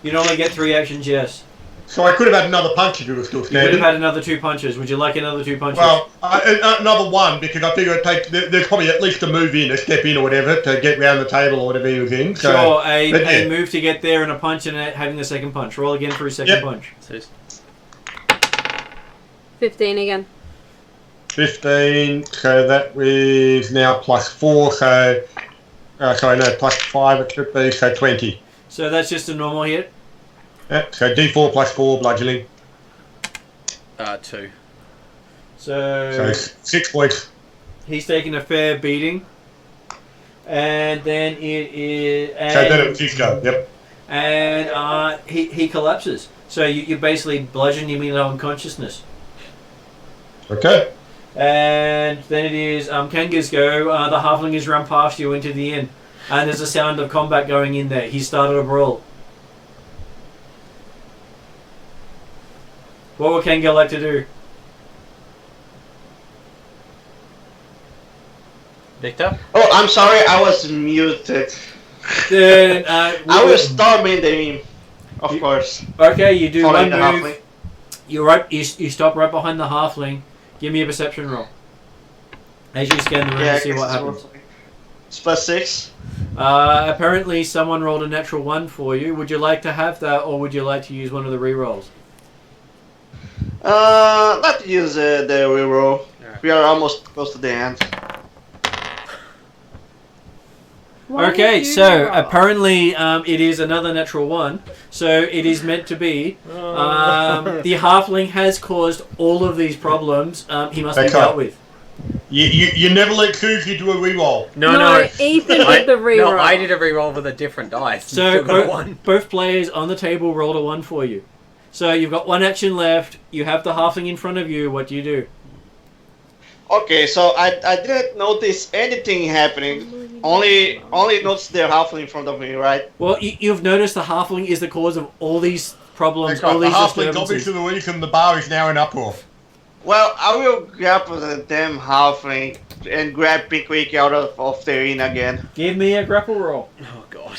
Speaker 2: You normally get 3 actions, yes.
Speaker 5: So I could have had another punch if you were still
Speaker 2: You would
Speaker 5: standing.
Speaker 2: have had another 2 punches. Would you like another 2 punches?
Speaker 5: Well, another one, because I figure it takes, there's probably at least a move in, a step in or whatever, to get round the table or whatever he was in. So,
Speaker 2: Sure, a move to get there and a punch and having the second punch. Roll again for his second punch.
Speaker 1: So just
Speaker 3: 15 again.
Speaker 5: 15, so that is now plus 4, so... sorry, no, plus 5 it should be, so 20.
Speaker 2: So that's just a normal hit?
Speaker 5: Yep, so D4 plus 4 bludgeoning.
Speaker 1: 2.
Speaker 2: So
Speaker 5: 6 points.
Speaker 2: He's taking a fair beating. And then it is...
Speaker 5: So then it's his go, yep.
Speaker 2: And he collapses. So you basically bludgeon him into unconsciousness.
Speaker 5: Okay.
Speaker 2: And then it is Kanga's go. The halfling has run past you into the inn. And there's a sound of combat going in there. He started a brawl. What would Kanga like to do?
Speaker 1: Victor?
Speaker 6: Oh, I'm sorry, I was muted.
Speaker 2: Then
Speaker 6: I was storming the meme, of course.
Speaker 2: Okay, you do
Speaker 6: Following
Speaker 2: one
Speaker 6: the
Speaker 2: move.
Speaker 6: halfling.
Speaker 2: You're right. You stop right behind the halfling. Give me a perception roll. As you scan the room to see what happens.
Speaker 6: It's plus 6.
Speaker 2: Apparently, someone rolled a natural 1 for you. Would you like to have that, or would you like to use one of the rerolls?
Speaker 6: Let's use the reroll. We are almost close to the end.
Speaker 2: Okay, so apparently it is another natural 1. So it is meant to be. The halfling has caused all of these problems. He must be dealt with.
Speaker 5: You never let Susie do a reroll.
Speaker 3: No, Ethan did the reroll.
Speaker 1: No, I did a reroll with a different dice.
Speaker 2: So
Speaker 1: Still got a
Speaker 2: both players on the table rolled a 1 for you. So you've got 1 action left. You have the halfling in front of you. What do you do?
Speaker 6: Okay, so I didn't notice anything happening. Only noticed the halfling in front of me, right?
Speaker 2: Well, you've noticed the halfling is the cause of all these problems,
Speaker 5: The
Speaker 2: all these
Speaker 5: halfling's
Speaker 2: disturbances.
Speaker 5: obviously the reason the bar is now in uproar.
Speaker 6: Well, I will grab the damn halfling and grab Pickwick out of the arena again.
Speaker 2: Give me a grapple roll.
Speaker 1: Oh god.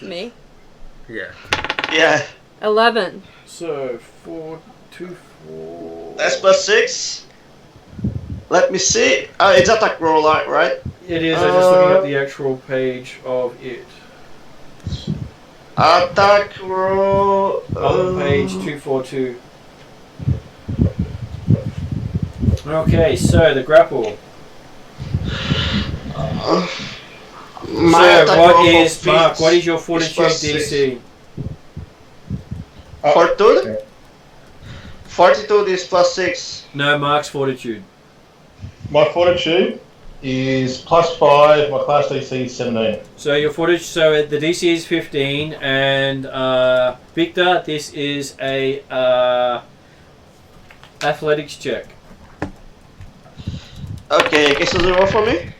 Speaker 3: Me?
Speaker 1: Yeah.
Speaker 6: Yeah.
Speaker 3: 11.
Speaker 2: So 4, 2, 4.
Speaker 6: That's plus 6. Let me see. It's attack roll, right?
Speaker 2: It is. I'm just looking at the actual page of it.
Speaker 6: Attack roll.
Speaker 2: On page 242. Okay, so the grapple.
Speaker 6: My
Speaker 2: So
Speaker 6: attack
Speaker 2: what
Speaker 6: roll
Speaker 2: is
Speaker 6: for
Speaker 2: Mark?
Speaker 6: feats
Speaker 2: What is your
Speaker 6: is
Speaker 2: fortitude
Speaker 6: plus 6.
Speaker 2: DC?
Speaker 6: Fortitude? Fortitude is +6.
Speaker 2: No, Mark's fortitude.
Speaker 4: My fortitude is +5. My class DC is 17.
Speaker 2: So your fortitude. So the DC is 15, and Victor, this is a athletics check.
Speaker 6: Okay, can you roll for me?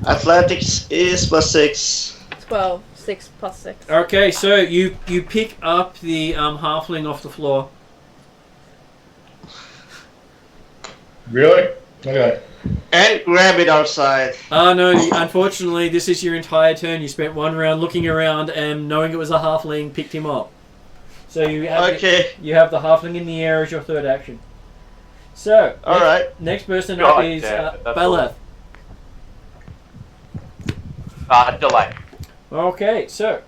Speaker 6: Athletics is +6.
Speaker 3: 12. 6 plus 6.
Speaker 2: Okay, so you pick up the halfling off the floor.
Speaker 4: Really? Okay.
Speaker 6: And grab it outside.
Speaker 2: No, unfortunately, this is your entire turn. You spent one round looking around and knowing it was a halfling, picked him up. So you have you have the halfling in the air as your third action. So, next person up is Beleth.
Speaker 7: Delay.
Speaker 2: Okay, so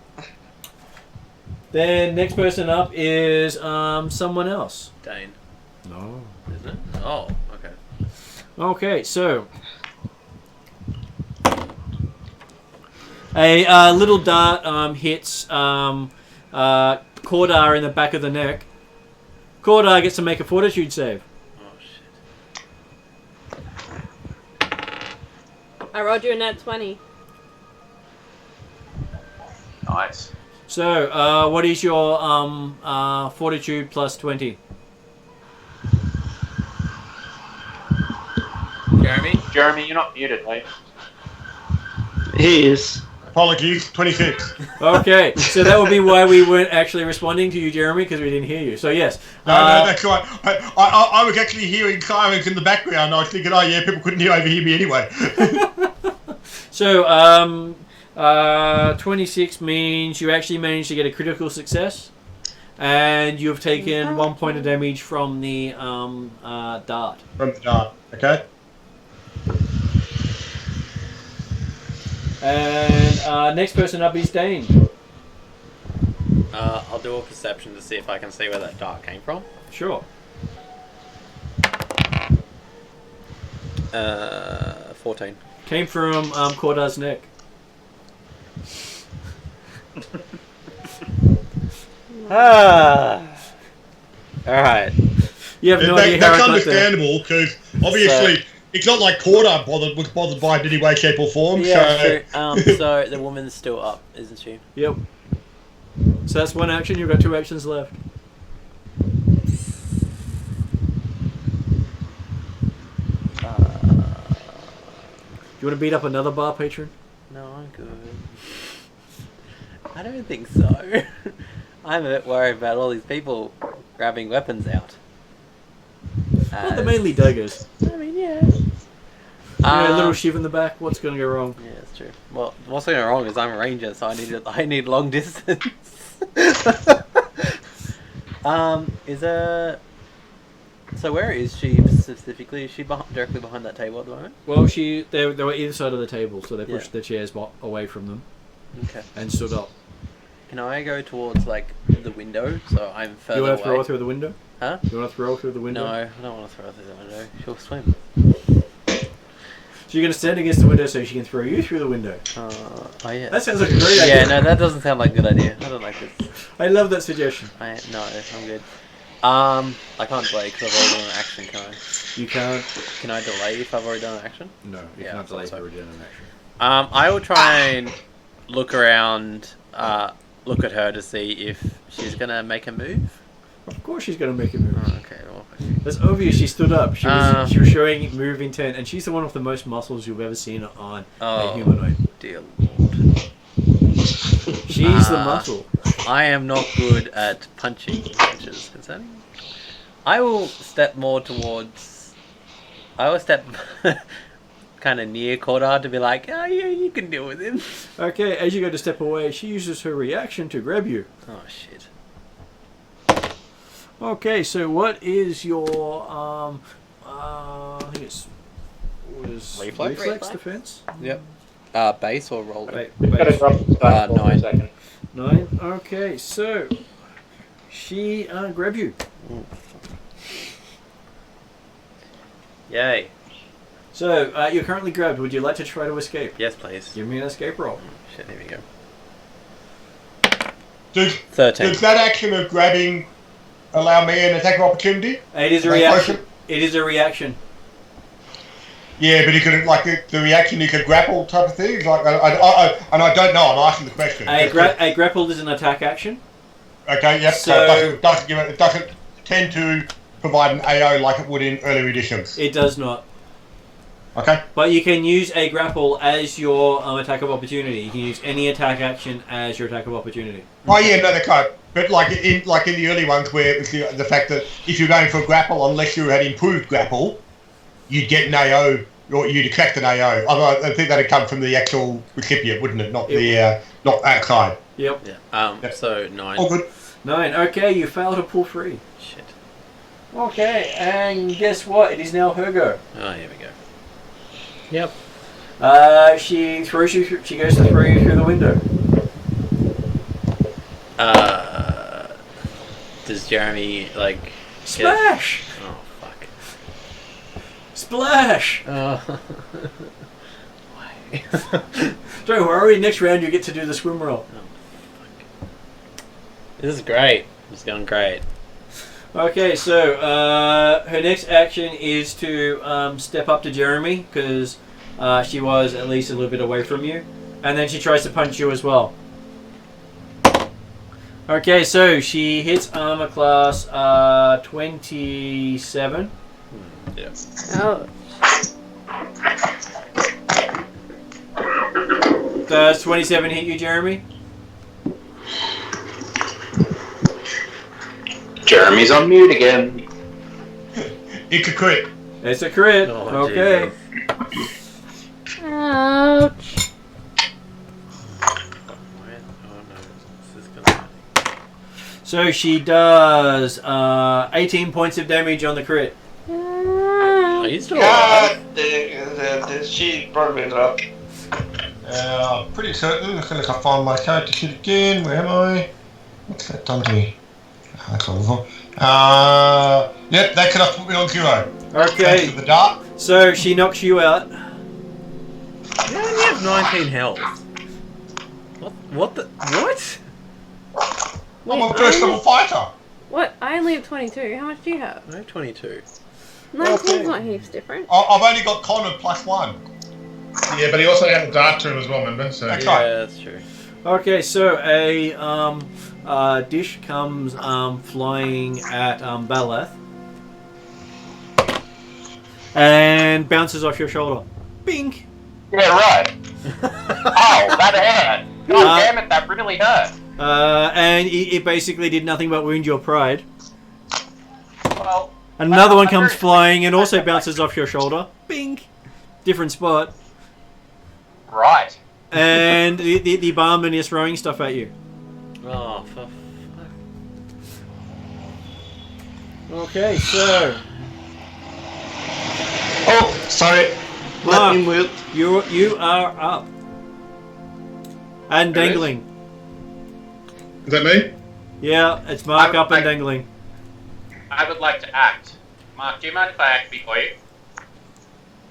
Speaker 2: then next person up is someone else.
Speaker 1: Dane.
Speaker 2: No.
Speaker 1: Isn't it? Oh, okay.
Speaker 2: Okay, so a little dart hits Cordar in the back of the neck. Cordar gets to make a fortitude save.
Speaker 1: Oh shit.
Speaker 3: I rolled you a nat 20.
Speaker 7: Nice.
Speaker 2: So, what is your fortitude plus 20?
Speaker 7: Jeremy, you're not muted, mate.
Speaker 6: He is.
Speaker 5: Apologies, 26.
Speaker 2: Okay, so that would be why we weren't actually responding to you, Jeremy, because we didn't hear you. So yes.
Speaker 5: No, that's right. I was actually hearing sirens in the background. I was thinking, oh yeah, people couldn't overhear me anyway.
Speaker 2: So, 26 means you actually managed to get a critical success, and you've taken 1 point of damage from the dart.
Speaker 5: From the dart, okay.
Speaker 2: And next person up is Dane.
Speaker 1: I'll do a perception to see if I can see where that dart came from.
Speaker 2: Sure.
Speaker 1: 14.
Speaker 2: Came from Cordar's neck.
Speaker 1: Alright.
Speaker 2: You have no idea how
Speaker 5: That's
Speaker 2: I got there.
Speaker 5: understandable, because obviously it's not like Corda was bothered by it in any way, shape or form.
Speaker 1: Yeah,
Speaker 5: so.
Speaker 1: true. So the woman's still up, isn't she?
Speaker 2: Yep. So that's one action. You've got 2 actions left. Do you want to beat up another bar patron?
Speaker 1: No, I'm good. I don't think so. I'm a bit worried about all these people grabbing weapons out.
Speaker 2: Well, they're mainly daggers.
Speaker 1: I mean, yeah.
Speaker 2: A little shiv in the back. What's going to go wrong?
Speaker 1: Yeah, that's true. Well, what's going wrong is I'm a ranger, so I need long distance. Is there? So where is she specifically? Is she directly behind that table at the moment?
Speaker 2: Well, they were either side of the table, so they pushed the chairs away from them.
Speaker 1: Okay.
Speaker 2: And stood up.
Speaker 1: Can I go towards like the window so I'm further away?
Speaker 2: You want to throw her through the window?
Speaker 1: Huh?
Speaker 2: You want to throw her through the window?
Speaker 1: No, I don't want to throw her through the window. She'll swim.
Speaker 2: So you're going to stand against the window so she can throw you through the window?
Speaker 1: Oh yeah.
Speaker 2: That sounds like a great idea.
Speaker 1: Yeah, no, that doesn't sound like a good idea. I don't like this.
Speaker 2: I love that suggestion.
Speaker 1: No, I'm good. I can't delay because I've already done an action, can I?
Speaker 2: You can't.
Speaker 1: Can I delay if I've already done an action?
Speaker 2: No, you can't delay if you've already done an action.
Speaker 1: I will try and look around, look at her to see if she's gonna make a move.
Speaker 2: Of course she's going to make a move.
Speaker 1: Oh, okay, well,
Speaker 2: that's obvious. She stood up. She was showing move intent, and she's the one with the most muscles you've ever seen on a humanoid.
Speaker 1: Dear Lord.
Speaker 2: She's the muscle.
Speaker 1: I am not good at punching, which is concerning. I will step more towards. I will step kind of near Cordar to be like, oh yeah, you can deal with him.
Speaker 2: Okay, as you go to step away, she uses her reaction to grab you.
Speaker 1: Oh shit.
Speaker 2: Okay, so what is your I think it was reflex defense?
Speaker 1: Yep. Base or roll?
Speaker 2: Base.
Speaker 1: 9.
Speaker 2: 9. Okay, so she grabs you.
Speaker 1: Yay.
Speaker 2: So you're currently grabbed. Would you like to try to escape?
Speaker 1: Yes, please.
Speaker 2: Give me an escape roll.
Speaker 1: Shit, here we go.
Speaker 5: Does
Speaker 1: 13.
Speaker 5: that action of grabbing allow me an attack of opportunity?
Speaker 2: It is a
Speaker 5: Like
Speaker 2: reaction.
Speaker 5: motion?
Speaker 2: It is a reaction.
Speaker 5: Yeah, but you could like the reaction. You could grapple type of thing. Like and I don't know. I'm asking the question.
Speaker 2: A grapple is an attack action.
Speaker 5: Okay. Yep. So, it doesn't tend to provide an AO like it would in earlier editions.
Speaker 2: It does not.
Speaker 5: Okay.
Speaker 2: But you can use a grapple as your attack of opportunity. You can use any attack action as your attack of opportunity.
Speaker 5: Oh yeah, no, they can't. But like in the early ones, where it was the fact that if you're going for a grapple, unless you had improved grapple, you'd get an AO or you'd attract an AO. I think that'd come from the actual recipient, wouldn't it? Not not outside.
Speaker 2: Yep.
Speaker 1: Yeah. So 9.
Speaker 5: All good.
Speaker 2: 9. Okay, you fail to pull free.
Speaker 1: Shit.
Speaker 2: Okay, and guess what? It is now her go.
Speaker 1: Oh, here we go. Yep.
Speaker 2: She throws you. She goes to throw you through the window.
Speaker 1: Does Jeremy like
Speaker 2: Splash!
Speaker 1: Oh fuck!
Speaker 2: Splash!
Speaker 1: Why?
Speaker 2: Don't worry. Next round you get to do the swim roll.
Speaker 1: This is great. It's going great.
Speaker 2: Okay, so her next action is to step up to Jeremy because she was at least a little bit away from you, and then she tries to punch you as well. Okay, so she hits armor class 27.
Speaker 1: Yeah.
Speaker 3: Oh.
Speaker 2: Does 27 hit you, Jeremy?
Speaker 7: Jeremy's on mute again.
Speaker 5: It's a crit.
Speaker 2: It's a crit.
Speaker 1: Oh,
Speaker 2: okay.
Speaker 3: Ouch.
Speaker 2: So she does 18 points of damage on the crit.
Speaker 1: Are you still alive?
Speaker 6: She brought me up.
Speaker 5: Pretty certain. As soon as I find my character sheet again, where am I? What's that done to me? That's awful. Yep, that could have put me on 0.
Speaker 2: Okay.
Speaker 5: Thanks to the dart.
Speaker 2: So she knocks you out.
Speaker 1: You only have 19 health. What the? What?
Speaker 5: I'm a first level fighter.
Speaker 3: What? I only have 22. How much do you have?
Speaker 1: I have 22.
Speaker 3: 19's not heaps different.
Speaker 5: I've only got Connor +1.
Speaker 4: Yeah, but he also had a dart to him as well, remember? So
Speaker 5: Okay.
Speaker 1: Yeah, that's true.
Speaker 2: Okay, so a dish comes flying at Baleth and bounces off your shoulder. Bink!
Speaker 7: Yeah, right. Ow, that hurt. God damn it, that really hurt.
Speaker 2: And it basically did nothing but wound your pride.
Speaker 7: Well,
Speaker 2: Another one comes flying and also bounces off your shoulder. Bink! Different spot.
Speaker 7: right.
Speaker 2: And the barman is throwing stuff at you.
Speaker 1: Oh, for
Speaker 2: Okay, so
Speaker 6: Oh, sorry. Let me mute.
Speaker 2: you are up and dangling.
Speaker 4: is that me?
Speaker 2: Yeah, it's Mark
Speaker 7: I-
Speaker 2: up and
Speaker 7: I-
Speaker 2: dangling.
Speaker 7: I would like to act. Mark, do you mind if I act before you?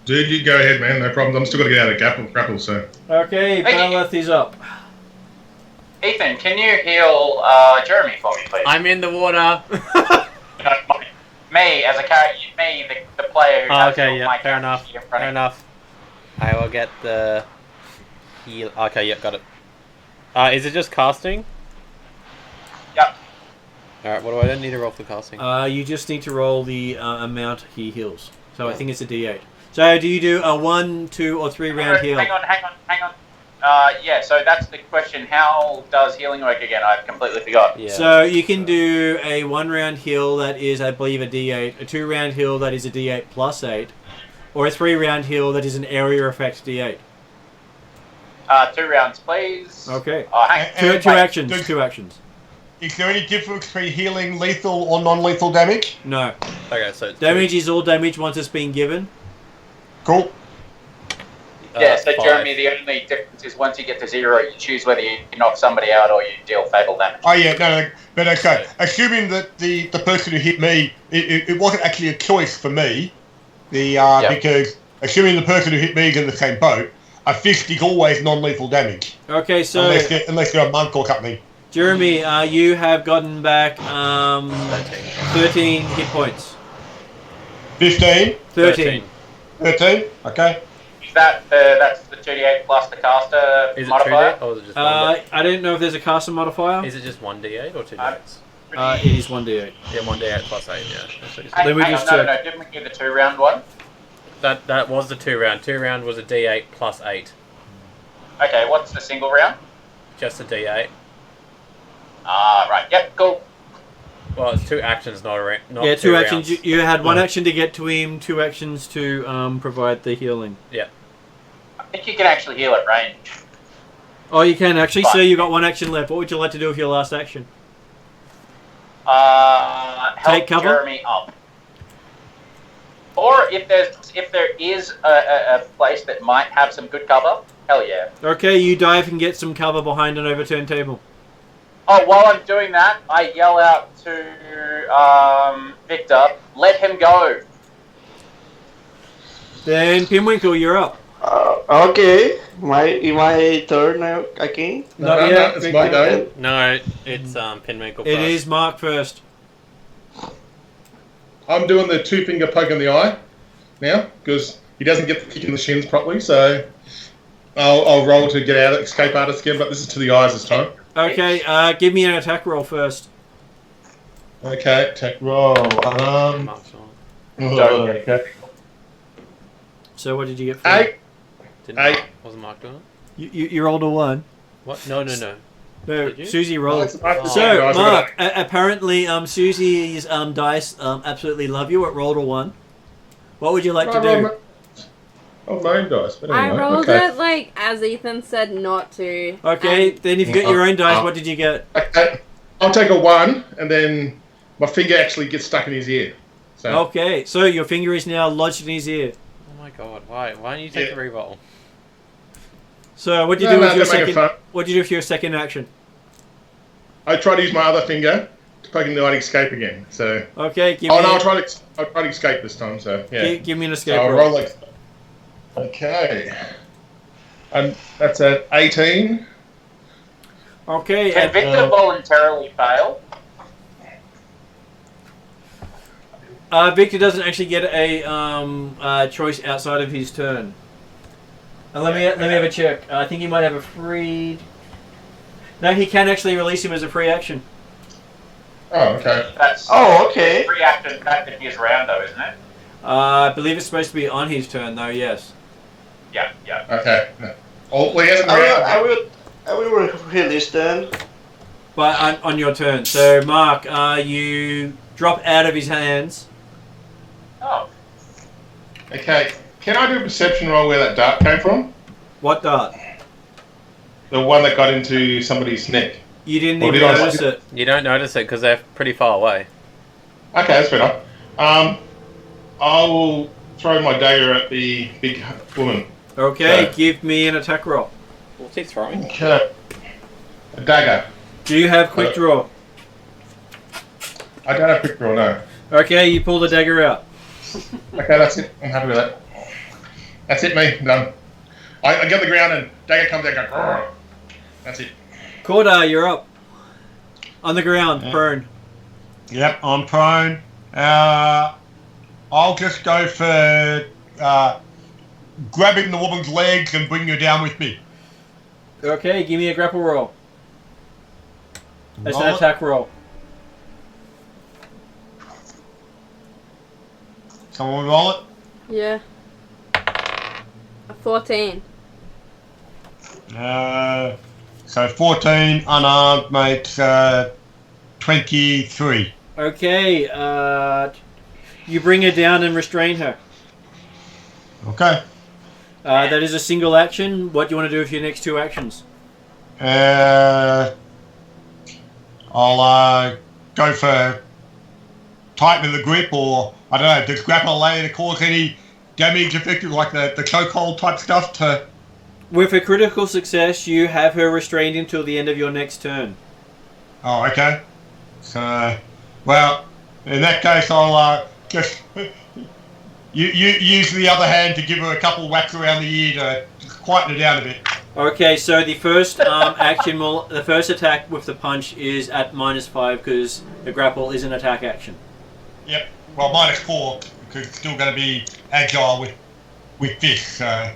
Speaker 4: Dude, you go ahead, man. No problem. I'm still got to get out of grapple. So
Speaker 2: Okay,
Speaker 7: Hey.
Speaker 2: Baleth is up.
Speaker 7: Ethan, can you heal Jeremy for me, please?
Speaker 1: I'm in the water.
Speaker 7: No, me as a character, me, the player who
Speaker 1: Oh,
Speaker 7: has
Speaker 1: okay,
Speaker 7: all
Speaker 1: yeah,
Speaker 7: my
Speaker 1: fair enough.
Speaker 7: characters in front
Speaker 1: Fair
Speaker 7: of
Speaker 1: enough. I will get the heal. Okay, yep, got it. Is it just casting?
Speaker 7: Yep.
Speaker 1: Alright, what do I don't need to roll for casting?
Speaker 2: You just need to roll the amount he heals. So I think it's a D8. So do you do a 1, 2, or 3 round heal?
Speaker 7: Hang on. Yeah, so that's the question. How does healing work again? I've completely forgot.
Speaker 1: Yeah.
Speaker 2: So you can do a 1 round heal that is, I believe, a D8, a 2 round heal that is a D8 plus 8, or a 3 round heal that is an area effect D8.
Speaker 7: 2 rounds, please.
Speaker 2: Okay.
Speaker 7: Hang on.
Speaker 2: Two
Speaker 7: Wait,
Speaker 2: actions.
Speaker 5: does-
Speaker 2: 2 actions.
Speaker 5: Is there any difference between healing lethal or non-lethal damage?
Speaker 2: No.
Speaker 1: Okay, so it's
Speaker 2: Damage is all damage once it's been given.
Speaker 5: Cool.
Speaker 7: Yeah, so
Speaker 1: 5.
Speaker 7: Jeremy, the only difference is once you get to 0, you choose whether you knock somebody out or you deal fatal damage.
Speaker 5: Oh yeah, no, but okay. Assuming that the person who hit me, it wasn't actually a choice for me. Because assuming the person who hit me is in the same boat, a fist is always non-lethal damage
Speaker 2: Okay, so
Speaker 5: unless they're a monk or something.
Speaker 2: Jeremy, you have gotten back 13 hit points.
Speaker 5: 15?
Speaker 2: 13.
Speaker 5: 13? Okay.
Speaker 7: Is that that's the 2d8 plus the caster
Speaker 1: Is it
Speaker 7: modifier?
Speaker 1: 2d8 or is it just 1d8?
Speaker 2: I don't know if there's a caster modifier.
Speaker 1: Is it just 1d8 or 2d8s?
Speaker 2: It is 1d8.
Speaker 1: Yeah, 1d8 plus 8, yeah. That's what you said.
Speaker 7: Hang,
Speaker 2: Then we
Speaker 7: hang
Speaker 2: just
Speaker 7: on, no,
Speaker 2: check.
Speaker 7: no, didn't we do the 2-round one?
Speaker 1: That was the 2-round. 2-round was a d8 plus 8.
Speaker 7: Okay, what's the single round?
Speaker 1: Just a d8.
Speaker 7: Ah, right. Yep, cool.
Speaker 1: Well, it's 2 actions, not a not
Speaker 2: Yeah, 2
Speaker 1: 2
Speaker 2: actions.
Speaker 1: rounds.
Speaker 2: You had 1 action to get to him, 2 actions to provide the healing.
Speaker 1: Yeah.
Speaker 7: I think you can actually heal at range.
Speaker 2: Oh, you can actually.
Speaker 7: Fine.
Speaker 2: So you got 1 action left. What would you like to do with your last action?
Speaker 7: Help
Speaker 2: Take cover?
Speaker 7: Jeremy up. Or if there is a place that might have some good cover, hell yeah.
Speaker 2: Okay, you dive and get some cover behind an overturned table.
Speaker 7: Oh, while I'm doing that, I yell out to Victor, let him go.
Speaker 2: Then Pinwinkle, you're up.
Speaker 6: Okay. My turn now again?
Speaker 2: Not yet.
Speaker 4: It's my go.
Speaker 1: No, it's Pinwinkle first.
Speaker 2: It is Mark first.
Speaker 4: I'm doing the 2-finger poke in the eye now because he doesn't get the kick in the shins properly. So I'll roll to get out of escape artist again, but this is to the eyes this time.
Speaker 2: Okay, give me an attack roll first.
Speaker 4: Okay, attack roll.
Speaker 1: Mark's on.
Speaker 4: Okay.
Speaker 2: So what did you get for
Speaker 4: 8.
Speaker 1: Didn't
Speaker 4: 8.
Speaker 1: Mark, wasn't Mark doing it?
Speaker 2: You rolled a 1.
Speaker 1: What? No.
Speaker 2: No,
Speaker 1: Did you?
Speaker 2: Susie rolled.
Speaker 4: So,
Speaker 2: Mark, apparently Susie's dice absolutely love you. It rolled a 1. What would you like to do?
Speaker 4: Oh, my own dice. But
Speaker 3: I
Speaker 4: anyway,
Speaker 3: rolled
Speaker 4: okay.
Speaker 3: it like as Ethan said not to.
Speaker 2: Okay,
Speaker 3: and-
Speaker 2: then if you got your own dice, what did you get?
Speaker 4: Okay. I'll take a 1, and then my finger actually gets stuck in his ear. So
Speaker 2: Okay, so your finger is now lodged in his ear.
Speaker 1: Oh my god, why? Why don't you take
Speaker 4: Yeah.
Speaker 1: the reroll?
Speaker 2: So what do you
Speaker 4: No,
Speaker 2: do
Speaker 4: no,
Speaker 2: with your
Speaker 4: don't make it
Speaker 2: second?
Speaker 4: fun.
Speaker 2: What do you do for your second action?
Speaker 4: I try to use my other finger to poke in the eye to escape again. So
Speaker 2: Okay, give
Speaker 4: oh
Speaker 2: me.
Speaker 4: no, I'll try to escape this time. So yeah.
Speaker 2: Give me an
Speaker 4: So
Speaker 2: escape
Speaker 4: I'll
Speaker 2: roll.
Speaker 4: roll like. Okay. And that's at 18.
Speaker 2: Okay,
Speaker 7: Can Victor voluntarily fail?
Speaker 2: Victor doesn't actually get a choice outside of his turn. Let me have a check. I think he might have a free. No, he can actually release him as a free action.
Speaker 4: Oh, okay.
Speaker 7: That's
Speaker 6: Oh, okay.
Speaker 7: free action back in his round though, isn't it?
Speaker 2: I believe it's supposed to be on his turn, though. Yes.
Speaker 7: Yeah, yeah.
Speaker 4: Okay. Oh, well, he hasn't
Speaker 6: I will release then.
Speaker 2: But on your turn. So, Mark, you drop out of his hands.
Speaker 7: Oh.
Speaker 4: Okay. Can I do a perception roll where that dart came from?
Speaker 2: What dart?
Speaker 4: The one that got into somebody's neck.
Speaker 2: You didn't
Speaker 4: Or
Speaker 2: even
Speaker 4: did I-
Speaker 2: notice it.
Speaker 1: You don't notice it because they're pretty far away.
Speaker 4: Okay, that's fair enough. I will throw my dagger at the big woman.
Speaker 2: Okay,
Speaker 4: Yeah.
Speaker 2: give me an attack roll.
Speaker 1: What's he throwing?
Speaker 4: Okay. A dagger.
Speaker 2: Do you have quick draw?
Speaker 4: I don't have quick draw, no.
Speaker 2: Okay, you pull the dagger out.
Speaker 4: Okay, that's it. I'm happy with that. That's it, me. Done. I get on the ground and dagger comes out and go, "Grrr." That's it.
Speaker 2: Cordar, you're up. On the ground,
Speaker 5: Yeah.
Speaker 2: prone.
Speaker 5: Yep, I'm prone. I'll just go for grabbing the woman's legs and bringing her down with me.
Speaker 2: Okay, give me a grapple roll. That's an
Speaker 5: Roll it.
Speaker 2: attack roll.
Speaker 5: Someone roll it.
Speaker 3: Yeah. A 14.
Speaker 5: So 14 unarmed makes 23.
Speaker 2: Okay, you bring her down and restrain her.
Speaker 5: Okay.
Speaker 2: That is a single action. What do you want to do with your next 2 actions?
Speaker 5: I'll go for tightening the grip, or I don't know, does grapple layer cause any damage effective, like the chokehold type stuff to...
Speaker 2: With a critical success, you have her restrained until the end of your next turn.
Speaker 5: Oh, okay. So, well, in that case, I'll just use the other hand to give her a couple whacks around the ear to quieten her down a bit.
Speaker 2: Okay, so the first action the first attack with the punch is at -5 because the grapple is an attack action.
Speaker 5: Yep. Well, -4 because it's still going to be agile with fists. So.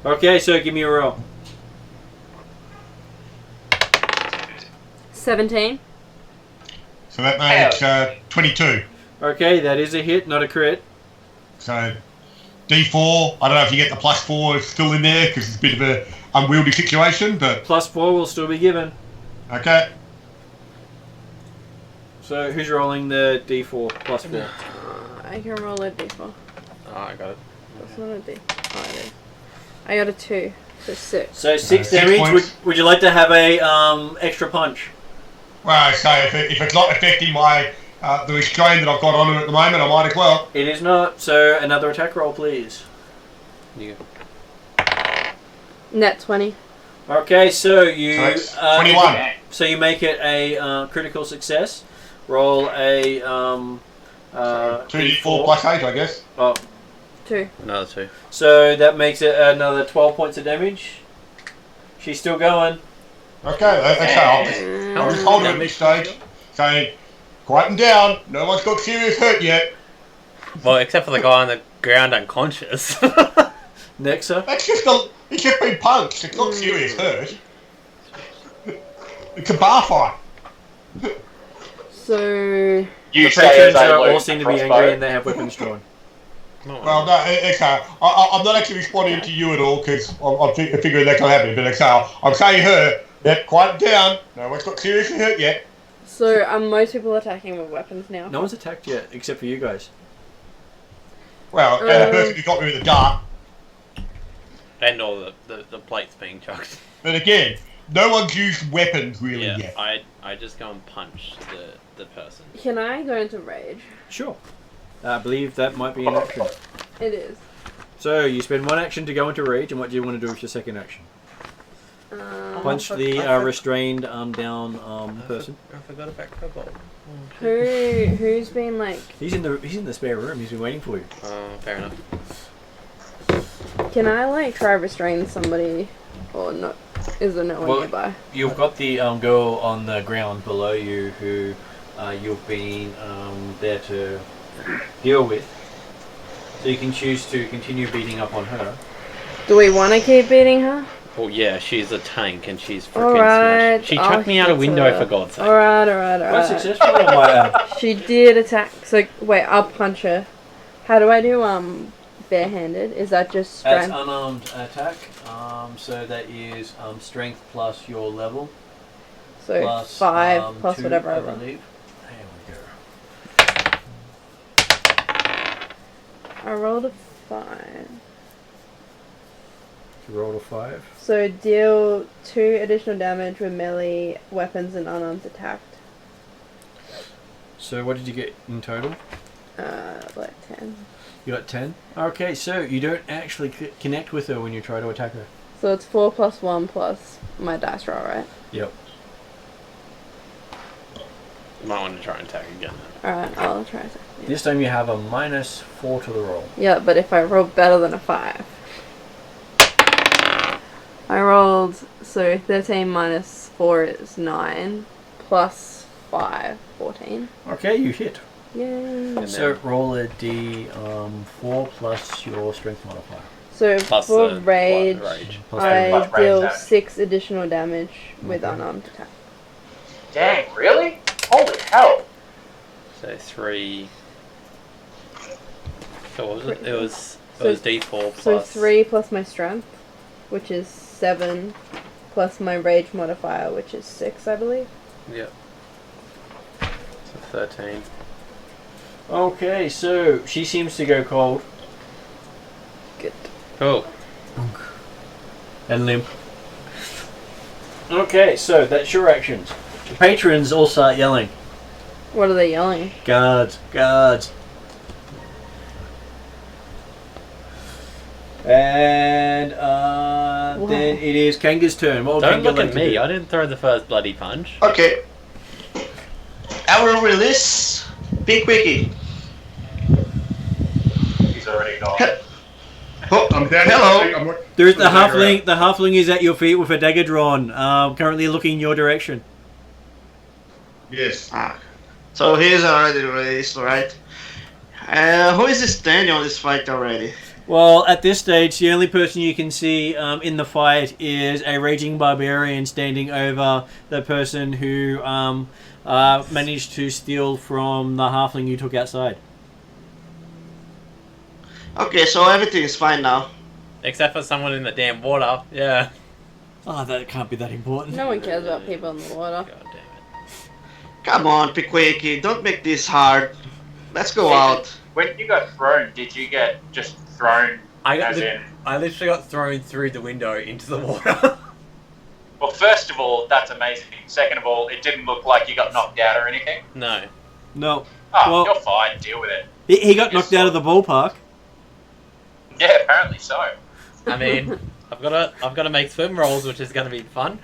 Speaker 2: Okay, so give me a roll.
Speaker 3: 17.
Speaker 5: So that makes 22.
Speaker 2: Okay, that is a hit, not a crit.
Speaker 5: So D4. I don't know if you get the +4 still in there because it's a bit of a unwieldy situation, but
Speaker 2: +4 will still be given.
Speaker 5: okay.
Speaker 2: So who's rolling the D4 +4?
Speaker 3: I can roll a d4.
Speaker 1: Oh, I got it.
Speaker 3: That's not a d. Oh, it is. I got a 2, so 6.
Speaker 2: So 6
Speaker 5: 6
Speaker 2: damage.
Speaker 5: points.
Speaker 2: Would you like to have a extra punch?
Speaker 5: Well, so if it's not affecting my the restraint that I've got on it at the moment, I might as well.
Speaker 2: It is not. So another attack roll, please.
Speaker 1: You.
Speaker 3: Net 20.
Speaker 2: Okay, so you
Speaker 5: So it's 21.
Speaker 2: So you make it a critical success. Roll a
Speaker 5: 2d4 +8, I guess.
Speaker 2: Oh,
Speaker 3: 2.
Speaker 1: Another 2.
Speaker 2: so that makes it another 12 points of damage. She's still going.
Speaker 5: Okay, that's how I'll just hold her at this stage, saying, quieten down, no one's got serious hurt yet.
Speaker 1: Well, except for the guy on the ground unconscious.
Speaker 2: Nexa.
Speaker 5: It's just been punched, it's not serious hurt. It's a bar fight.
Speaker 3: So.
Speaker 7: You
Speaker 2: The
Speaker 7: say
Speaker 2: patrons
Speaker 7: as I
Speaker 2: all
Speaker 7: load
Speaker 2: seem
Speaker 7: the
Speaker 2: to be
Speaker 7: crossbow.
Speaker 2: angry and they have weapons drawn.
Speaker 5: Well, no, okay, I'm not actually responding to you at all because I'm figuring that can happen, but I'm saying her, that quieten down, no one's got seriously hurt yet.
Speaker 3: So are most people attacking with weapons now?
Speaker 2: No one's attacked yet, except for you guys.
Speaker 5: Well, and the person who got me with the dart.
Speaker 1: And all the plates being chucked.
Speaker 5: But again, no one's used weapons really
Speaker 1: Yeah,
Speaker 5: yet.
Speaker 1: I just go and punch the person.
Speaker 3: Can I go into rage?
Speaker 2: Sure. I believe that might be an action.
Speaker 3: It is.
Speaker 2: So you spend one action to go into rage, and what do you want to do with your second action? Punch the restrained down person.
Speaker 1: I forgot about Cobalt.
Speaker 3: Who's been like?
Speaker 2: He's in the spare room. He's been waiting for you.
Speaker 1: Fair enough.
Speaker 3: Can I like try restrain somebody, or not? Is there no one
Speaker 2: Well,
Speaker 3: nearby?
Speaker 2: You've got the girl on the ground below you who you've been there to deal with. So you can choose to continue beating up on her.
Speaker 3: Do we want to keep beating her?
Speaker 1: Well, yeah, she's a tank and she's freaking
Speaker 3: Alright,
Speaker 1: smashed. She chucked me out a window for God's sake.
Speaker 3: Alright.
Speaker 2: Quite successful, I might add.
Speaker 3: She did attack. So wait, I'll punch her. How do I do barehanded? Is that just
Speaker 2: That's
Speaker 3: strength?
Speaker 2: unarmed attack. So that is strength plus your level.
Speaker 3: So
Speaker 2: Plus,
Speaker 3: 5 plus
Speaker 2: 2,
Speaker 3: whatever I
Speaker 2: I
Speaker 3: roll.
Speaker 2: believe. There we go.
Speaker 3: I rolled a 5.
Speaker 2: You rolled a 5.
Speaker 3: So deal 2 additional damage with melee weapons and unarmed attack.
Speaker 2: So what did you get in total?
Speaker 3: Like 10.
Speaker 2: You got 10? Okay, so you don't actually connect with her when you try to attack her.
Speaker 3: So it's 4 plus 1 plus my dice roll, right?
Speaker 2: Yep.
Speaker 1: You might want to try and attack again.
Speaker 3: Alright, I'll try to. Yeah.
Speaker 2: This time you have a -4 to the roll.
Speaker 3: Yeah, but if I roll better than a 5. I rolled, so 13 minus 4 is 9, plus 5, 14.
Speaker 2: Okay, you hit.
Speaker 3: Yay!
Speaker 2: So roll a d4 plus your strength modifier.
Speaker 3: So
Speaker 1: Plus
Speaker 3: for
Speaker 1: the
Speaker 3: rage,
Speaker 1: rage.
Speaker 2: Plus
Speaker 3: I
Speaker 7: plus rage
Speaker 3: deal
Speaker 7: damage.
Speaker 3: 6 additional damage with
Speaker 2: Okay.
Speaker 3: unarmed attack.
Speaker 7: Dang, really? Holy hell!
Speaker 1: So 3. So what was it? It was
Speaker 3: So-
Speaker 1: D4 plus.
Speaker 3: So 3 plus my strength, which is 7, plus my rage modifier, which is 6, I believe.
Speaker 1: Yep. So 13.
Speaker 2: Okay, so she seems to go cold
Speaker 3: Good.
Speaker 1: Cool.
Speaker 2: and limp. Okay, so that's your actions. The patrons all start yelling.
Speaker 3: What are they yelling?
Speaker 2: Guards, guards. And then it is Kanga's turn. What would
Speaker 1: Don't
Speaker 2: Kanga
Speaker 1: look
Speaker 2: like
Speaker 1: at
Speaker 2: to
Speaker 1: me.
Speaker 2: do?
Speaker 1: I didn't throw the first bloody punch.
Speaker 6: Okay. I will release Big Wiggy.
Speaker 7: He's already gone.
Speaker 6: Oh,
Speaker 4: I'm down.
Speaker 6: hello.
Speaker 4: I'm not-
Speaker 2: There's the halfling. The halfling is at your feet with a dagger drawn, currently looking in your direction.
Speaker 4: Yes.
Speaker 6: Ah, so he's already raised, right? Who is standing on this fight already?
Speaker 2: Well, at this stage, the only person you can see in the fight is a raging barbarian standing over the person who managed to steal from the halfling you took outside.
Speaker 6: Okay, so everything is fine now.
Speaker 1: Except for someone in the damn water. Yeah.
Speaker 2: Oh, that can't be that important.
Speaker 3: No one cares about people in the water.
Speaker 1: God damn it.
Speaker 6: Come on, Piquiki, don't make this hard. Let's go out.
Speaker 7: When you got thrown, did you get just thrown
Speaker 1: I literally got thrown through the window into the water.
Speaker 7: Well, first of all, that's amazing. Second of all, it didn't look like you got knocked out or anything.
Speaker 1: No.
Speaker 2: No.
Speaker 7: Oh,
Speaker 2: Well-
Speaker 7: you're fine. Deal with it.
Speaker 2: He got knocked out of the ballpark.
Speaker 7: Yeah, apparently so.
Speaker 1: I mean, I've got to make swim rolls, which is going to be fun.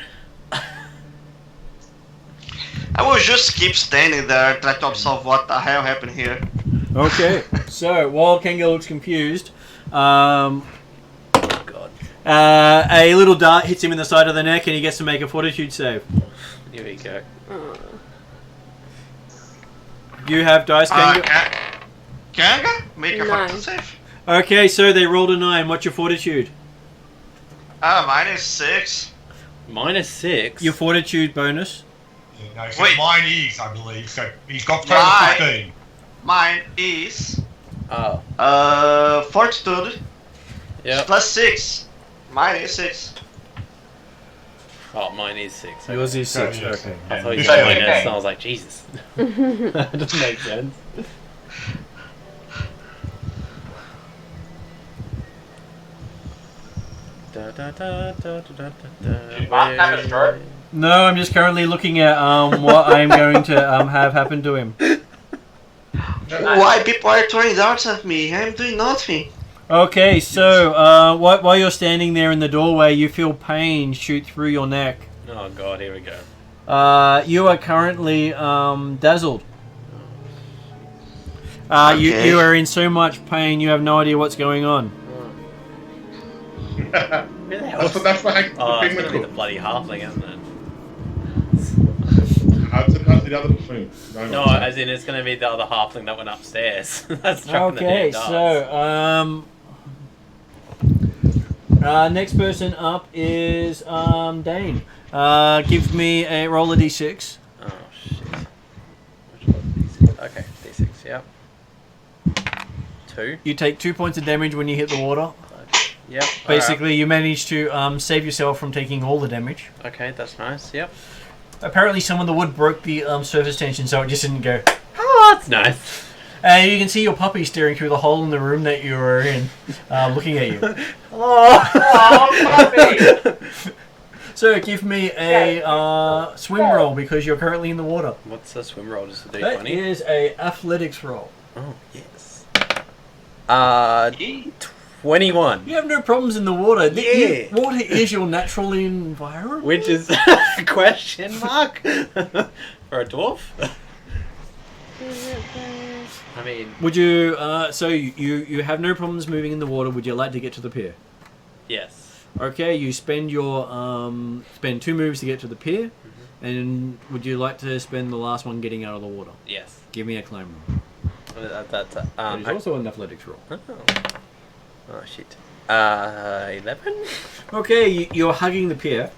Speaker 6: I will just keep standing there, try to observe what the hell happened here.
Speaker 2: Okay. So while Kenga looks confused,
Speaker 1: God.
Speaker 2: a little dart hits him in the side of the neck, and he gets to make a fortitude save.
Speaker 1: Here we go.
Speaker 2: You have dice, Kenga.
Speaker 6: Kanga? Make a
Speaker 3: Nine.
Speaker 6: fortitude save.
Speaker 2: Okay, so they rolled a 9. What's your fortitude?
Speaker 6: Mine is 6.
Speaker 1: -6.
Speaker 2: Your fortitude bonus.
Speaker 5: No, so
Speaker 6: Wait.
Speaker 5: mine is, I believe. So he's got total
Speaker 6: Right.
Speaker 5: 15.
Speaker 6: Mine is
Speaker 1: Oh.
Speaker 6: fortitude
Speaker 1: Yep.
Speaker 6: plus 6. Mine is 6.
Speaker 1: Oh, mine is 6.
Speaker 2: Yours is 6.
Speaker 5: Yeah.
Speaker 2: Okay.
Speaker 1: I thought you
Speaker 5: Yeah.
Speaker 1: said
Speaker 7: Okay.
Speaker 1: minus, and I was like, Jesus. That doesn't make sense. Da, da, da, da, da, da, da,
Speaker 7: Did Mark have a stroke?
Speaker 2: No, I'm just currently looking at what I'm going to have happen to him.
Speaker 6: Why people are throwing darts at me? I'm doing nothing.
Speaker 2: Okay, so while you're standing there in the doorway, you feel pain shoot through your neck.
Speaker 1: Oh god, here we go.
Speaker 2: You are currently dazzled.
Speaker 6: Okay.
Speaker 2: You are in so much pain, you have no idea what's going on.
Speaker 1: Who the hell
Speaker 4: That's the
Speaker 1: Oh, it's
Speaker 4: penguin
Speaker 1: gonna be the
Speaker 4: cook.
Speaker 1: bloody halfling, isn't it?
Speaker 4: That's the other buffoon.
Speaker 1: No, as in it's gonna be the other halfling that went upstairs. That's chucking
Speaker 2: Okay,
Speaker 1: the damn
Speaker 2: so next person up is Dane. Give me a roll of d6.
Speaker 1: Oh shit. Which one? D6. Okay, D6, yep. 2.
Speaker 2: You take 2 points of damage when you hit the water.
Speaker 1: Yep.
Speaker 2: Basically, you manage to save yourself from taking all the damage.
Speaker 1: alright. Okay, that's nice, yep.
Speaker 2: Apparently, some of the wood broke the surface tension, so it just didn't go.
Speaker 1: Oh, that's nice.
Speaker 2: And you can see your puppy staring through the hole in the room that you were in, looking at you.
Speaker 1: Oh, puppy!
Speaker 2: So give me a swim roll because you're currently in the water.
Speaker 1: What's the swim roll? Just a
Speaker 2: That
Speaker 1: D20?
Speaker 2: is a athletics roll.
Speaker 1: Oh, yes. 21.
Speaker 2: You have no problems in the water.
Speaker 1: Yeah.
Speaker 2: Water is your natural environment.
Speaker 1: Which is question mark for a dwarf. I mean,
Speaker 2: Would you? So you have no problems moving in the water. Would you like to get to the pier?
Speaker 1: yes.
Speaker 2: Okay, you spend your spend 2 moves to get to the pier, and would you like to spend the last one getting out of the water?
Speaker 1: Yes.
Speaker 2: Give me a climb roll.
Speaker 1: That's
Speaker 2: It's also an athletics roll.
Speaker 1: Oh shit. 11.
Speaker 2: Okay, you're hugging the pier,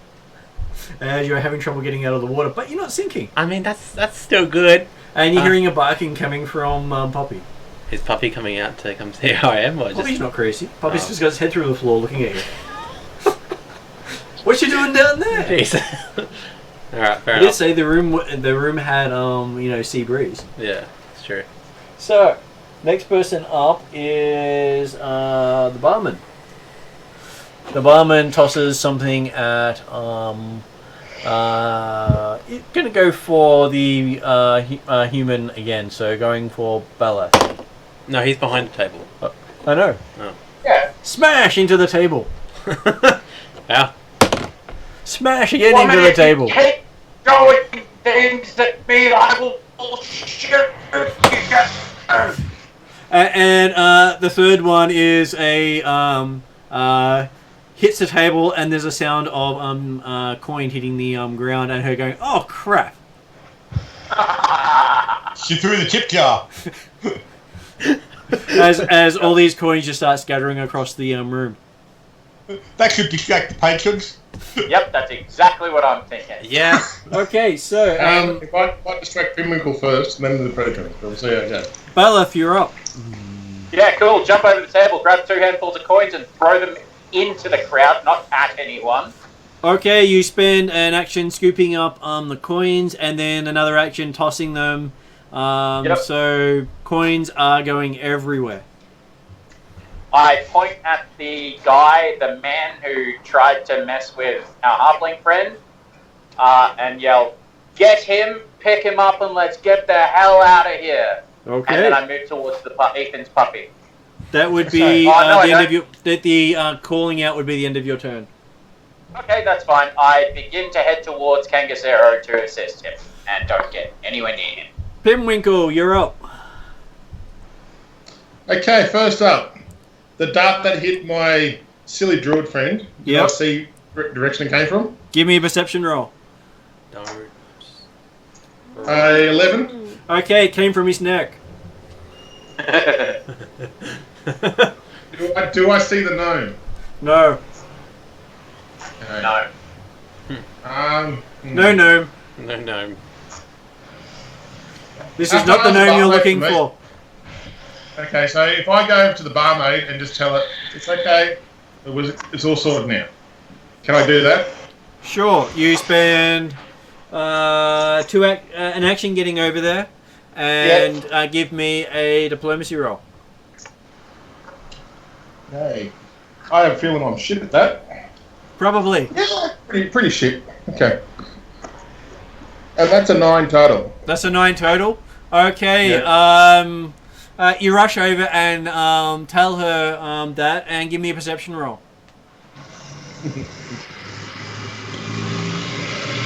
Speaker 2: as you're having trouble getting out of the water, but you're not sinking.
Speaker 1: I mean, that's still good.
Speaker 2: And you're hearing a barking coming from Poppy.
Speaker 1: Is Puppy coming out to come see how I am, or
Speaker 2: Poppy's
Speaker 1: just?
Speaker 2: not crazy. Poppy's
Speaker 1: Oh.
Speaker 2: just got his head through the floor looking at you. What you doing down there?
Speaker 1: Jeez. All right, fair
Speaker 2: I did
Speaker 1: enough.
Speaker 2: say the room had sea breeze.
Speaker 1: Yeah, it's true.
Speaker 2: So, next person up is the barman. The barman tosses something at you're gonna go for the human again. So going for Bella.
Speaker 1: No, he's behind the table.
Speaker 2: I know.
Speaker 1: Oh.
Speaker 7: Yeah.
Speaker 2: Smash into the table.
Speaker 1: Yeah.
Speaker 2: Smash again into the table.
Speaker 7: Keep going things that me, I will shoot you.
Speaker 2: And the third one is a hits the table, and there's a sound of coin hitting the ground, and her going, "Oh crap!"
Speaker 5: She threw the tip jar.
Speaker 2: as all these coins just start scattering across the room.
Speaker 5: That should distract the patrons.
Speaker 7: Yep, that's exactly what I'm thinking.
Speaker 1: Yeah.
Speaker 2: Okay, so
Speaker 4: If I might distract Pimwinkle first, and then the Predator. We'll see how it goes.
Speaker 2: Baleth, you're up.
Speaker 7: Yeah, cool. Jump over the table, grab 2 handfuls of coins, and throw them into the crowd, not at anyone.
Speaker 2: Okay, you spend an action scooping up the coins, and then another action tossing them.
Speaker 7: Yep.
Speaker 2: So coins are going everywhere.
Speaker 7: I point at the guy, the man who tried to mess with our halfling friend, and yell, "Get him, pick him up, and let's get the hell out of here."
Speaker 2: Okay.
Speaker 7: And then I move towards Ethan's puppy.
Speaker 2: That would be
Speaker 7: no,
Speaker 2: the end of your. The calling out would be the end of your turn.
Speaker 7: Okay, that's fine. I begin to head towards Kangasero to assist him, and don't get anywhere near him.
Speaker 2: Pimwinkle, you're up.
Speaker 4: Okay, first up, the dart that hit my silly druid friend. Did
Speaker 2: Yep.
Speaker 4: I see what direction it came from?
Speaker 2: Give me a perception roll.
Speaker 1: Don't.
Speaker 4: 11.
Speaker 2: Okay, it came from his neck.
Speaker 4: Do I see the gnome?
Speaker 2: No.
Speaker 4: Okay.
Speaker 7: No.
Speaker 2: No gnome.
Speaker 1: No, no.
Speaker 2: This is not the gnome you're looking for.
Speaker 4: Okay, so if I go over to the barmaid and just tell it it's okay, it's all sorted now. Can I do that?
Speaker 2: Sure. You spend an action getting over there, and give me a diplomacy roll.
Speaker 4: Okay. I have a feeling I'm shit at that.
Speaker 2: Probably.
Speaker 4: Yeah, pretty shit. Okay. And that's a 9 total.
Speaker 2: That's a 9 total. Okay. You rush over and tell her that, and give me a perception roll.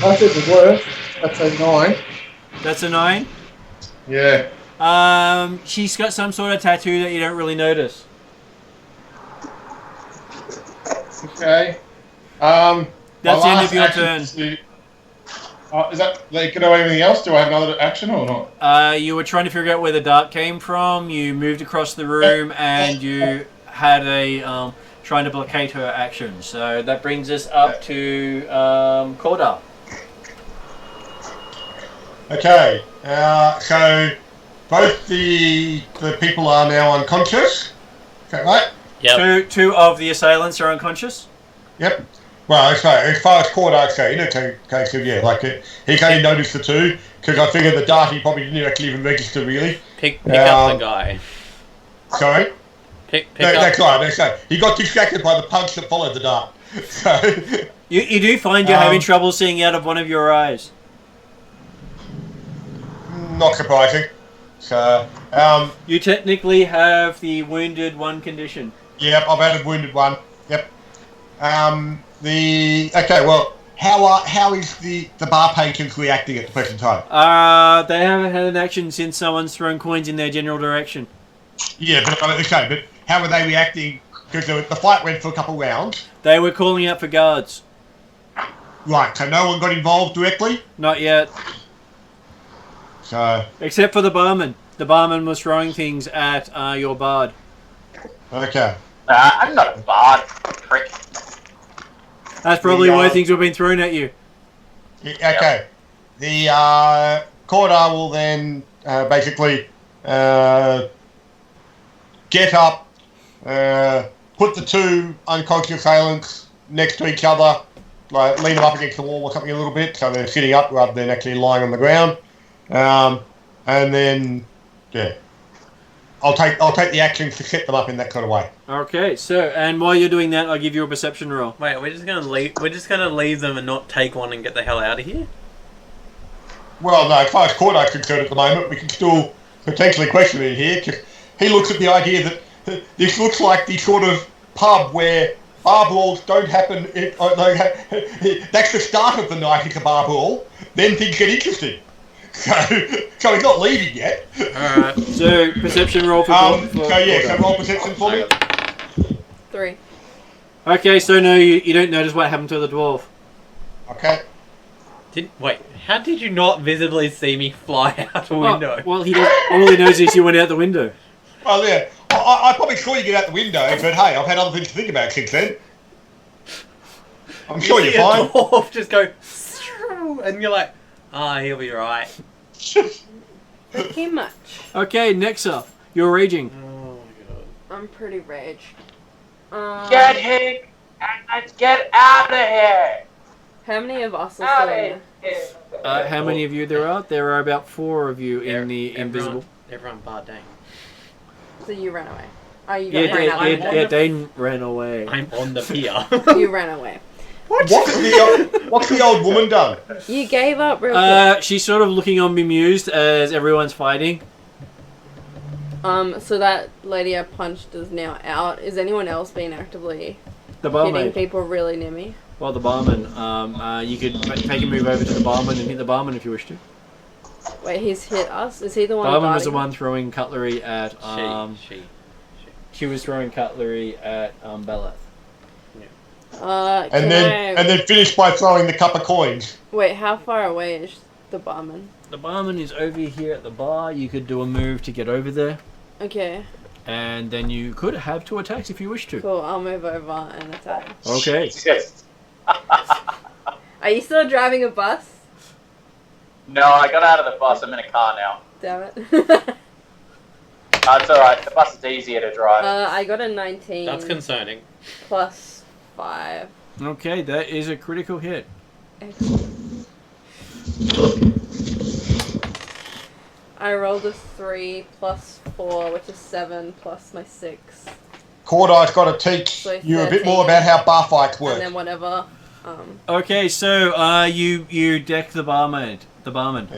Speaker 4: That's it, the worst. That's a 9.
Speaker 2: That's a 9.
Speaker 4: Yeah.
Speaker 2: She's got some sort of tattoo that you don't really notice.
Speaker 4: Okay.
Speaker 2: That's the end of your turn.
Speaker 4: Is that like, can I do anything else? Do I have another action or not?
Speaker 2: You were trying to figure out where the dart came from. You moved across the room, and you had a trying to blockade her action. So that brings us up to Cordar.
Speaker 5: Okay, so both the people are now unconscious. Is that right?
Speaker 1: Yep.
Speaker 2: Two of the assailants are unconscious.
Speaker 5: Yep. Well, so as far as Cordar goes, in a case of, yeah, like he can only notice the 2, because I figured the dart he probably didn't actually even register really.
Speaker 1: Pick up the guy.
Speaker 5: Sorry?
Speaker 1: Pick up.
Speaker 5: That's right. He got distracted by the punch that followed the dart. So
Speaker 2: You do find you're having trouble seeing out of one of your eyes.
Speaker 5: not surprising. So
Speaker 2: You technically have the wounded 1 condition.
Speaker 5: yep, I've added wounded 1. Yep. Okay, well, how is the bar patrons reacting at the present time?
Speaker 2: They haven't had an action since someone's thrown coins in their general direction.
Speaker 5: Yeah, but how are they reacting? Because the fight went for a couple rounds.
Speaker 2: They were calling out for guards.
Speaker 5: Right, so no one got involved directly?
Speaker 2: Not yet.
Speaker 5: So,
Speaker 2: Except for the barman. The barman was throwing things at your bard.
Speaker 5: okay.
Speaker 7: I'm not a bard, prick.
Speaker 2: That's probably why things were being thrown at you.
Speaker 5: Okay. The Cordar will then basically get up, put the 2 unconscious assailants next to each other, like lean them up against the wall or something a little bit, so they're sitting up rather than actually lying on the ground. And then, yeah, I'll take the actions to set them up in that kind of way.
Speaker 2: Okay, so and while you're doing that, I'll give you a perception roll.
Speaker 1: Wait, we're just gonna leave them and not take one and get the hell out of here?
Speaker 5: Well, no, as far as Cordar is concerned at the moment, we can still potentially question it here, because he looks at the idea that this looks like the sort of pub where bar brawls don't happen. That's the start of the night, it's a bar brawl. Then things get interesting. So he's not leaving yet.
Speaker 1: Alright.
Speaker 2: So perception roll for.
Speaker 5: So roll perception for me.
Speaker 3: 3.
Speaker 2: Okay, so no, you don't notice what happened to the dwarf.
Speaker 5: Okay.
Speaker 1: Wait, how did you not visibly see me fly out a window?
Speaker 2: Well, all he knows is you went out the window.
Speaker 5: Oh yeah. I probably saw you get out the window, but hey, I've had other things to think about since then. I'm sure you're fine.
Speaker 1: Dwarf just go, and you're like, he'll be right.
Speaker 3: Pretty much.
Speaker 2: Okay, next up, you're raging.
Speaker 1: Oh my god.
Speaker 3: I'm pretty raged.
Speaker 7: Get him and let's get out of here.
Speaker 3: How many of us are
Speaker 7: Out
Speaker 3: still
Speaker 7: of
Speaker 3: there?
Speaker 7: here.
Speaker 2: How many of you there are? There are about 4 of you in the invisible.
Speaker 1: Everyone bar Dane.
Speaker 3: So you ran away. Oh, you got ran out.
Speaker 2: Yeah, Dane ran away.
Speaker 1: I'm on the pier.
Speaker 3: You ran away.
Speaker 5: What's the old woman done?
Speaker 3: You gave up real quick.
Speaker 2: She's sort of looking on bemused as everyone's fighting.
Speaker 3: So that lady I punched is now out. Is anyone else being actively
Speaker 2: The
Speaker 3: hitting
Speaker 2: barmaid.
Speaker 3: people really near me?
Speaker 2: Well, the barman. You could take a move over to the barman and hit the barman if you wish to.
Speaker 3: Wait, he's hit us? Is he the one
Speaker 2: Barman was the
Speaker 3: guarding?
Speaker 2: one throwing cutlery at. She was throwing cutlery at Beleth.
Speaker 5: And then finish by throwing the cup of coins.
Speaker 3: Wait, how far away is the barman?
Speaker 2: The barman is over here at the bar. You could do a move to get over there.
Speaker 3: Okay,
Speaker 2: And then you could have 2 attacks if you wish to.
Speaker 3: cool. I'll move over and attack.
Speaker 2: Okay.
Speaker 7: Yes.
Speaker 3: Are you still driving a bus?
Speaker 7: No, I got out of the bus. I'm in a car now.
Speaker 3: Damn it.
Speaker 7: It's alright. The bus is easier to drive.
Speaker 3: I got a 19.
Speaker 1: That's concerning.
Speaker 3: Plus 5.
Speaker 2: Okay, that is a critical hit.
Speaker 3: I rolled a 3 plus 4, which is 7 plus my 6.
Speaker 5: Cordi's got to teach
Speaker 3: So
Speaker 5: you a bit
Speaker 3: 13.
Speaker 5: more about how bar fights work.
Speaker 3: And then whatever.
Speaker 2: Okay, so you deck the barmaid. The barman.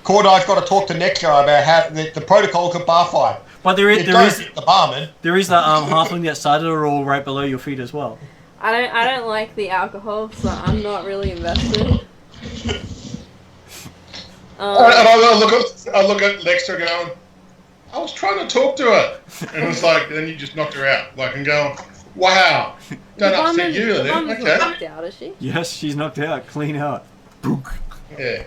Speaker 5: Cordi's got to talk to Nectar about how the protocols of bar fight.
Speaker 2: But there is
Speaker 5: the barman.
Speaker 2: There is the halfling that started it all right below your feet as well.
Speaker 3: I don't like the alcohol, so I'm not really invested.
Speaker 4: And I look at Lexter going, I was trying to talk to her. And it's like, then you just knocked her out. Like, and going, wow. Don't upset you
Speaker 3: The
Speaker 4: then.
Speaker 3: woman's
Speaker 4: Okay.
Speaker 3: knocked out, is she?
Speaker 2: Yes, she's knocked out. Clean out. Book.
Speaker 4: Yeah.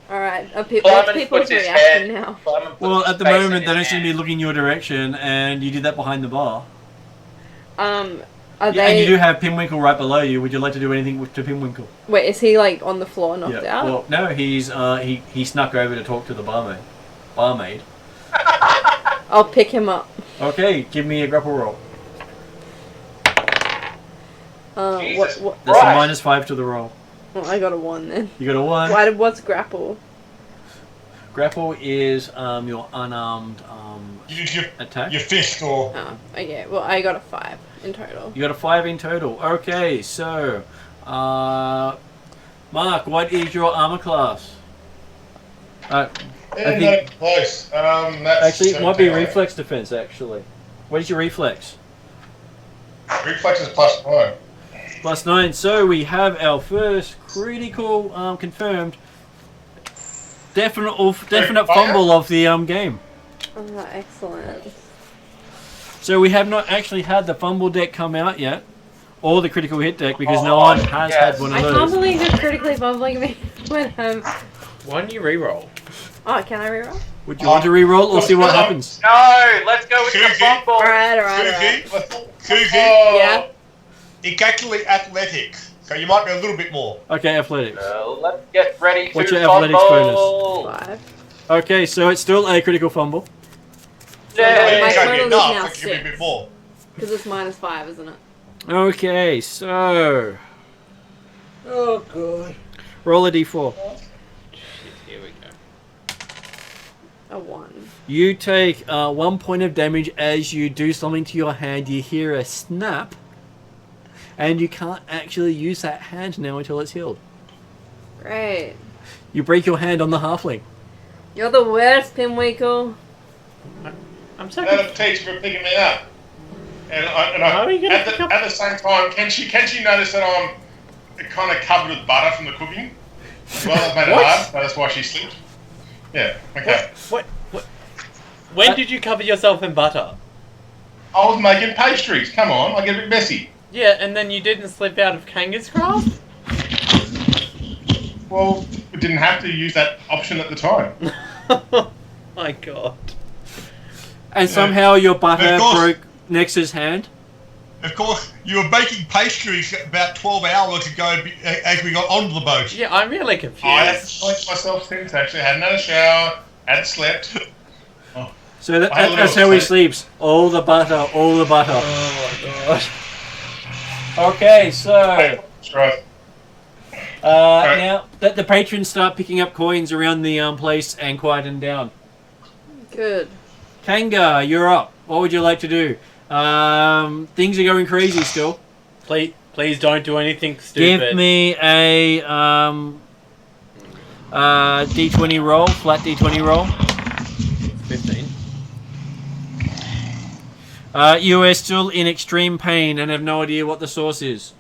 Speaker 3: Alright, what's
Speaker 7: Simon
Speaker 3: people's
Speaker 7: puts his
Speaker 3: reaction
Speaker 7: head-
Speaker 3: now?
Speaker 7: Simon puts
Speaker 2: Well,
Speaker 7: his
Speaker 2: at the
Speaker 7: face in
Speaker 2: moment, they
Speaker 7: his
Speaker 2: don't seem to be
Speaker 7: hand.
Speaker 2: looking your direction, and you did that behind the bar.
Speaker 3: Are
Speaker 2: Yeah, and you
Speaker 3: they...
Speaker 2: do have Pinwinkle right below you. Would you like to do anything to Pinwinkle?
Speaker 3: Wait, is he like on the floor knocked out?
Speaker 2: Well, no, he's he snuck over to talk to the barmaid.
Speaker 3: I'll pick him up.
Speaker 2: Okay, give me a grapple roll.
Speaker 7: Jesus
Speaker 3: What?
Speaker 2: That's
Speaker 7: Right.
Speaker 2: a -5 to the roll.
Speaker 3: Oh, I got a 1 then.
Speaker 2: You got a 1.
Speaker 3: What's grapple?
Speaker 2: Grapple is your unarmed
Speaker 5: Use your
Speaker 2: attack.
Speaker 5: fist or...
Speaker 3: Oh, okay. Well, I got a 5 in total.
Speaker 2: You got a 5 in total. Okay, so Mark, what is your armor class? I think
Speaker 4: Close. That's
Speaker 2: actually it might be
Speaker 4: 17.
Speaker 2: reflex defense. Actually, what is your reflex?
Speaker 4: Reflex is +9.
Speaker 2: +9. So we have our first critical confirmed. Definite fumble of the game.
Speaker 3: Oh, excellent.
Speaker 2: So we have not actually had the fumble deck come out yet, or the critical hit deck, because no one has had one of
Speaker 3: I can't
Speaker 2: those.
Speaker 3: believe you're critically bumbling me when I'm...
Speaker 1: Why don't you reroll?
Speaker 3: Oh, can I reroll?
Speaker 2: Would you want to re-roll or see what happens?
Speaker 7: No, let's go with the fumble.
Speaker 3: Alright.
Speaker 5: Susie,
Speaker 3: Yeah?
Speaker 5: it's actually athletics, so you might be a little bit more.
Speaker 2: Okay, athletics.
Speaker 7: Let's get ready
Speaker 2: What's
Speaker 7: to
Speaker 2: your athletics
Speaker 7: fumble.
Speaker 3: 5.
Speaker 2: Okay, so it's still a critical fumble.
Speaker 7: Yay.
Speaker 3: My
Speaker 5: It's going to
Speaker 3: total
Speaker 5: be
Speaker 3: is
Speaker 5: enough,
Speaker 3: now
Speaker 5: but it could be a
Speaker 3: 6.
Speaker 5: bit more.
Speaker 3: Because it's -5, isn't it?
Speaker 2: Okay, so
Speaker 9: Oh, God.
Speaker 2: roll a d4.
Speaker 1: Here we go.
Speaker 3: A 1.
Speaker 2: You take 1 point of damage as you do something to your hand. You hear a snap, and you can't actually use that hand now until it's healed.
Speaker 3: Great.
Speaker 2: You break your hand on the halfling.
Speaker 3: You're the worst, Pinwinkle.
Speaker 1: I'm so
Speaker 4: That'll teach for picking me up. And
Speaker 1: How are you gonna pick up?
Speaker 4: at the same time, can she notice that I'm kind of covered with butter from the cooking? Well, that made it hard. That's why she slipped. Yeah. Okay.
Speaker 1: What? When did you cover yourself in butter?
Speaker 4: I was making pastries. Come on, I get a bit messy.
Speaker 1: Yeah, and then you didn't slip out of Kanga's craft?
Speaker 4: Well, we didn't have to use that option at the time.
Speaker 1: My God.
Speaker 2: And somehow your butter
Speaker 5: Of course.
Speaker 2: broke Nex's hand.
Speaker 5: Of course, you were baking pastries about 12 hours ago as we got onto the boat.
Speaker 1: Yeah, I'm really confused.
Speaker 4: I had to collect myself since actually. I hadn't had a shower, hadn't slept.
Speaker 2: So
Speaker 4: I had a
Speaker 2: that's
Speaker 4: little
Speaker 2: how he
Speaker 4: sleep.
Speaker 2: sleeps. All the butter, all the butter.
Speaker 1: Oh, my God.
Speaker 2: Okay, so
Speaker 4: That's right.
Speaker 2: now that the patrons start picking up coins around the place and quieten down.
Speaker 3: Good.
Speaker 2: Kanga, you're up. What would you like to do? Things are going crazy still.
Speaker 1: Please don't do anything stupid.
Speaker 2: Give me a D20 roll, flat D20 roll.
Speaker 1: 15.
Speaker 2: You are still in extreme pain and have no idea what the source is.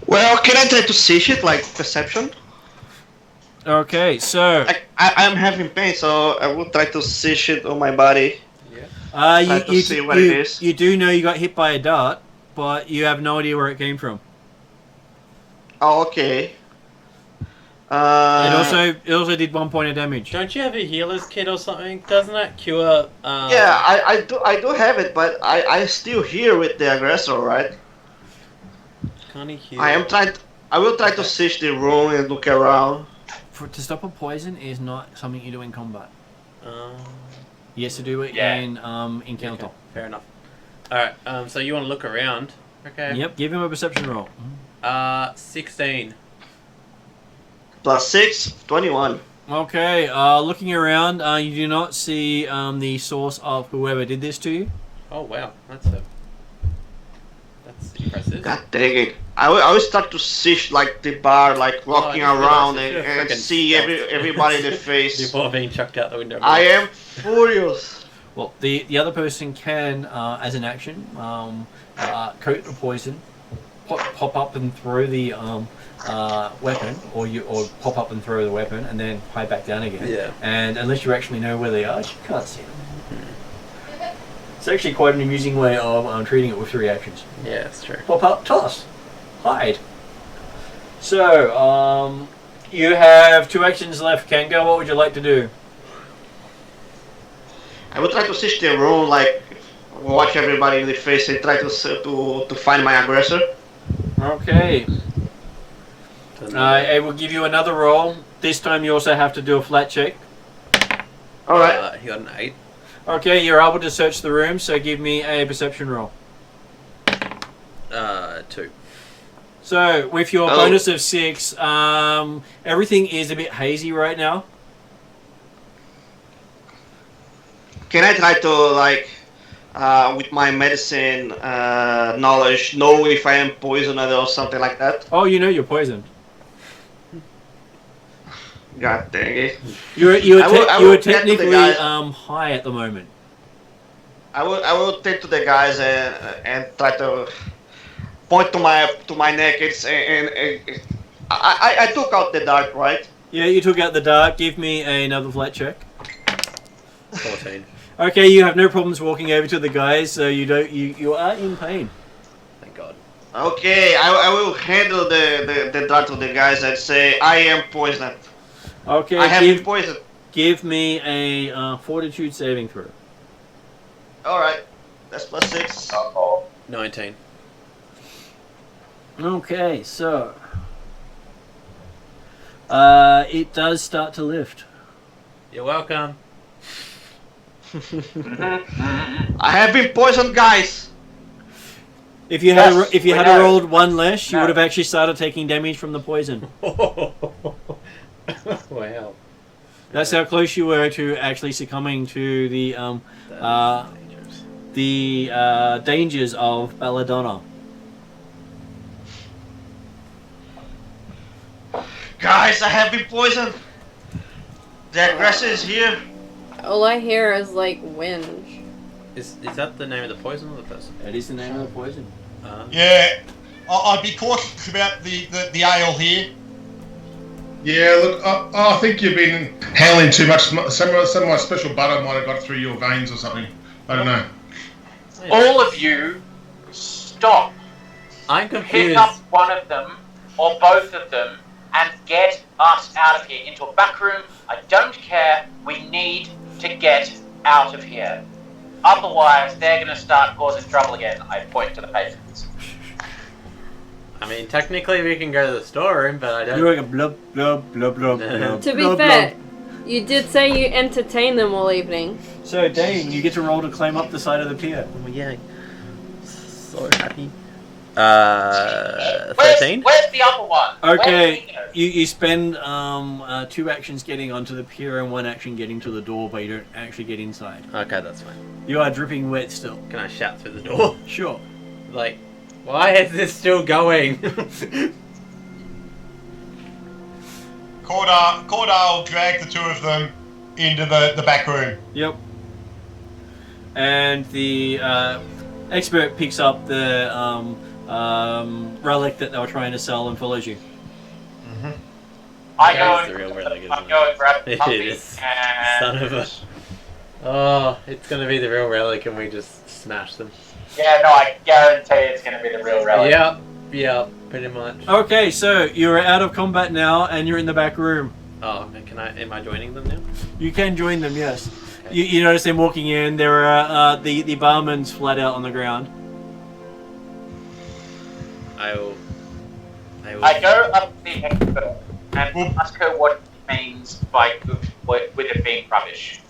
Speaker 6: Well, can I try to see shit like perception?
Speaker 2: Okay, so
Speaker 6: I'm having pain, so I will try to see shit on my body. Try to see what it is.
Speaker 2: you do know you got hit by a dart, but you have no idea where it came from.
Speaker 6: Oh, okay.
Speaker 2: It also did 1 point of damage.
Speaker 1: Don't you have a healer's kit or something? Doesn't that cure...
Speaker 6: Yeah, I do have it, but I still here with the aggressor, right?
Speaker 1: Can't he heal?
Speaker 6: I will try to search the room and look around.
Speaker 2: To stop a poison is not something you do in combat. You have to do it in encounter.
Speaker 1: Okay, fair enough. Alright, so you want to look around. Okay.
Speaker 2: Yep, give him a perception roll.
Speaker 1: 16.
Speaker 6: Plus 6, 21.
Speaker 2: Okay, looking around, you do not see the source of whoever did this to you.
Speaker 1: Oh wow, that's impressive.
Speaker 6: God dang it. I will start to search like the bar, like walking around and see everybody in the face.
Speaker 1: Before being chucked out the window.
Speaker 6: I am furious.
Speaker 2: Well, the other person can, as an action, coat the poison, pop up and throw the weapon, or pop up and throw the weapon, and then hide back down again.
Speaker 1: Yeah. And
Speaker 2: unless you actually know where they are, you can't see them. It's actually quite an amusing way of treating it with 3 actions.
Speaker 1: Yeah, that's true.
Speaker 2: Pop up, toss, hide. So, you have 2 actions left, Kanga. What would you like to do?
Speaker 6: I will try to search the room, like watch everybody in the face and try to find my aggressor.
Speaker 2: Okay. I will give you another roll. This time you also have to do a flat check.
Speaker 6: Alright.
Speaker 1: He got an 8.
Speaker 2: Okay, you're able to search the room, so give me a perception roll.
Speaker 1: 2.
Speaker 2: So, with your bonus of 6, everything is a bit hazy right now.
Speaker 6: Can I try to, like, with my medicine knowledge, know if I am poisoned or something like that?
Speaker 2: Oh, you know you're poisoned.
Speaker 6: God dang it.
Speaker 2: You are technically
Speaker 6: guys.
Speaker 2: high at the moment.
Speaker 6: I will take to the guys and try to point to my neck. I took out the dart, right?
Speaker 2: Yeah, you took out the dart. Give me another flat check.
Speaker 1: 14.
Speaker 2: Okay, you have no problems walking over to the guys, so you are in pain.
Speaker 1: Thank God.
Speaker 6: Okay, I will handle the dart to the guys and say I am poisoned.
Speaker 2: Okay,
Speaker 6: I have been poisoned.
Speaker 2: Give me a fortitude saving throw.
Speaker 6: Alright, that's plus 6.
Speaker 1: 19.
Speaker 2: Okay, so it does start to lift.
Speaker 1: You're welcome.
Speaker 6: I have been poisoned, guys.
Speaker 2: If you had rolled 1 less, you would have actually started taking damage from the poison.
Speaker 1: Wow.
Speaker 2: That's how close you were to actually succumbing to the dangers of Belladonna.
Speaker 6: Guys, I have been poisoned. The aggressor is here.
Speaker 3: All I hear is like whinge.
Speaker 1: Is that the name of the poison or the person?
Speaker 2: That is the name of the poison.
Speaker 5: Yeah, I'd be cautious about the ale here.
Speaker 4: Yeah, look, I think you've been handling too much. Some of my special butter might have got through your veins or something. I don't know.
Speaker 10: All of you, stop.
Speaker 1: I'm
Speaker 10: Pick
Speaker 1: confused.
Speaker 10: up one of them, or both of them, and get us out of here. Into a back room. I don't care. We need to get out of here. Otherwise, they're going to start causing trouble again. I point to the patrons.
Speaker 1: I mean, technically we can go to the storeroom, but I don't...
Speaker 2: You're like a blub, blub, blub, blub,
Speaker 1: No.
Speaker 2: blub.
Speaker 3: To be
Speaker 2: blub,
Speaker 3: fair,
Speaker 2: blub.
Speaker 3: you did say you entertain them all evening.
Speaker 2: So, Dane, you get to roll to climb up the side of the pier.
Speaker 1: Oh, yeah. So happy. 13?
Speaker 10: Where's the other one?
Speaker 2: Okay, you spend 2 actions getting onto the pier and 1 action getting to the door, but you don't actually get inside.
Speaker 1: Okay, that's fine.
Speaker 2: You are dripping wet still.
Speaker 1: Can I shout through the door?
Speaker 2: Sure.
Speaker 1: Like, why is this still going?
Speaker 5: Cordar will drag the 2 of them into the back room.
Speaker 2: Yep. And the expert picks up the relic that they were trying to sell and follows you.
Speaker 10: I
Speaker 1: That's
Speaker 10: go
Speaker 1: the real relic, isn't
Speaker 10: I'm going to grab the
Speaker 1: It
Speaker 10: puppy
Speaker 1: is.
Speaker 10: and...
Speaker 1: Son of a... Oh, it's gonna be the real relic and we just smash them.
Speaker 10: Yeah, no, I guarantee it's going to be the real relic.
Speaker 1: Yep, pretty much.
Speaker 2: Okay, so you're out of combat now and you're in the back room.
Speaker 1: Oh, and am I joining them now?
Speaker 2: You can join them, yes. You notice them walking in. There are the barman's flat out on the ground.
Speaker 1: I will...
Speaker 10: I go up to the expert and ask her what it means by with it being rubbish.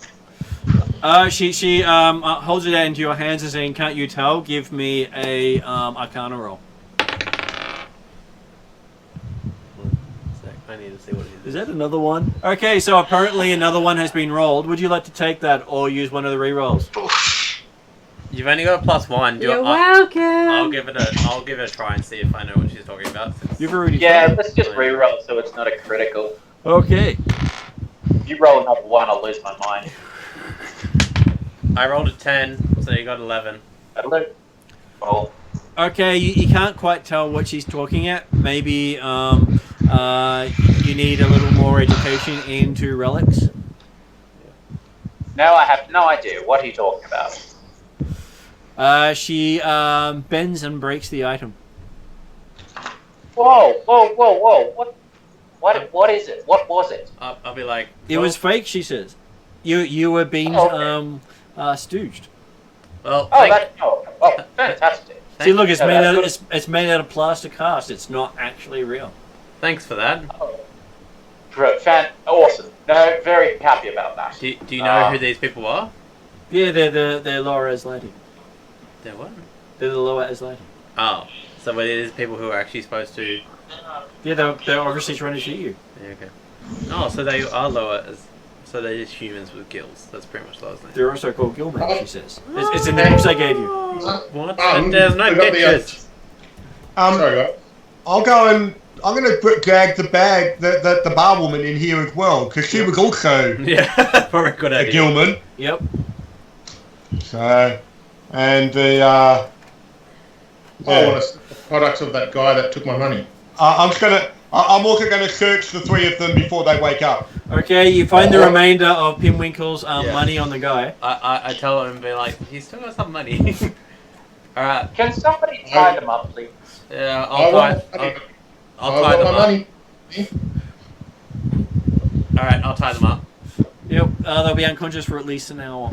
Speaker 2: She holds it out into your hands and saying, "Can't you tell? Give me a Arcana roll."
Speaker 1: I need to see what it is.
Speaker 2: Is that another one? Okay, so apparently another one has been rolled. Would you like to take that or use one of the re-rolls?
Speaker 1: You've only got a +1.
Speaker 3: You're welcome.
Speaker 1: I'll give it a try and see if I know what she's talking about.
Speaker 2: You've already
Speaker 10: Yeah,
Speaker 2: tried.
Speaker 10: let's just re-roll so it's not a critical.
Speaker 2: Okay.
Speaker 10: If you roll another 1, I'll lose my mind.
Speaker 1: I rolled a 10, so you got 11.
Speaker 10: That'll do. Well,
Speaker 2: Okay, you can't quite tell what she's talking at. Maybe you need a little more education into relics.
Speaker 10: now I have no idea. What are you talking about?
Speaker 2: She bends and breaks the item.
Speaker 10: Whoa! What is it? What was it?
Speaker 1: I'll be like...
Speaker 2: It was fake, she says. You were being stooged.
Speaker 1: Well,
Speaker 10: Fantastic.
Speaker 2: See, look, it's made out of plaster cast. It's not actually real.
Speaker 1: Thanks for that.
Speaker 10: Awesome. No, very happy about that.
Speaker 1: Do you know who these people are?
Speaker 2: Yeah, they're lower Aslati.
Speaker 1: They're what?
Speaker 2: They're the lower Aslati.
Speaker 1: Oh, so it is people who are actually supposed to...
Speaker 2: Yeah, they're obviously trying to shoot you.
Speaker 1: Yeah, okay. Oh, so they are lower... So they're just humans with gills. That's pretty much lowest name.
Speaker 2: They're also called Gilmen, she says. It's in the books I gave you.
Speaker 1: What? There's no pictures.
Speaker 4: Sorry, guys.
Speaker 5: I'll go and I'm going to drag the bar woman in here as well because she was also
Speaker 1: Yeah, probably a good
Speaker 5: a
Speaker 1: idea.
Speaker 5: Gilman.
Speaker 2: Yep.
Speaker 5: So, and the
Speaker 4: I want the products of that guy that took my money.
Speaker 5: I'm also going to search the 3 of them before they wake up.
Speaker 2: Okay, you find the remainder of Pinwinkle's money on the guy.
Speaker 1: I tell him and be like, he's still got some money. Alright.
Speaker 10: Can somebody tie them up, please?
Speaker 1: Yeah,
Speaker 4: I'll
Speaker 1: tie them
Speaker 4: my
Speaker 1: up.
Speaker 4: money.
Speaker 1: Alright, I'll tie them up.
Speaker 2: Yep, they'll be unconscious for at least an hour.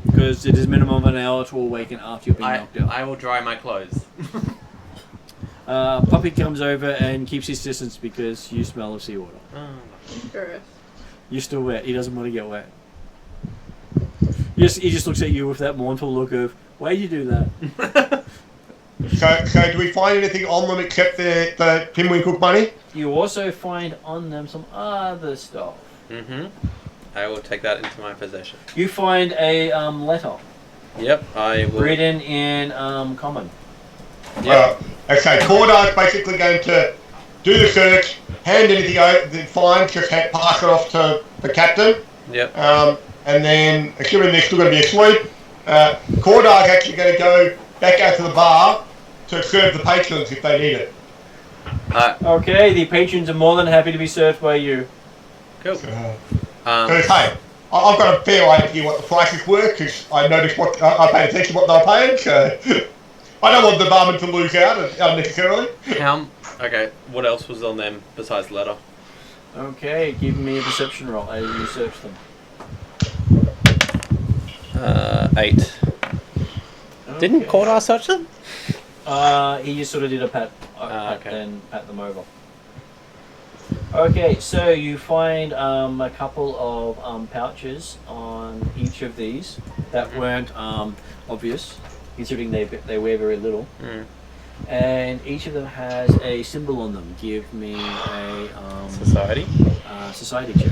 Speaker 2: Because it is minimum of an hour to awaken after you've been knocked out.
Speaker 1: I will dry my clothes.
Speaker 2: Puppy comes over and keeps his distance because you smell of seawater.
Speaker 3: Gross.
Speaker 2: You're still wet. He doesn't want to get wet. He just looks at you with that mournful look of, why'd you do that?
Speaker 5: So do we find anything on them except the Pinwinkle money?
Speaker 2: You also find on them some other stuff.
Speaker 1: Mm-hmm. I will take that into my possession.
Speaker 2: You find a letter.
Speaker 1: Yep, I will.
Speaker 2: Written in common.
Speaker 1: Yep.
Speaker 5: Okay, Cordar's basically going to do the search, hand anything over, then find, just pass it off to the captain.
Speaker 1: Yep.
Speaker 5: And then, assuming they're still going to be asleep, Cordar's actually going to go back out to the bar to serve the patrons if they need it.
Speaker 2: Okay, the patrons are more than happy to be served by you.
Speaker 1: Cool.
Speaker 5: Because, hey, I've got a fair idea what the prices were, because I noticed what I paid attention to what they were paying, so I don't want the barman to lose out unnecessarily.
Speaker 1: Okay, what else was on them besides the letter?
Speaker 2: Okay, give me a perception roll as you search them.
Speaker 1: 8.
Speaker 2: Okay.
Speaker 1: Didn't Cordar search them?
Speaker 2: He just sort of did a pat,
Speaker 1: okay.
Speaker 2: then pat them over. Okay, so you find a couple of pouches on each of these that weren't obvious, considering they wear very little. And each of them has a symbol on them. Give me a society check.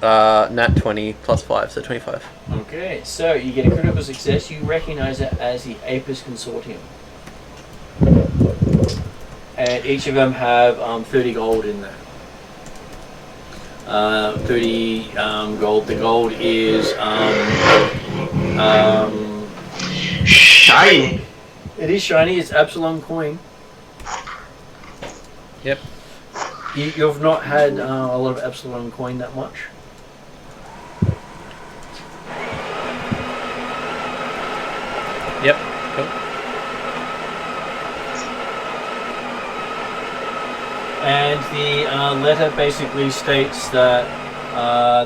Speaker 1: Nat 20 plus 5, so 25.
Speaker 2: Okay, so you get a critical success. You recognize it as the Apis Consortium. And each of them have 30 gold in there. 30 gold. The gold is
Speaker 6: shiny.
Speaker 2: It is shiny. It's Epsilon coin.
Speaker 1: Yep.
Speaker 2: You've not had a lot of Epsilon coin that much.
Speaker 1: Yep. Cool.
Speaker 2: And the letter basically states that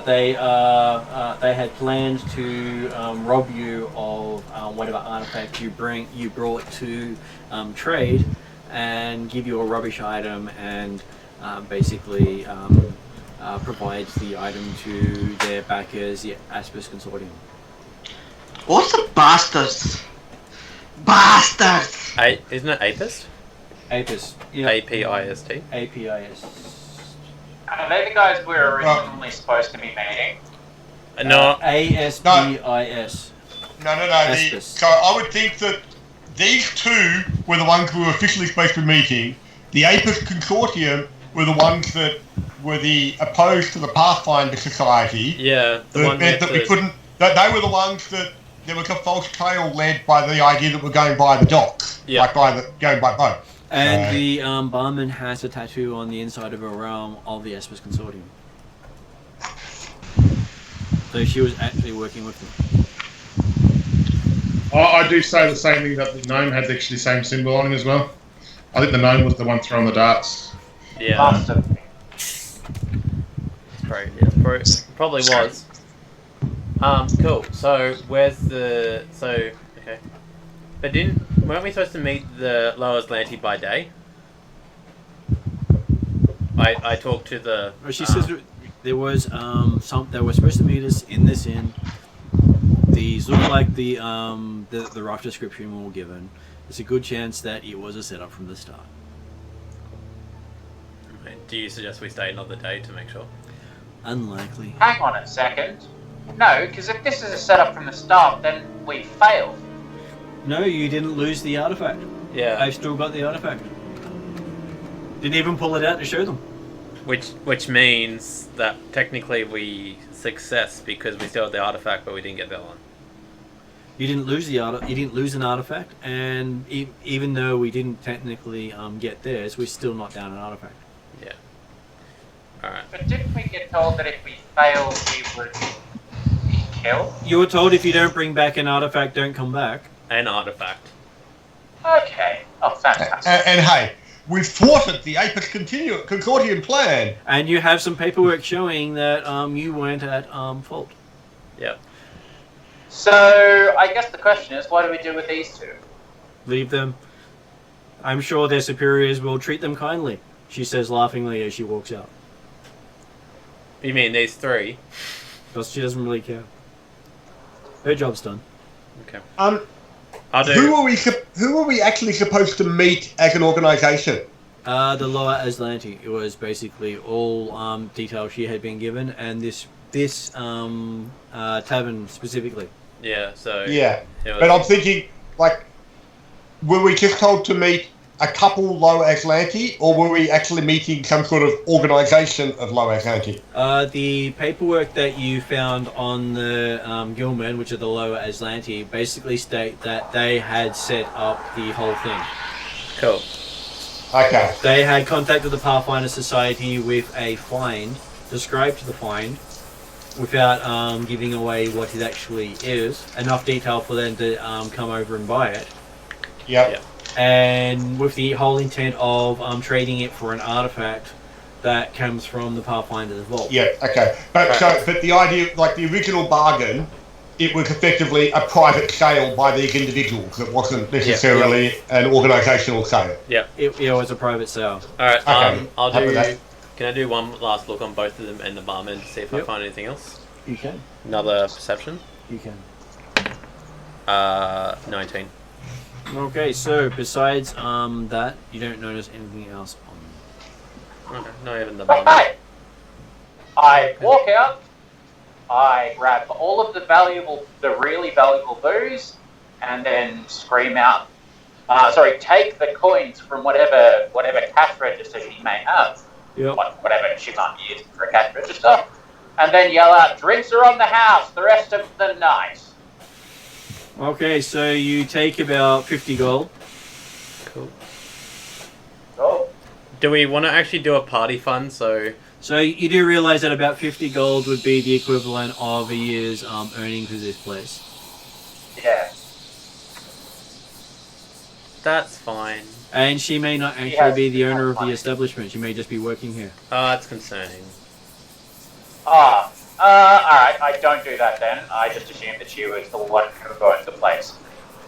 Speaker 2: they had planned to rob you of whatever artifact you brought to trade, and give you a rubbish item, and basically provides the item to their backers, the Apis Consortium.
Speaker 6: What's the bastards? Bastards!
Speaker 1: Isn't it Apist?
Speaker 2: Apis. Yeah.
Speaker 1: A-P-I-S-T?
Speaker 2: A-P-I-S.
Speaker 10: Are they the guys we were originally supposed to be meeting?
Speaker 1: No.
Speaker 2: A-S-P-I-S.
Speaker 5: No. So I would think that these two were the ones we were officially supposed to be meeting. The Apis Consortium were the ones that were the opposed to the Pathfinder Society.
Speaker 1: Yeah.
Speaker 5: That meant that we couldn't. That they were the ones that there was a false trail led by the idea that we're going by the docks.
Speaker 1: Yeah.
Speaker 5: Like going by boat.
Speaker 2: And the barman has a tattoo on the inside of her arm of the Apis Consortium. So she was actually working with them.
Speaker 4: I do say the same thing, that the gnome had actually the same symbol on him as well. I think the gnome was the one throwing the darts.
Speaker 1: Yeah. Probably was. Cool. So where's the okay? But weren't we supposed to meet the Lower Atlanti by day? I talked to the.
Speaker 2: She says there was they were supposed to meet us in this inn. These look like the rough description we were given. There's a good chance that it was a setup from the start.
Speaker 1: Do you suggest we stay another day to make sure?
Speaker 2: Unlikely.
Speaker 10: Hang on a second. No, because if this is a setup from the start, then we failed.
Speaker 2: No, you didn't lose the artifact.
Speaker 1: Yeah.
Speaker 2: I've still got the artifact. Didn't even pull it out to show them.
Speaker 1: Which means that technically we success because we still had the artifact, but we didn't get the other one.
Speaker 2: You didn't lose you didn't lose an artifact, and even though we didn't technically get theirs, we're still not down an artifact.
Speaker 1: Yeah. Alright.
Speaker 10: But didn't we get told that if we failed, we would be killed?
Speaker 2: You were told if you don't bring back an artifact, don't come back.
Speaker 1: An artifact.
Speaker 10: Okay. Oh, fantastic.
Speaker 5: And hey, we've thwarted the Apis Consortium plan.
Speaker 2: And you have some paperwork showing that you weren't at fault.
Speaker 1: Yep.
Speaker 10: So, I guess the question is, what do we do with these two?
Speaker 2: Leave them. I'm sure their superiors will treat them kindly, she says laughingly as she walks out.
Speaker 1: You mean these three?
Speaker 2: Because she doesn't really care. Her job's done.
Speaker 1: Okay.
Speaker 5: Who are we actually supposed to meet as an organisation?
Speaker 2: The Lower Atlanti. It was basically all details she had been given, and this tavern specifically.
Speaker 1: Yeah. So.
Speaker 5: Yeah, but I'm thinking, like, were we just told to meet a couple Lower Atlanti, or were we actually meeting some sort of organisation of Lower Atlanti?
Speaker 2: The paperwork that you found on the Gilman, which are the Lower Atlanti, basically state that they had set up the whole thing.
Speaker 1: Cool.
Speaker 5: Okay.
Speaker 2: They had contacted the Pathfinder Society with a find, described the find, without giving away what it actually is. Enough detail for them to come over and buy it.
Speaker 5: Yep.
Speaker 2: And with the whole intent of trading it for an artifact that comes from the Pathfinder's vault.
Speaker 5: Yeah, okay. But the idea, like the original bargain, it was effectively a private sale by these individuals. It wasn't necessarily an organisational sale.
Speaker 1: Yeah.
Speaker 2: It was a private sale.
Speaker 1: Alright,
Speaker 5: Okay.
Speaker 1: I'll
Speaker 5: Happy with
Speaker 1: do...
Speaker 5: that.
Speaker 1: Can I do one last look on both of them and the barman to see if I find anything else?
Speaker 2: You can.
Speaker 1: Another perception?
Speaker 2: You can.
Speaker 1: 19.
Speaker 2: Okay, so besides that, you don't notice anything else on
Speaker 1: Okay, not even the barman.
Speaker 10: Okay. I walk out. I grab all of the really valuable booze, and then scream out. Take the coins from whatever cash register she may have.
Speaker 2: Yep.
Speaker 10: Whatever she might be using for a cash register, and then yell out, "Drinks are on the house the rest of the night."
Speaker 2: Okay, so you take about 50 gold.
Speaker 1: Cool.
Speaker 10: Oh.
Speaker 1: Do we want to actually do a party fund, so...
Speaker 2: So you do realise that about 50 gold would be the equivalent of a year's earnings for this place.
Speaker 10: Yeah.
Speaker 1: That's fine.
Speaker 2: And she may not actually be the owner of the establishment. She may just be working here.
Speaker 1: That's concerning.
Speaker 10: Alright, I don't do that then. I just assumed that she was the one who owned the place.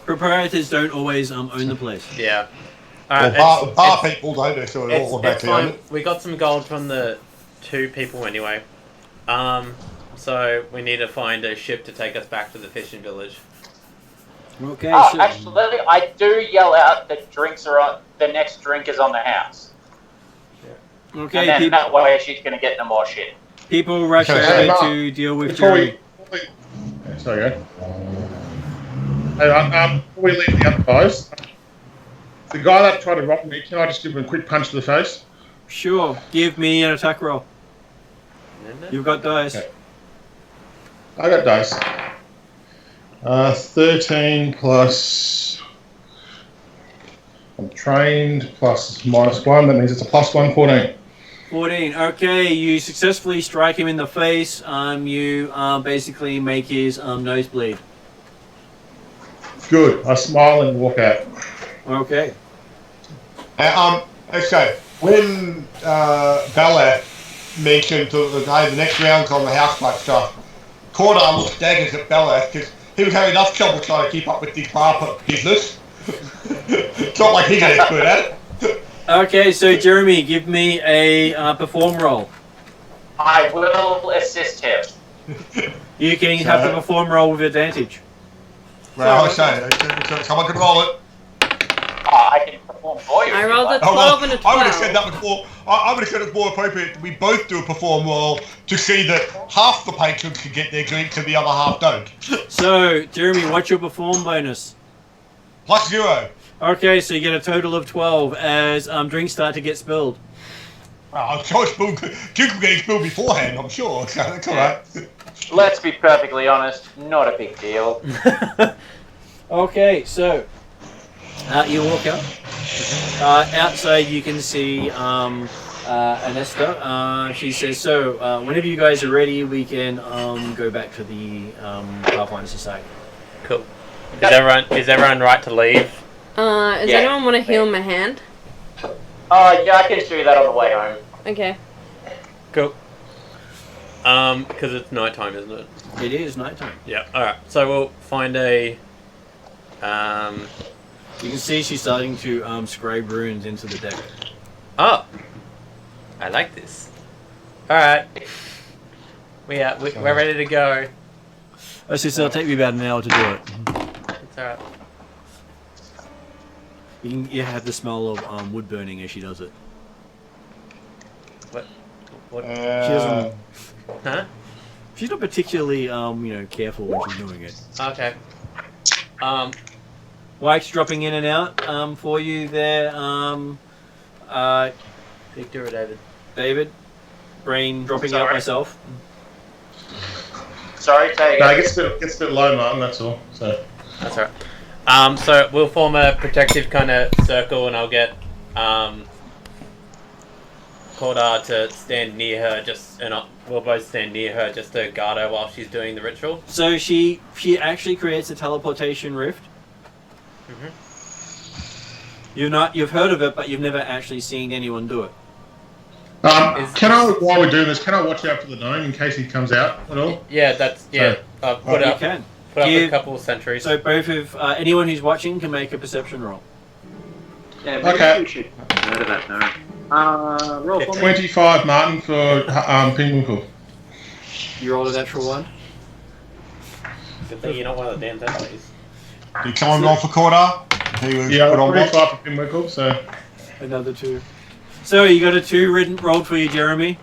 Speaker 2: Proprietors don't always own the place.
Speaker 1: Yeah.
Speaker 5: Well, bar people don't necessarily
Speaker 1: It's
Speaker 5: automatically own
Speaker 1: fine.
Speaker 5: it.
Speaker 1: We got some gold from the 2 people anyway. So we need to find a ship to take us back to the fishing village.
Speaker 2: Okay, so...
Speaker 10: Actually, I do yell out that drinks are on. The next drink is on the house.
Speaker 2: Okay,
Speaker 10: And then that way she's gonna get no more shit.
Speaker 2: people rush
Speaker 4: Okay,
Speaker 2: over
Speaker 4: so-
Speaker 2: to deal with
Speaker 4: Before
Speaker 2: Jeremy.
Speaker 4: Sorry, go. Hey, before we leave the other guys, the guy that tried to rob me, can I just give him a quick punch to the face?
Speaker 2: Sure, give me an attack roll. You've got dice.
Speaker 4: Okay. I got dice. 13 plus... I'm trained plus -1. That means it's a +1, 14.
Speaker 2: 14. Okay, you successfully strike him in the face. You basically make his nose bleed.
Speaker 4: Good. I smile and walk out.
Speaker 2: Okay.
Speaker 5: Okay. When Bella mentioned to the guy the next round's on the houseboat stuff, Cordar looked daggers at Bella because he was having enough trouble trying to keep up with the bar business. It's not like he's an expert at it.
Speaker 2: Okay, so Jeremy, give me a perform roll.
Speaker 10: I will assist him.
Speaker 2: You can have the perform roll with advantage.
Speaker 5: Well, I say, someone can roll it.
Speaker 10: I can perform for you.
Speaker 3: I
Speaker 10: if you
Speaker 3: rolled a
Speaker 10: like.
Speaker 3: 12 and a 12.
Speaker 5: I would have said that before. I would have said it's more appropriate we both do a perform roll to see that half the patrons can get their drinks and the other half don't.
Speaker 2: So, Jeremy, what's your perform bonus?
Speaker 5: +0.
Speaker 2: Okay, so you get a total of 12 as drinks start to get spilled.
Speaker 5: I'm sure drinks were getting spilled beforehand, I'm sure. So that's alright.
Speaker 10: Let's be perfectly honest, not a big deal.
Speaker 2: Okay, so you walk out. Outside you can see Anesta. She says, so whenever you guys are ready, we can go back to the Pathfinder Society.
Speaker 1: Cool. Is everyone right to leave?
Speaker 3: Does anyone want to heal my hand?
Speaker 10: Yeah, I can do that on the way home.
Speaker 3: Okay.
Speaker 1: Cool. Because it's nighttime, isn't it?
Speaker 2: It is nighttime.
Speaker 1: Yeah. All right. So we'll find a.
Speaker 2: You can see she's starting to scrape runes into the deck.
Speaker 1: Oh, I like this. All right. We're ready to go.
Speaker 2: It'll take me about an hour to do it.
Speaker 1: It's all right.
Speaker 2: You have the smell of wood burning as she does it.
Speaker 1: What?
Speaker 2: She doesn't.
Speaker 1: Huh?
Speaker 2: She's not particularly careful when she's doing it.
Speaker 1: Okay.
Speaker 2: White's dropping in and out for you there.
Speaker 1: Victor or David?
Speaker 2: David. Brain dropping out myself.
Speaker 10: Sorry, say
Speaker 4: No,
Speaker 10: again.
Speaker 4: it gets a bit low, Martin, that's all. So
Speaker 1: That's all right. So we'll form a protective kind of circle, and I'll get Cordar to stand near her, we'll both stand near her just to guard her while she's doing the ritual.
Speaker 2: So she actually creates a teleportation rift. You've heard of it, but you've never actually seen anyone do it.
Speaker 4: While we're doing this, can I watch out for the gnome in case he comes out at all?
Speaker 1: Yeah, put up a couple of sentries.
Speaker 2: So both of anyone who's watching can make a perception roll.
Speaker 10: Yeah, maybe we should murder that gnome. Roll for me.
Speaker 4: 25, Martin, for Pinwinkle.
Speaker 2: You rolled a natural 1.
Speaker 1: Good thing you're not one of the damn sentries.
Speaker 5: Did someone roll for Cordar?
Speaker 4: Yeah, 25 for Pinwinkle, so...
Speaker 2: Another 2. So you got a 2 rolled for you, Jeremy.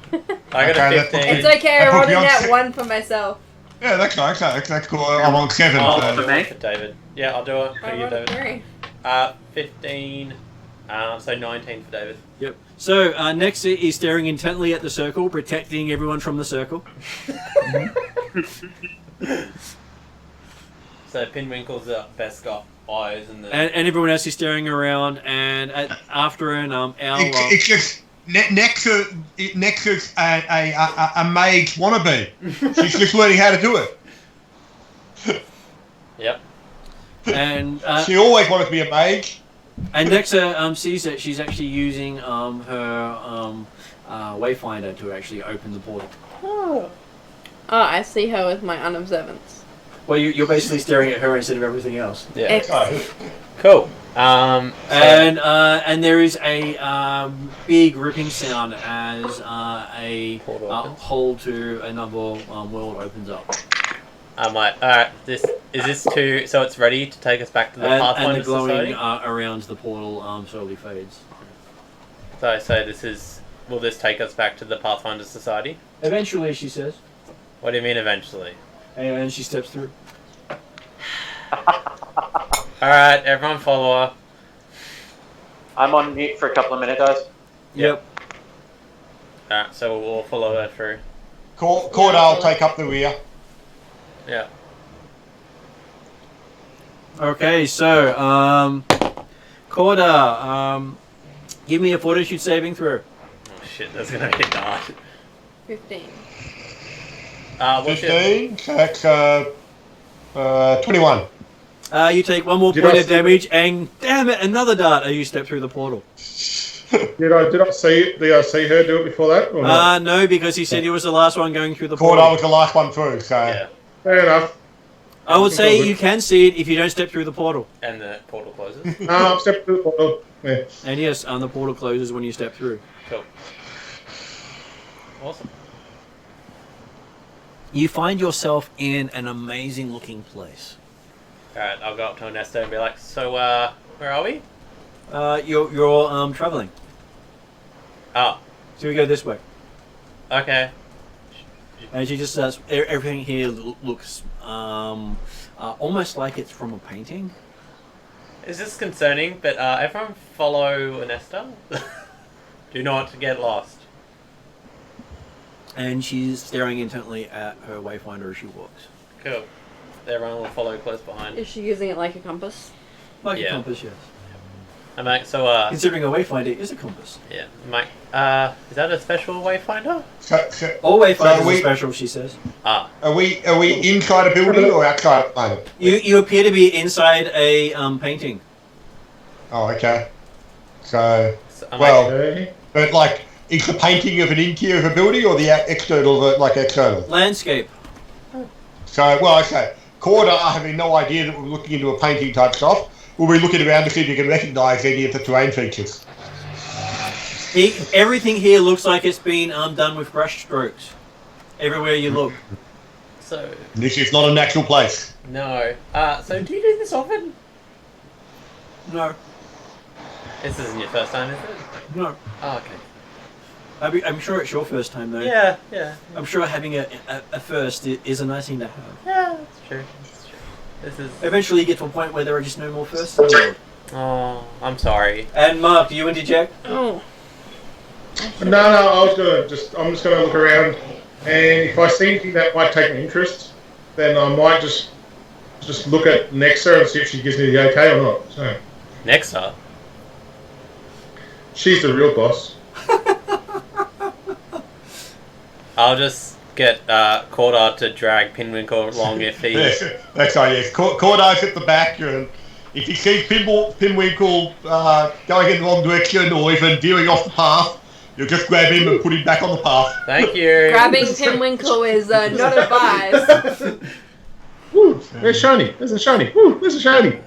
Speaker 1: I got a 15.
Speaker 3: It's okay, I rolled in that 1 for myself.
Speaker 5: Yeah, that's nice. That's cool. I'm on 7.
Speaker 1: I'll
Speaker 5: So.
Speaker 1: do it for David. Yeah, I'll do it for you, David. 15. So 19 for David.
Speaker 2: Yep. So next is staring intently at the circle, protecting everyone from the circle.
Speaker 1: So Pinwinkle's the best got eyes and
Speaker 2: everyone else is staring around, and after an hour.
Speaker 5: It's just Nexus a mage wannabe. She's just learning how to do it.
Speaker 1: Yep.
Speaker 2: And
Speaker 5: she always wanted to be a mage.
Speaker 2: And Nexa sees that she's actually using her Wayfinder to actually open the portal.
Speaker 3: Oh, I see her with my unobservance.
Speaker 2: Well, you're basically staring at her instead of everything else.
Speaker 1: Yeah. Cool.
Speaker 2: And there is a big ripping sound as a hole to another world opens up.
Speaker 1: I'm like, alright, is this too... So it's ready to take us back to the Pathfinder
Speaker 2: and the glowing
Speaker 1: Society?
Speaker 2: around the portal slowly fades.
Speaker 1: So this is... Will this take us back to the Pathfinder Society?
Speaker 2: Eventually, she says.
Speaker 1: What do you mean eventually?
Speaker 2: And she steps through.
Speaker 1: Alright, everyone follow her.
Speaker 10: I'm on mute for a couple of minutes, guys.
Speaker 2: Yep.
Speaker 1: Alright, so we'll follow her through.
Speaker 5: Cordar will take up the rear.
Speaker 1: Yeah.
Speaker 2: Okay, so, Cordar, give me a fortitude saving throw.
Speaker 1: Oh shit, that's gonna be hard.
Speaker 3: 15.
Speaker 1: What's
Speaker 5: 15, so that's 21.
Speaker 2: You take 1 more point of damage, and damn it, another dart as you step through the portal.
Speaker 4: Did I see her do it before that? Or not?
Speaker 2: No, because he said he was the last one going through the portal.
Speaker 5: Cordar was the last one through, so...
Speaker 1: Yeah.
Speaker 4: Fair enough.
Speaker 2: I would say you can see it if you don't step through the portal.
Speaker 1: And the portal closes?
Speaker 4: No, I'm stepping through the portal. Yeah.
Speaker 2: And yes, the portal closes when you step through.
Speaker 1: Cool. Awesome.
Speaker 2: You find yourself in an amazing looking place.
Speaker 1: Alright, I'll go up to Ernesto and be like, so, where are we?
Speaker 2: You're traveling.
Speaker 1: Oh.
Speaker 2: So we go this way.
Speaker 1: Okay.
Speaker 2: And she just says, everything here looks almost like it's from a painting.
Speaker 1: Is this concerning? But everyone follow Ernesto. Do not get lost.
Speaker 2: And she's staring intently at her wayfinder as she walks.
Speaker 1: Cool. Everyone will follow close behind.
Speaker 3: Is she using it like a compass?
Speaker 2: Like a compass, yes.
Speaker 1: I'm like, so
Speaker 2: considering a wayfinder is a compass.
Speaker 1: Yeah. I'm like, is that a special wayfinder?
Speaker 2: All wayfinders are special, she says.
Speaker 1: Ah.
Speaker 5: Are we inside a building or outside at the moment?
Speaker 2: You appear to be inside a painting.
Speaker 5: Oh, okay. So well, but like, is the painting of an interior of a building or the external, like external?
Speaker 2: Landscape.
Speaker 5: So, well, okay. Cordar, having no idea that we're looking into a painting type stuff, we'll be looking around to see if you can recognise any of the terrain features.
Speaker 2: Everything here looks like it's been done with brush strokes. Everywhere you look.
Speaker 1: So.
Speaker 5: This is not a natural place.
Speaker 1: No. So do you do this often?
Speaker 2: No.
Speaker 1: This isn't your first time, is it?
Speaker 2: No.
Speaker 1: Oh, okay.
Speaker 2: I'm sure it's your first time, though.
Speaker 1: Yeah, yeah.
Speaker 2: I'm sure having a first is a nice thing to have.
Speaker 1: Yeah, that's true. That's true. This is...
Speaker 2: Eventually you get to a point where there are just no more firsts in the world.
Speaker 1: Oh, I'm sorry.
Speaker 2: And Mark, do you interject?
Speaker 3: Oh.
Speaker 4: No, I'm just gonna look around, and if I see anything that might take my interest, then I might just look at Nexa and see if she gives me the okay or not. So.
Speaker 1: Nexa?
Speaker 4: She's the real boss.
Speaker 1: I'll just get Cordar to drag Pinwinkle along if he.
Speaker 5: That's right, yes. Cordar's at the back, and if he sees Pinwinkle going in the wrong direction or even veering off the path, you'll just grab him and put him back on the path.
Speaker 1: Thank you.
Speaker 3: Grabbing Pinwinkle is not advised.
Speaker 4: Woo! There's shiny. There's a shiny. Woo! There's a shiny.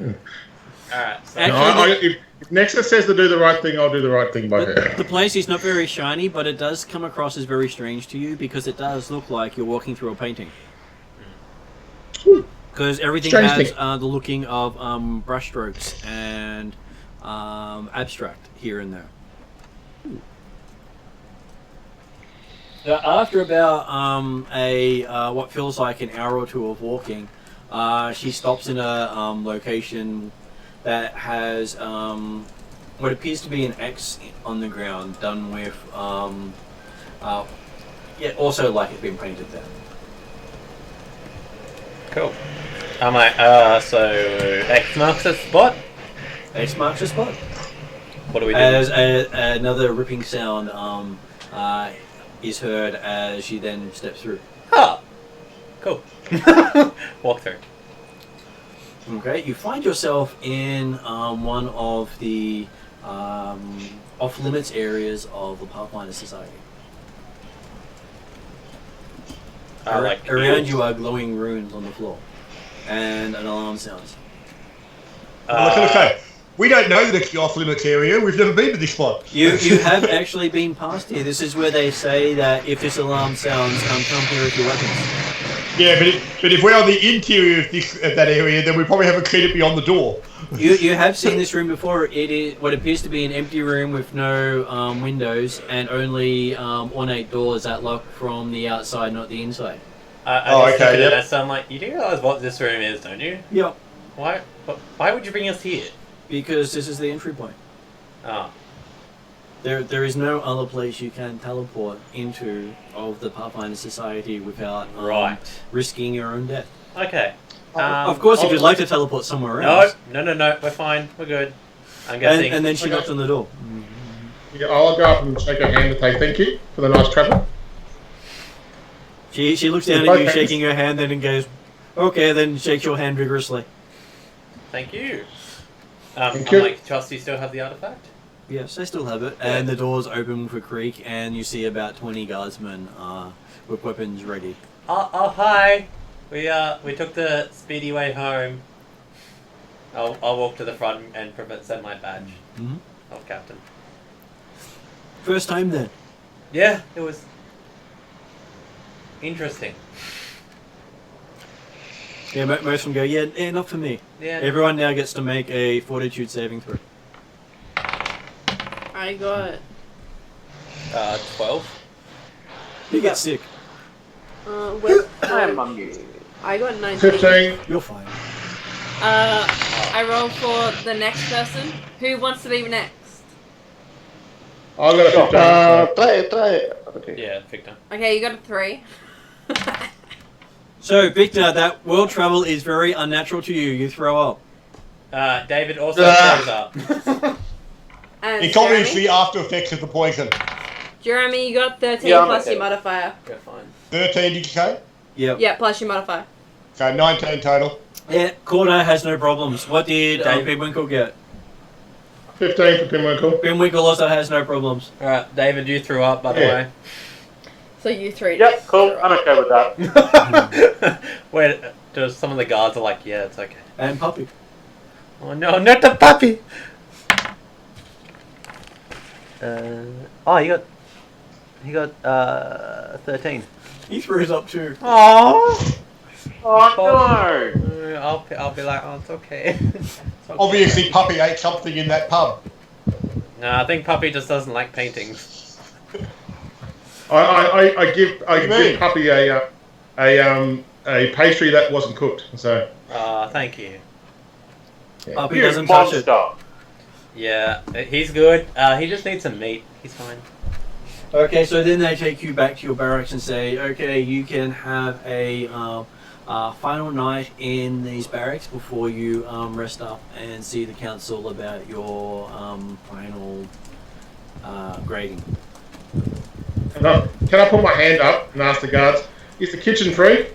Speaker 1: Alright, so
Speaker 2: Actually,
Speaker 4: If Nexus says to do the right thing, I'll do the right thing by her.
Speaker 2: the place is not very shiny, but it does come across as very strange to you because it does look like you're walking through a painting. Because everything
Speaker 4: Strange
Speaker 2: has
Speaker 4: thing.
Speaker 2: the looking of brushstrokes and abstract here and there. After about what feels like an hour or two of walking, she stops in a location that has what appears to be an X on the ground, done with also like it's been painted there.
Speaker 1: cool. I'm like, so X marks the spot.
Speaker 2: X marks the spot.
Speaker 1: What do we do?
Speaker 2: As another ripping sound is heard as she then steps through.
Speaker 1: Ah, cool. Walk through.
Speaker 2: Okay, you find yourself in one of the off-limits areas of the Pathfinder Society. Around you are glowing runes on the floor, and an alarm sounds.
Speaker 5: I was going to say, we don't know that it's the off-limits area. We've never been to this spot.
Speaker 2: You have actually been past here. This is where they say that if this alarm sounds, come here with your weapons.
Speaker 5: Yeah, but if we're on the interior of that area, then we probably haven't cleared it beyond the door.
Speaker 2: You have seen this room before. It is what appears to be an empty room with no windows and only ornate doors that lock from the outside, not the inside.
Speaker 1: I just look at it and I'm like, you do realize what this room is, don't you?
Speaker 2: Yep.
Speaker 1: Why would you bring us here?
Speaker 2: Because this is the entry point.
Speaker 1: Oh.
Speaker 2: There is no other place you can teleport into of the Pathfinder Society without risking your own death.
Speaker 1: Okay.
Speaker 2: Of course, if you'd like to teleport somewhere else.
Speaker 1: No, we're fine. We're good. I'm guessing.
Speaker 2: And then she knocks on the door.
Speaker 4: Yeah, I'll go up and shake her hand and say thank you for the nice travel.
Speaker 2: She looks down at you, shaking her hand, then and goes, "Okay," then shakes your hand vigorously.
Speaker 1: Thank you.
Speaker 4: Thank you.
Speaker 1: I'm like, Charles, do you still have the artifact?
Speaker 2: Yes, I still have it. And the doors open with a creak, and you see about 20 guardsmen with weapons ready.
Speaker 1: Oh, hi. We took the speedy way home. I'll walk to the front and send my badge of captain.
Speaker 2: First time then?
Speaker 1: Yeah, it was interesting.
Speaker 2: Yeah, most of them go, yeah, not for me.
Speaker 1: Yeah.
Speaker 2: Everyone now gets to make a fortitude saving throw.
Speaker 3: I got
Speaker 1: 12.
Speaker 2: You get sick.
Speaker 7: I'm hungry.
Speaker 3: I got 19.
Speaker 4: 15.
Speaker 2: You're fine.
Speaker 3: I roll for the next person. Who wants to be next?
Speaker 4: I got a 15.
Speaker 6: Try it. Okay.
Speaker 1: Yeah, Victor.
Speaker 3: Okay, you got a 3.
Speaker 2: So, Victor, that world travel is very unnatural to you. You throw up.
Speaker 1: David also throws up.
Speaker 3: And
Speaker 5: It's obviously after effects of the poison.
Speaker 3: Jeremy, you got 13
Speaker 7: Yeah, I'm
Speaker 3: plus
Speaker 7: okay.
Speaker 3: your modifier.
Speaker 1: Yeah, fine.
Speaker 5: 13, did you say?
Speaker 2: Yep.
Speaker 3: Yeah, plus your modifier.
Speaker 5: So 19 total.
Speaker 2: Yeah, Corda has no problems. What did
Speaker 1: Dave.
Speaker 2: Pinwinkle get?
Speaker 4: 15 for Pinwinkle.
Speaker 2: Pinwinkle also has no problems.
Speaker 1: Alright, David, you threw up, by the way.
Speaker 3: So you 3.
Speaker 7: Yep, cool. I'm okay with that.
Speaker 1: Wait, just some of the guards are like, yeah, it's okay.
Speaker 2: And Puppy.
Speaker 1: Oh no, not the puppy! He got 13.
Speaker 2: He throws up too.
Speaker 1: Aww.
Speaker 7: Oh no!
Speaker 1: I'll be like, oh, it's okay. It's okay.
Speaker 5: Obviously, Puppy ate something in that pub.
Speaker 1: No, I think Puppy just doesn't like paintings.
Speaker 4: I give Puppy a pastry that wasn't cooked. So
Speaker 1: Thank you.
Speaker 2: Puppy
Speaker 7: You
Speaker 2: doesn't touch it.
Speaker 7: monster!
Speaker 1: Yeah, he's good. He just needs some meat. He's fine.
Speaker 2: Okay, so then they take you back to your barracks and say, okay, you can have a final night in these barracks before you rest up and see the council about your final grading.
Speaker 4: Can I put my hand up and ask the guards, is the kitchen free?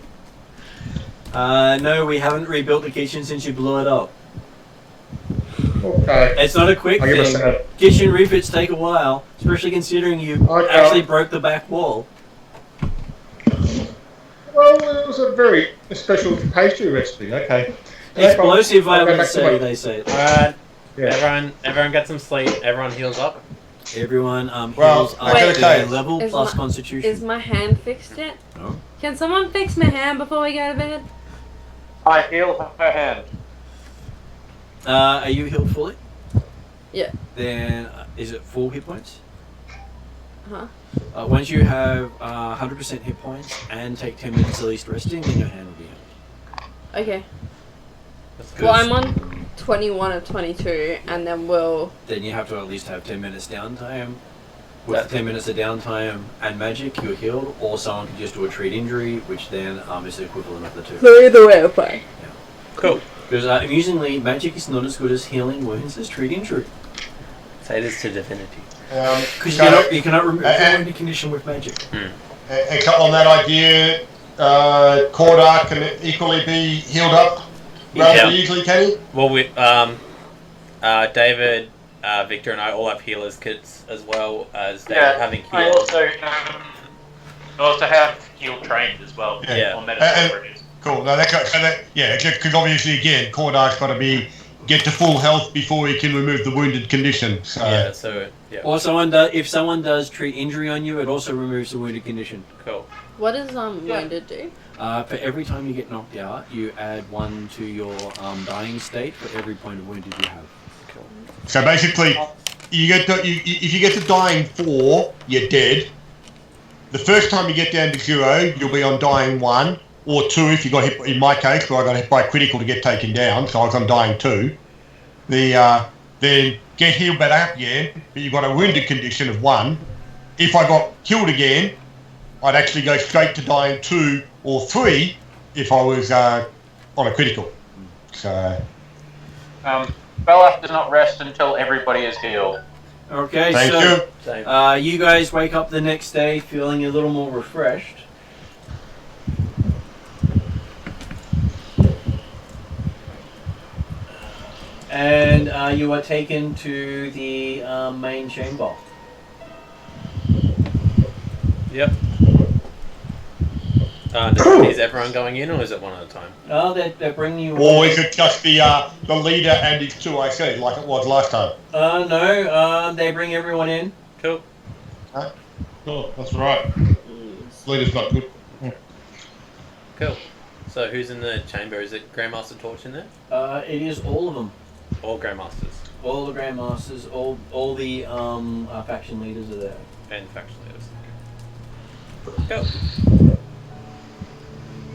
Speaker 2: No, we haven't rebuilt the kitchen since you blew it up.
Speaker 4: Okay.
Speaker 2: It's not a quick
Speaker 4: I'll give
Speaker 2: thing.
Speaker 4: us a-
Speaker 2: Kitchen refits take a while, especially considering you
Speaker 4: Okay.
Speaker 2: actually broke the back wall.
Speaker 4: Well, it was a very special pastry recipe. Okay.
Speaker 2: Explosive
Speaker 4: I'll go
Speaker 2: violence,
Speaker 4: back to my-
Speaker 2: they say.
Speaker 1: Alright,
Speaker 4: Yeah.
Speaker 1: everyone get some sleep. Everyone heals up.
Speaker 2: Everyone
Speaker 5: Well,
Speaker 2: heals up
Speaker 5: okay.
Speaker 2: to their level
Speaker 3: Is
Speaker 2: plus
Speaker 3: my-
Speaker 2: constitution.
Speaker 3: Is my hand fixed yet?
Speaker 2: No.
Speaker 3: Can someone fix my hand before we go to bed?
Speaker 7: I heal her hand.
Speaker 2: Are you healed fully?
Speaker 3: Yeah.
Speaker 2: Then is it full hit points?
Speaker 3: Huh?
Speaker 2: Once you have 100% hit points and take 10 minutes at least resting, then your hand will be healed.
Speaker 3: Okay.
Speaker 1: That's
Speaker 3: Well, I'm on 21 of 22, and then we'll...
Speaker 2: Then you have to at least have 10 minutes downtime. With 10 minutes of downtime and magic, you're healed, or someone can just do a treat injury, which then is the equivalent of the two.
Speaker 3: So either way, I'll play.
Speaker 1: cool.
Speaker 2: Because amusingly, magic is not as good as healing wounds as treat injury.
Speaker 1: Say this to divinity.
Speaker 2: Because
Speaker 5: so-
Speaker 2: you cannot remove
Speaker 5: and-
Speaker 2: wound condition with magic.
Speaker 5: And on that idea, Cordar can equally be healed up relatively easily, can he?
Speaker 1: Well, we David, Victor, and I all have healers kits as well as they having
Speaker 10: I
Speaker 1: healed.
Speaker 10: also have heal trained as well.
Speaker 1: Yeah.
Speaker 10: On medicine already.
Speaker 5: Cool. No, because obviously again, Cordar's got to get to full health before he can remove the wounded condition. So.
Speaker 1: Yeah. So yeah.
Speaker 2: Or if someone does treat injury on you, it also removes the wounded condition.
Speaker 1: Cool.
Speaker 3: What does wounded do?
Speaker 2: For every time you get knocked out, you add 1 to your dying state for every point of wounded you have.
Speaker 1: Cool.
Speaker 5: So basically, if you get to dying 4, you're dead. The first time you get down to 0, you'll be on dying 1, or 2 if you got hit. In my case, where I got hit by critical to get taken down, so I was on dying 2. Then get healed back up again, but you've got a wounded condition of 1. If I got killed again, I'd actually go straight to dying 2 or 3 if I was on a critical. So.
Speaker 10: Bella does not rest until everybody is healed.
Speaker 2: Okay,
Speaker 5: Thank
Speaker 2: so
Speaker 5: you.
Speaker 1: Same.
Speaker 2: you guys wake up the next day feeling a little more refreshed. And you are taken to the main chamber.
Speaker 1: Yep. Is everyone going in, or is it one at a time?
Speaker 2: Oh, they're bringing you.
Speaker 5: Or is it just the leader and his 2 IC like it was last time?
Speaker 2: No, they bring everyone in.
Speaker 1: Cool.
Speaker 4: Oh, that's right. Leader's not good.
Speaker 1: Cool. So who's in the chamber? Is it Grandmaster Torch in there?
Speaker 2: It is all of them.
Speaker 1: All Grandmasters
Speaker 2: All the Grandmasters, all the faction leaders are there.
Speaker 1: and faction leaders. Go.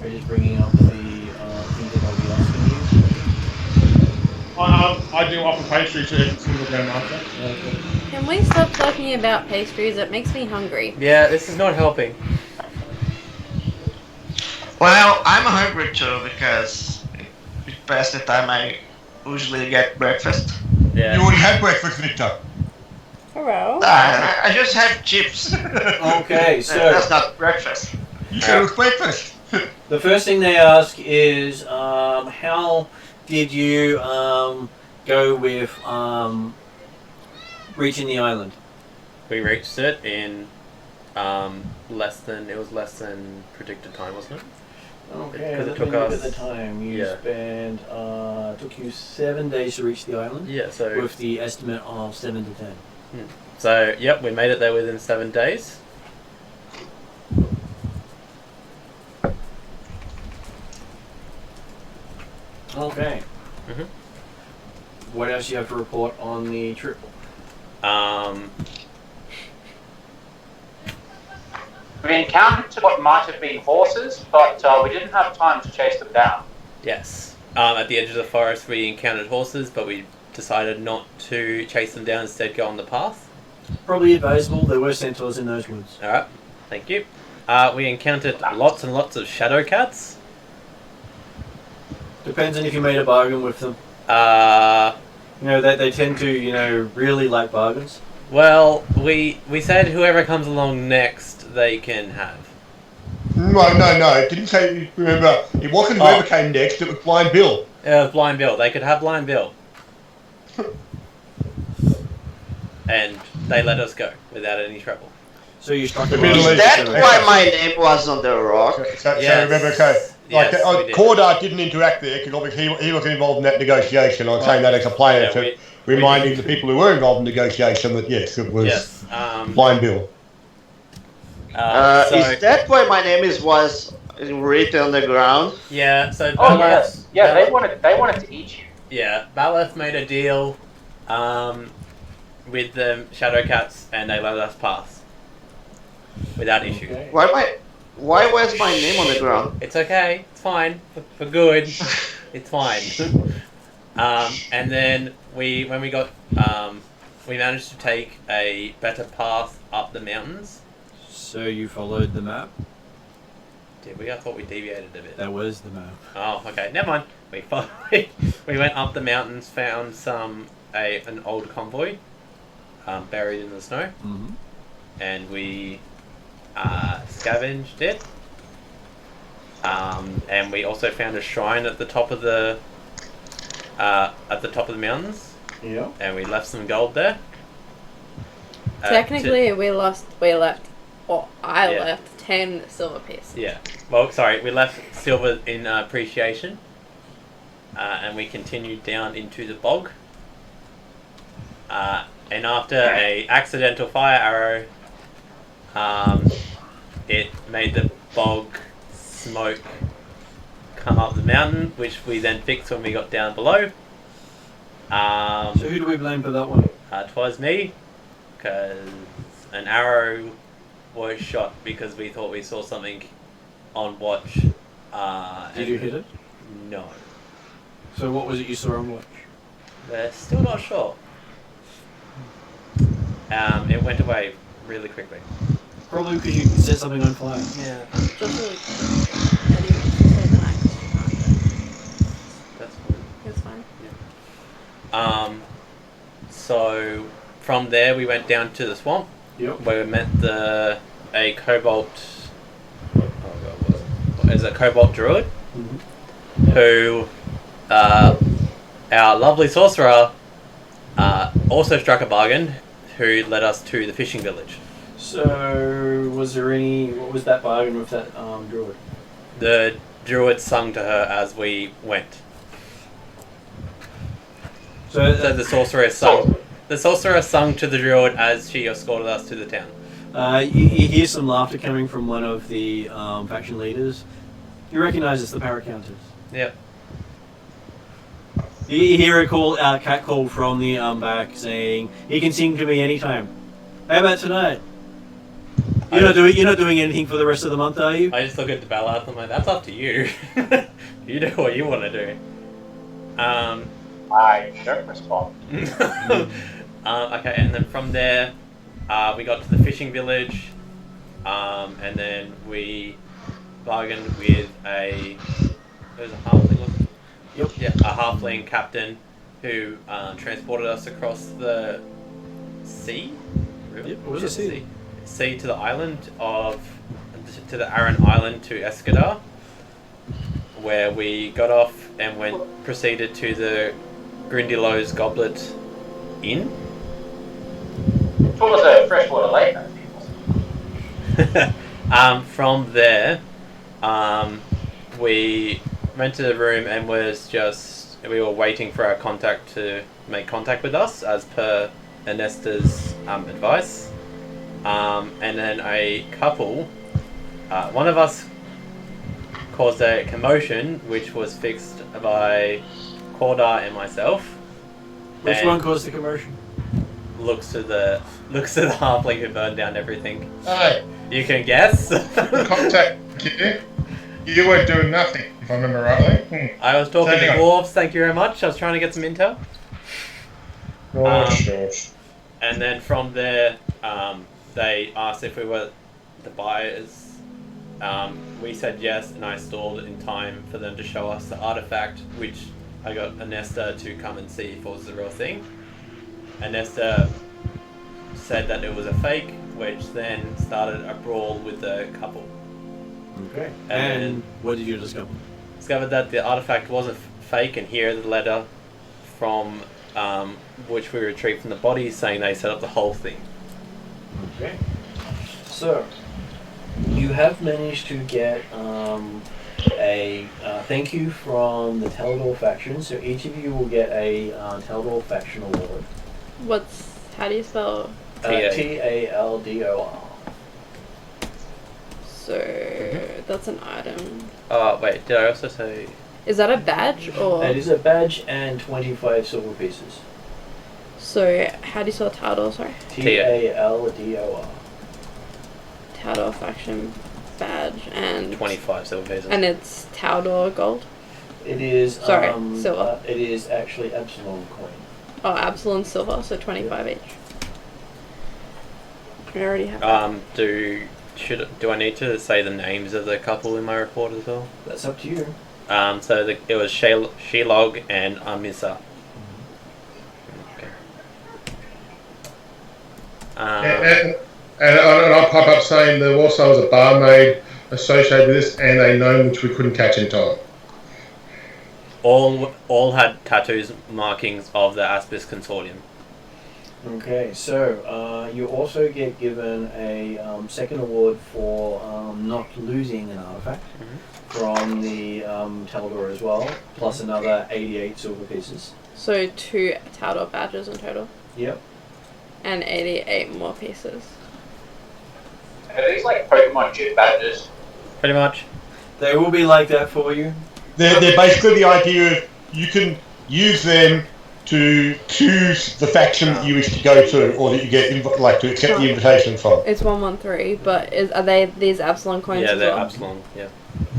Speaker 2: We're just bringing up the things that I'll be asking you.
Speaker 4: I do offer pastry to every single Grandmaster.
Speaker 3: Can we stop talking about pastries? It makes me hungry.
Speaker 1: Yeah, this is not helping.
Speaker 6: Well, I'm hungry too because it's past the time I usually get breakfast.
Speaker 1: Yeah.
Speaker 5: You already had breakfast, Victor.
Speaker 3: Hello.
Speaker 6: I just have chips.
Speaker 2: Okay, so
Speaker 6: That's not breakfast.
Speaker 5: You said it was breakfast.
Speaker 2: the first thing they ask is, how did you go with reaching the island?
Speaker 1: We reached it in less than predicted time, wasn't it?
Speaker 2: Okay,
Speaker 1: Because it
Speaker 2: let
Speaker 1: took
Speaker 2: me look
Speaker 1: us-
Speaker 2: at the time. You
Speaker 1: yeah.
Speaker 2: spent took you 7 days to reach the island.
Speaker 1: Yeah. So
Speaker 2: With the estimate of 7 to 10.
Speaker 1: So, yep, we made it there within 7 days.
Speaker 2: Okay.
Speaker 1: Mhm.
Speaker 2: What else do you have to report on the trip?
Speaker 10: We encountered what might have been horses, but we didn't have time to chase them down.
Speaker 1: Yes. At the edge of the forest, we encountered horses, but we decided not to chase them down, instead go on the path.
Speaker 2: Probably advisable. There were centaurs in those woods.
Speaker 1: Alright, thank you. We encountered lots and lots of shadow cats.
Speaker 2: Depends on if you made a bargain with them.
Speaker 1: Uh,
Speaker 2: You know, they tend to, really like bargains.
Speaker 1: Well, we said whoever comes along next, they can have.
Speaker 5: No. It didn't say. Remember, it wasn't whoever came next. It was Blind Bill.
Speaker 1: It was Blind Bill. They could have Blind Bill. And they let us go without any trouble.
Speaker 2: So you struck
Speaker 5: The
Speaker 2: the
Speaker 5: Middle
Speaker 6: Is
Speaker 5: East.
Speaker 6: that
Speaker 5: Okay.
Speaker 6: why my name was on the rock?
Speaker 5: So
Speaker 1: Yes.
Speaker 5: remember, okay. Like
Speaker 1: Yes, we did.
Speaker 5: Cordar didn't interact there because obviously he wasn't involved in that negotiation. I'm saying that as a player,
Speaker 1: Yeah,
Speaker 5: to
Speaker 1: we
Speaker 5: reminding the people who were involved in the negotiation that yes, it was
Speaker 1: Yes.
Speaker 5: Blind Bill.
Speaker 1: So,
Speaker 6: Is that why my name was written on the ground?
Speaker 1: yeah. So
Speaker 10: Oh
Speaker 1: Baleth-
Speaker 10: yes, yeah.
Speaker 1: Baleth-
Speaker 10: They wanted to eat you.
Speaker 1: Yeah, Baleth made a deal with the Shadowcats, and they let us pass without issue.
Speaker 2: Okay.
Speaker 6: Why was my name on the ground?
Speaker 1: It's okay. It's fine for good. It's fine. And then when we got we managed to take a better path up the mountains.
Speaker 2: So you followed the map?
Speaker 1: Did we? I thought we deviated a bit.
Speaker 2: That was the map.
Speaker 1: Oh, okay. Never mind. We went up the mountains, found an old convoy buried in the snow,
Speaker 2: Mm-hmm.
Speaker 1: and we scavenged it. And we also found a shrine at the top of the mountains,
Speaker 2: Yeah.
Speaker 1: and we left some gold there.
Speaker 3: Technically, we left, or I
Speaker 1: Yeah.
Speaker 3: left 10 silver pieces.
Speaker 1: Yeah. Well, sorry, we left silver in appreciation, and we continued down into the bog. And after a accidental fire arrow, it made the bog smoke come up the mountain, which we then fixed when we got down below.
Speaker 2: So who do we blame for that one?
Speaker 1: 'Twas me, because an arrow was shot because we thought we saw something on watch.
Speaker 2: Did you hit it?
Speaker 1: No.
Speaker 2: So what was it you saw on watch?
Speaker 1: We're still not sure. It went away really quickly.
Speaker 2: Probably because you set something on fire.
Speaker 1: Yeah.
Speaker 3: Just really quick. Eddie wants to say that
Speaker 1: That's
Speaker 3: it's fine.
Speaker 1: So from there we went down to the swamp
Speaker 2: Yep.
Speaker 1: where we met a cobalt. Oh God, what is a cobalt druid
Speaker 2: Mm-hmm.
Speaker 1: who our lovely sorcerer also struck a bargain, who led us to the fishing village.
Speaker 2: So what was that bargain with that druid?
Speaker 1: The druid sung to her as we went.
Speaker 2: So
Speaker 1: So the sorcerer sung. The sorcerer sung to the druid as she escorted us to the town.
Speaker 2: you hear some laughter coming from one of the faction leaders. You recognise it's the Paracounters.
Speaker 1: Yep.
Speaker 2: You hear a cat call from the back saying, "He can sing to me anytime." How about tonight? You're not doing anything for the rest of the month, are you?
Speaker 1: I just look at the ballad and I'm like, that's up to you. You do what you want to do.
Speaker 10: I don't respond.
Speaker 1: Okay, and then from there, we got to the fishing village, and then we bargained with it was a halfling, wasn't it?
Speaker 2: Yep.
Speaker 1: Yeah, a halfling captain who transported us across the sea. River?
Speaker 2: Yep, it was a sea.
Speaker 1: Sea to the island to the Aran Island to Escadar, where we got off and proceeded to the Grindylows Goblet Inn.
Speaker 10: Full of a freshwater lake.
Speaker 1: From there, we rented a room and we were waiting for our contact to make contact with us as per Anesta's advice. And then a couple, one of us caused a commotion, which was fixed by Cordar and myself.
Speaker 2: Which
Speaker 1: And
Speaker 2: one caused the commotion?
Speaker 1: looks to the halfling who burned down everything.
Speaker 4: Hey,
Speaker 1: You can guess.
Speaker 4: contact you. You weren't doing nothing, if I remember rightly.
Speaker 1: I was talking to
Speaker 4: Hang on.
Speaker 1: dwarves. Thank you very much. I was trying to get some intel.
Speaker 4: Gosh.
Speaker 1: And then from there, they asked if we were the buyers. We said yes, and I stalled in time for them to show us the artifact, which I got Anesta to come and see if it was the real thing. Anesta said that it was a fake, which then started a brawl with the couple.
Speaker 2: Okay.
Speaker 1: And
Speaker 2: what did you discover?
Speaker 1: Discovered that the artifact was a fake, and here is the letter from which we retrieved from the bodies saying they set up the whole thing.
Speaker 2: Okay. So, you have managed to get a thank you from the Taldor faction. So each of you will get a Taldor faction award.
Speaker 3: How do you spell?
Speaker 2: Taldor.
Speaker 3: So that's an item.
Speaker 1: Wait, did I also say...
Speaker 3: Is that a badge or?
Speaker 2: That is a badge and 25 silver pieces.
Speaker 3: So how do you spell Taldor? Sorry.
Speaker 2: Taldor.
Speaker 3: Taldor faction badge and
Speaker 1: 25 silver pieces.
Speaker 3: And it's Taldor gold.
Speaker 2: It is.
Speaker 3: Silver.
Speaker 2: It is actually Epsilon coin.
Speaker 3: Oh, Epsilon silver, so 25 each. I already have that.
Speaker 1: Do I need to say the names of the couple in my report as well?
Speaker 2: That's up to you.
Speaker 1: It was Shilog and Amisa. Okay.
Speaker 4: And I pop up saying there also was a barmaid associated with this and a gnome which we couldn't catch in time.
Speaker 1: All had tattoos markings of the Aspis Consortium.
Speaker 2: Okay, so you also get given a second award for not losing an artifact from the Taldor as well, plus another 88 silver pieces.
Speaker 3: So 2 Taldor badges in total.
Speaker 2: Yep.
Speaker 3: And 88 more pieces.
Speaker 10: Are these like Pokemon gym badges?
Speaker 1: Pretty much.
Speaker 2: They will be like that for you.
Speaker 5: They're basically the idea of you can use them to choose the faction that you wish to go to, or that you get to accept the invitation from.
Speaker 3: It's 113, but are they these Epsilon coins?
Speaker 1: Yeah,
Speaker 3: as
Speaker 1: they're
Speaker 3: well?
Speaker 1: Epsilon. Yeah.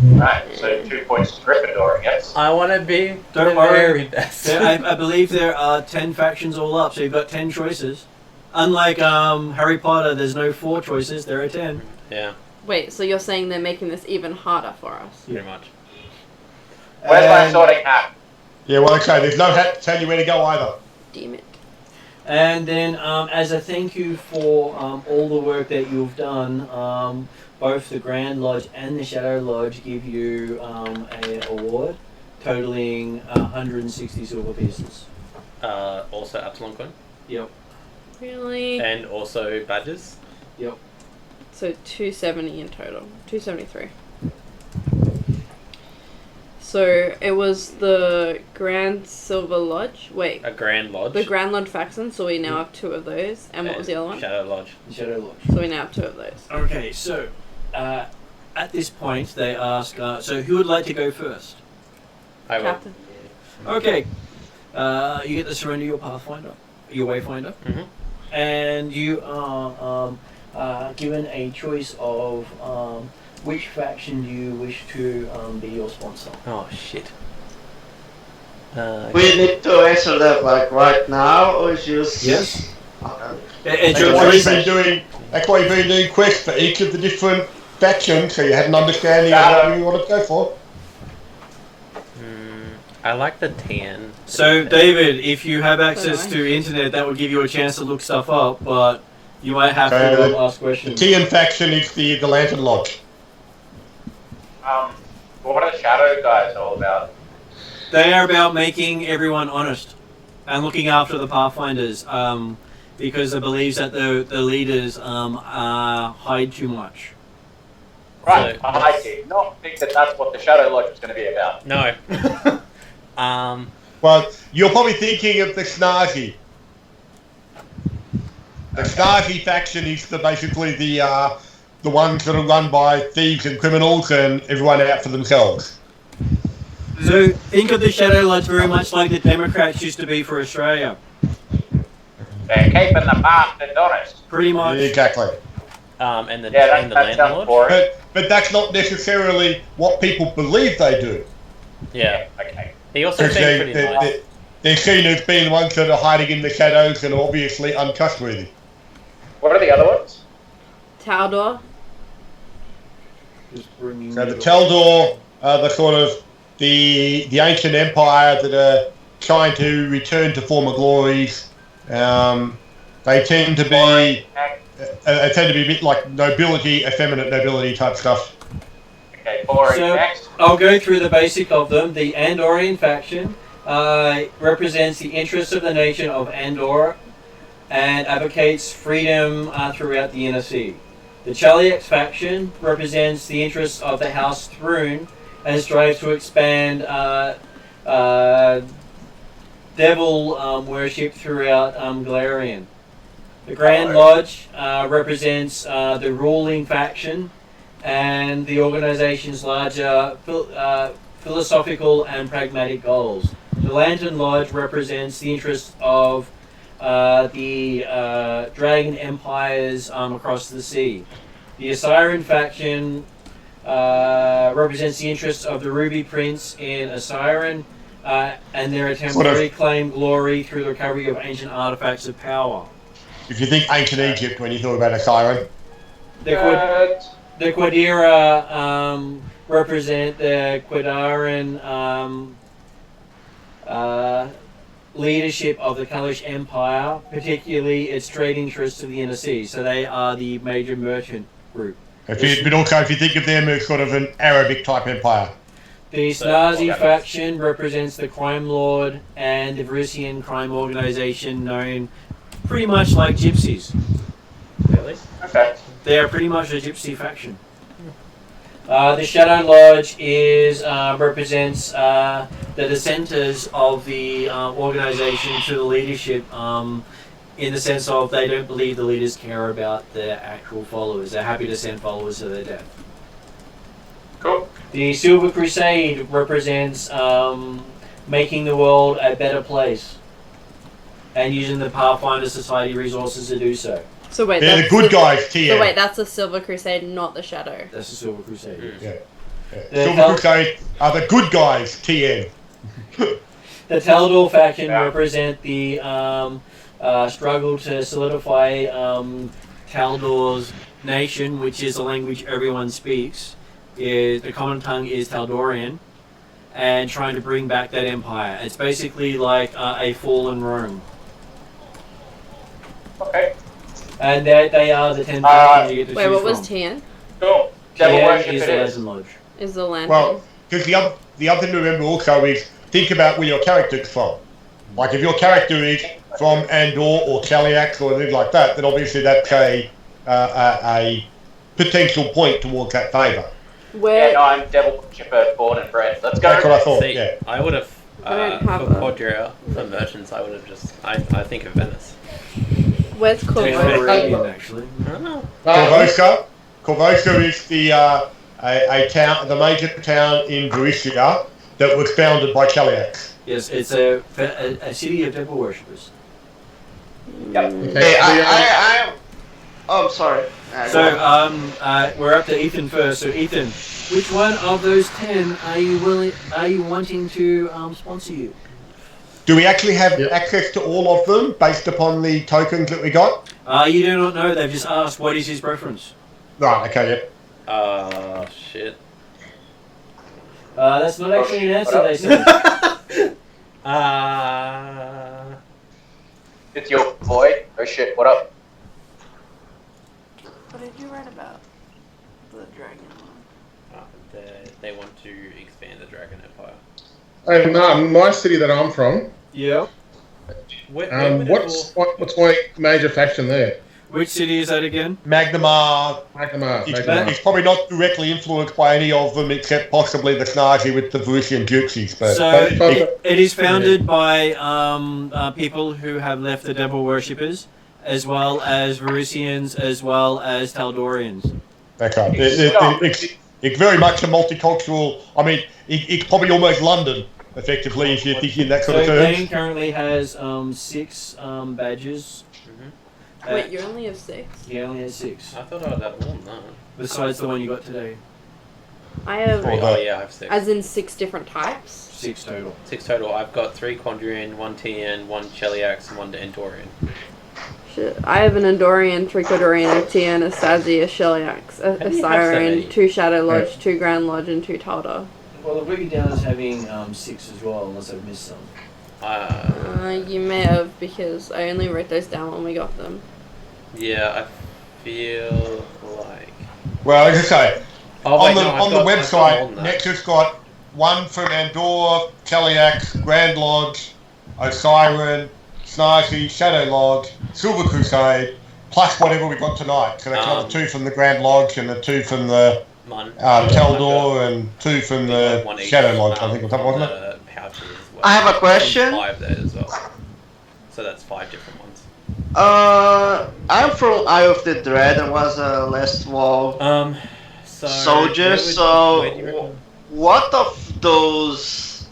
Speaker 10: Right, so 2 points to Gryffindor, I guess.
Speaker 1: I want to be
Speaker 2: Don't
Speaker 1: the
Speaker 2: worry.
Speaker 1: very best.
Speaker 2: I believe there are 10 factions all up, so you've got 10 choices. Unlike Harry Potter, there's no 4 choices, there are 10.
Speaker 1: Yeah,
Speaker 3: Wait, so you're saying they're making this even harder for us?
Speaker 1: pretty much.
Speaker 10: Where's my sorting hat?
Speaker 5: Yeah, well, okay, there's no hat to tell you where to go either.
Speaker 3: Damn it.
Speaker 2: And then, as a thank you for all the work that you've done, both the Grand Lodge and the Shadow Lodge give you an award totaling 160 silver pieces.
Speaker 1: Also Epsilon coin.
Speaker 2: Yep.
Speaker 3: Really?
Speaker 1: And also badges.
Speaker 2: Yep.
Speaker 3: So 270 in total. 273. So it was the Grand Silver Lodge. Wait.
Speaker 1: A Grand Lodge.
Speaker 3: The Grand Lodge faction, so we now have 2 of those. And what was the other one?
Speaker 1: Shadow Lodge.
Speaker 2: The Shadow Lodge.
Speaker 3: So we now have 2 of those.
Speaker 2: Okay, so at this point they ask, so who would like to go first?
Speaker 1: I will.
Speaker 3: Captain.
Speaker 2: Okay, you get to surrender your Pathfinder, your Wayfinder, and you are given a choice of which faction you wish to be your sponsor.
Speaker 1: Oh shit.
Speaker 6: We need to answer that like right now, or just
Speaker 2: Yes.
Speaker 6: Okay.
Speaker 2: It's
Speaker 5: That's
Speaker 2: your
Speaker 5: why you've
Speaker 2: choice.
Speaker 5: been doing. That's why you've been doing quests for each of the different factions, so you had an understanding of what you wanted to go for.
Speaker 1: I like the tan.
Speaker 2: So, David, if you have access to internet, that would give you a chance to look stuff up, but you might have to ask
Speaker 5: The
Speaker 2: questions.
Speaker 5: Tian faction is the Lantern Lodge.
Speaker 10: What are the Shadow guys all about?
Speaker 2: They are about making everyone honest and looking after the Pathfinders, because it believes that the leaders hide too much.
Speaker 10: Right,
Speaker 1: So-
Speaker 10: I did not think that that's what the Shadow Lodge was going to be about.
Speaker 1: No.
Speaker 5: Well, you're probably thinking of the Snarky. The Snarky faction is basically the ones that are run by thieves and criminals and everyone out for themselves.
Speaker 2: So think of the Shadow Lodge very much like the Democrats used to be for Australia.
Speaker 10: They're keeping the bastards honest.
Speaker 2: Pretty much.
Speaker 5: Exactly.
Speaker 1: And the
Speaker 10: Yeah,
Speaker 1: and the
Speaker 10: that sounds
Speaker 1: landlord.
Speaker 10: boring.
Speaker 5: But that's not necessarily what people believe they do.
Speaker 1: Yeah.
Speaker 10: Okay.
Speaker 1: He also
Speaker 5: Because
Speaker 1: seemed pretty nice.
Speaker 5: they're seen as being the ones that are hiding in the shadows and are obviously untrustworthy.
Speaker 10: What are the other ones?
Speaker 3: Taldor.
Speaker 2: Just bringing
Speaker 5: So the
Speaker 2: you-
Speaker 5: Taldor are the sort of the ancient empire that are trying to return to former glories. They tend to be a bit like nobility, effeminate nobility type stuff.
Speaker 10: Okay, boring.
Speaker 2: So,
Speaker 10: Next.
Speaker 2: I'll go through the basic of them. The Andorian faction represents the interests of the nation of Andor and advocates freedom throughout the Inner Sea. The Chaliax faction represents the interests of the House Thrune and strives to expand devil worship throughout Galarian. The Grand Lodge represents the ruling faction and the organization's larger philosophical and pragmatic goals. The Lantern Lodge represents the interests of the dragon empires across the sea. The Osiran faction represents the interests of the Ruby Prince in Osiran and their attempt to reclaim glory through the recovery of ancient artifacts of power.
Speaker 5: If you think ancient Egypt when you thought about a siren.
Speaker 2: The Quadira represent the Quadaran leadership of the Kalish Empire, particularly its trade interests of the Inner Sea. So they are the major merchant group.
Speaker 5: But also, if you think of them as sort of an Arabic type empire.
Speaker 2: The Snazi faction represents the Crime Lord and the Varisian crime organization known pretty much like gypsies.
Speaker 1: Really?
Speaker 10: Okay.
Speaker 2: They are pretty much a gypsy faction. The Shadow Lodge represents the dissenters of the organization to the leadership in the sense of they don't believe the leaders care about their actual followers. They're happy to send followers to their death.
Speaker 10: Cool.
Speaker 2: The Silver Crusade represents making the world a better place and using the Pathfinder Society resources to do so.
Speaker 3: So wait,
Speaker 5: They're the good guys, TM.
Speaker 3: So wait, that's the Silver Crusade, not the Shadow.
Speaker 2: That's the Silver Crusade.
Speaker 5: Yeah. Silver Crusade are the good guys, TM.
Speaker 2: The Taldor faction represent the struggle to solidify Taldor's nation, which is a language everyone speaks. The common tongue is Taldorian, and trying to bring back that empire. It's basically like a fallen Rome.
Speaker 10: Okay.
Speaker 2: And they are the 10 factions you get to
Speaker 3: Wait,
Speaker 2: choose
Speaker 3: what was
Speaker 2: from.
Speaker 3: Tian?
Speaker 10: Cool. Devil
Speaker 2: Tian
Speaker 10: worship
Speaker 2: is
Speaker 10: it
Speaker 2: the
Speaker 10: is.
Speaker 2: Lantern Lodge.
Speaker 3: Is the lantern?
Speaker 5: Well, because the other thing to remember also is think about where your character's from. Like if your character is from Andor or Chaliax or anything like that, then obviously that's a potential point towards that favour.
Speaker 3: Where?
Speaker 10: Yeah, no, I'm devil worshipper, born and bred. Let's go.
Speaker 5: That's what I thought.
Speaker 1: See,
Speaker 5: Yeah.
Speaker 1: I would have
Speaker 3: I don't
Speaker 1: for
Speaker 3: have a-
Speaker 1: Quadria, for merchants. I would have just. I think of Venice.
Speaker 3: Where's
Speaker 2: Taylor
Speaker 3: Corvosa?
Speaker 2: Arabian, actually.
Speaker 1: I don't know.
Speaker 5: Corvosa. Corvosa is the a town, the major town in Varisia that was founded by Chaliax.
Speaker 2: Yes, it's a city of devil worshippers.
Speaker 10: Yep.
Speaker 6: Hey, I oh, I'm sorry.
Speaker 2: So we're up to Ethan first. So Ethan, which one of those 10 are you wanting to sponsor you?
Speaker 5: Do we actually have access to all of them based upon the tokens that we got?
Speaker 2: You do not know. They've just asked what is his preference.
Speaker 5: Right. Okay. Yeah.
Speaker 1: Shit.
Speaker 2: That's not actually an answer. They said.
Speaker 10: It's your boy. Oh shit, what up?
Speaker 3: What did you write about? The dragon one.
Speaker 1: They want to expand the Dragon Empire.
Speaker 4: And my city that I'm from,
Speaker 2: Yeah.
Speaker 4: what's my major faction there?
Speaker 2: Which city is that again?
Speaker 5: Magnamar.
Speaker 4: Magnamar.
Speaker 5: It's probably not directly influenced by any of them except possibly the Snazi with the Varisian gypsies. But
Speaker 2: So it is founded by people who have left the devil worshippers, as well as Varisians, as well as Taldorians.
Speaker 5: okay. It's very much a multicultural. I mean, it's probably almost London, effectively, if you're thinking that sort
Speaker 2: So
Speaker 5: of terms.
Speaker 2: Dane currently has 6 badges.
Speaker 3: Wait, you only have 6?
Speaker 2: He only has 6,
Speaker 1: I thought I'd have more than that.
Speaker 2: besides the one you got today.
Speaker 3: I have,
Speaker 1: Oh yeah, I have 6.
Speaker 3: as in 6 different types?
Speaker 2: 6 total.
Speaker 1: 6 total. I've got 3 Quadrian, 1 TN, 1 Cheliax, and 1 Endorian.
Speaker 3: Shit. I have an Andorian, 3 Quadorian, a Tian, a Stazi, a Sheliax, a
Speaker 1: How do you have so
Speaker 3: Siren,
Speaker 1: many?
Speaker 3: 2 Shadow Lodge, 2 Grand Lodge, and 2 Talda.
Speaker 2: Well, I've got you down as having 6 as well, unless I've missed some.
Speaker 3: You may have, because I only wrote those down when we got them.
Speaker 1: Yeah, I feel like.
Speaker 5: Well, as I say, on the
Speaker 1: I've got
Speaker 5: website,
Speaker 1: more than that.
Speaker 5: Nexus got one from Andor, Teliax, Grand Lodge, Osiren, Snarky, Shadow Lodge, Silver Crusade, plus whatever we got tonight. So that's another 2 from the Grand Lodge and the 2 from the Taldor and 2 from the Shadow Lodge, I think, or something, wasn't it?
Speaker 1: Pouches as well.
Speaker 6: I have a question.
Speaker 1: 5 there as well. So that's 5 different ones.
Speaker 6: I'm from Eye of the Dread and was a last wall soldier. So what of those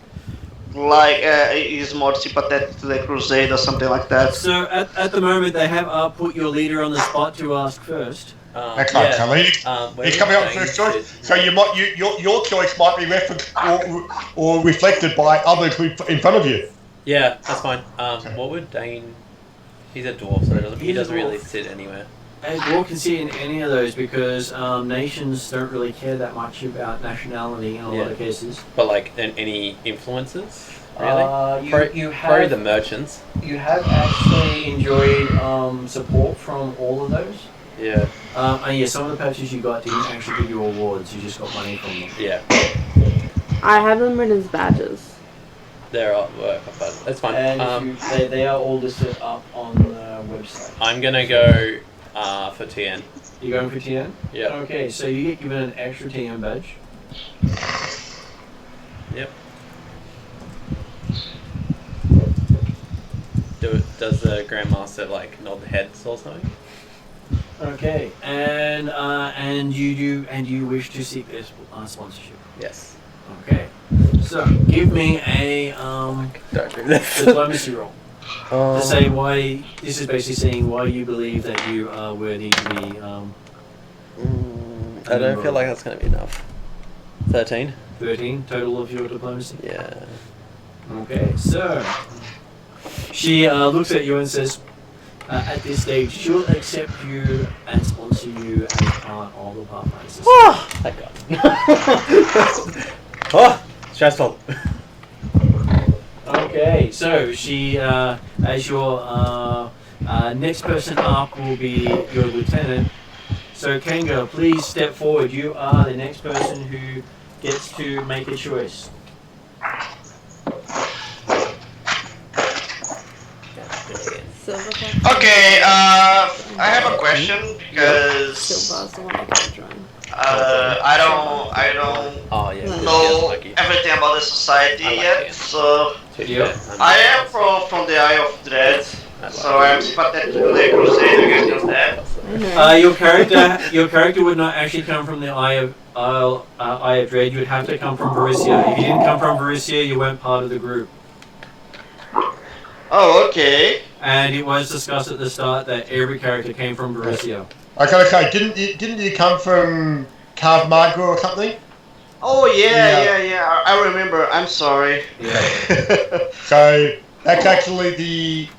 Speaker 6: is more sympathetic to the Crusade or something like that?
Speaker 2: So at the moment they have put your leader on the spot to ask first.
Speaker 5: That's right, Kelly. He's coming up first choice. So your choice might be referenced or reflected by others in front of you.
Speaker 1: Yeah, that's fine. What would Dane? He's a dwarf, so he doesn't really sit anywhere.
Speaker 2: A dwarf can sit in any of those because nations don't really care that much about nationality in a lot of cases.
Speaker 1: But like, any influences? Really?
Speaker 2: You
Speaker 1: probably the merchants.
Speaker 2: You have actually enjoyed support from all of those.
Speaker 1: Yeah.
Speaker 2: And yeah, some of the patches you got didn't actually give you awards. You just got money from them.
Speaker 1: Yeah.
Speaker 3: I have them written as badges.
Speaker 1: They're artwork, but it's fine.
Speaker 2: And they are all listed up on the website.
Speaker 1: I'm gonna go for TN.
Speaker 2: You're going for TN?
Speaker 1: Yeah.
Speaker 2: Okay, so you get given an extra TN badge.
Speaker 1: Yep. Does the Grandmaster like nod the heads or something?
Speaker 2: Okay, and you wish to seek their sponsorship.
Speaker 1: Yes.
Speaker 2: Okay. So give me a diplomacy roll. To say why this is basically saying why you believe that you are worthy to be.
Speaker 1: I don't feel like that's going to be enough. 13.
Speaker 2: 13 total of your diplomacy.
Speaker 1: Yeah.
Speaker 2: Okay, so she looks at you and says, at this stage, she'll accept you and sponsor you as part of the Pathfinder Society.
Speaker 1: Oh, thank God. Oh, stressful.
Speaker 2: Okay, so she, as your next person up will be your lieutenant. So Kanga, please step forward. You are the next person who gets to make a choice.
Speaker 6: Okay, I have a question because
Speaker 3: Silver's the one I can't join.
Speaker 6: I don't know everything about the society yet, so I am from the Eye of Dread, so I'm sympathetic to the Crusade against that.
Speaker 2: Your character would not actually come from the Eye of Dread. You would have to come from Varisia. If you didn't come from Varisia, you weren't part of the group.
Speaker 6: Oh, okay.
Speaker 2: And it was discussed at the start that every character came from Varisia.
Speaker 5: Okay, didn't you come from Carve Margra or something?
Speaker 6: Oh yeah. I remember. I'm sorry.
Speaker 2: Yeah.
Speaker 5: So that's actually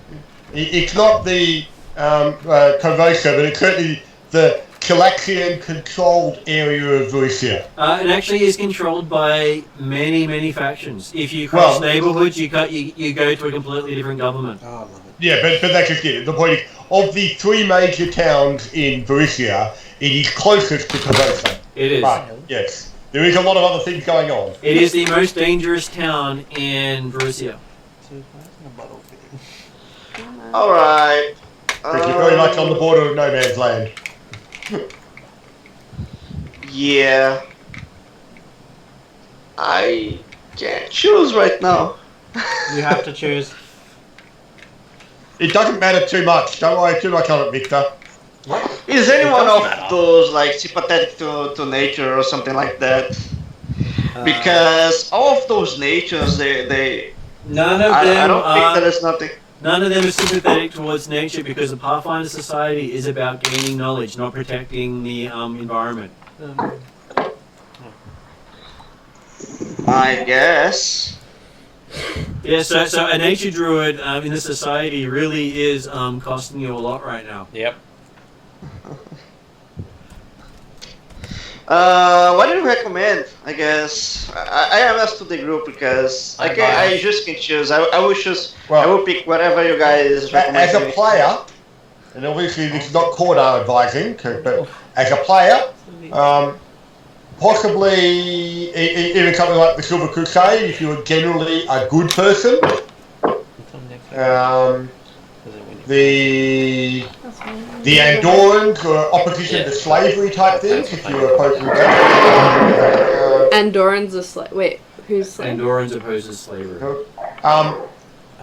Speaker 5: it's not the Corvosa, but it's certainly the Calaxian controlled area of Varisia.
Speaker 2: It actually is controlled by many factions. If you cross neighborhoods, you go to a completely different government.
Speaker 5: Oh, I love it. Yeah, but that's just it. The point is, of the 3 major towns in Varisia, it is closest to Corvosa.
Speaker 2: It is.
Speaker 5: Right, yes. There is a lot of other things going on.
Speaker 2: It is the most dangerous town in Varisia.
Speaker 6: Alright.
Speaker 5: But you're very much on the border of no man's land.
Speaker 6: Yeah. I can't choose right now.
Speaker 1: You have to choose.
Speaker 5: It doesn't matter too much. Don't worry too much on it, Victor.
Speaker 6: What? Is anyone of those like sympathetic to nature or something like that? Because all of those natures, they
Speaker 2: none of them.
Speaker 6: I don't think there is nothing.
Speaker 2: None of them are sympathetic towards nature because the Pathfinder Society is about gaining knowledge, not protecting the environment.
Speaker 6: I guess.
Speaker 2: Yeah, so a nature druid in the society really is costing you a lot right now.
Speaker 1: Yep.
Speaker 6: What do you recommend? I guess I am asked to the group because I just can choose. I will choose. I will pick whatever you guys recommend.
Speaker 5: As a player, and obviously this is not Corda advising, but as a player, possibly even something like the Silver Crusade, if you were generally a good person. The Andorans or opposition to slavery type things, if you were opposed to that.
Speaker 3: Andorans are wait, who's slave?
Speaker 2: Andorans opposes slavery.
Speaker 1: I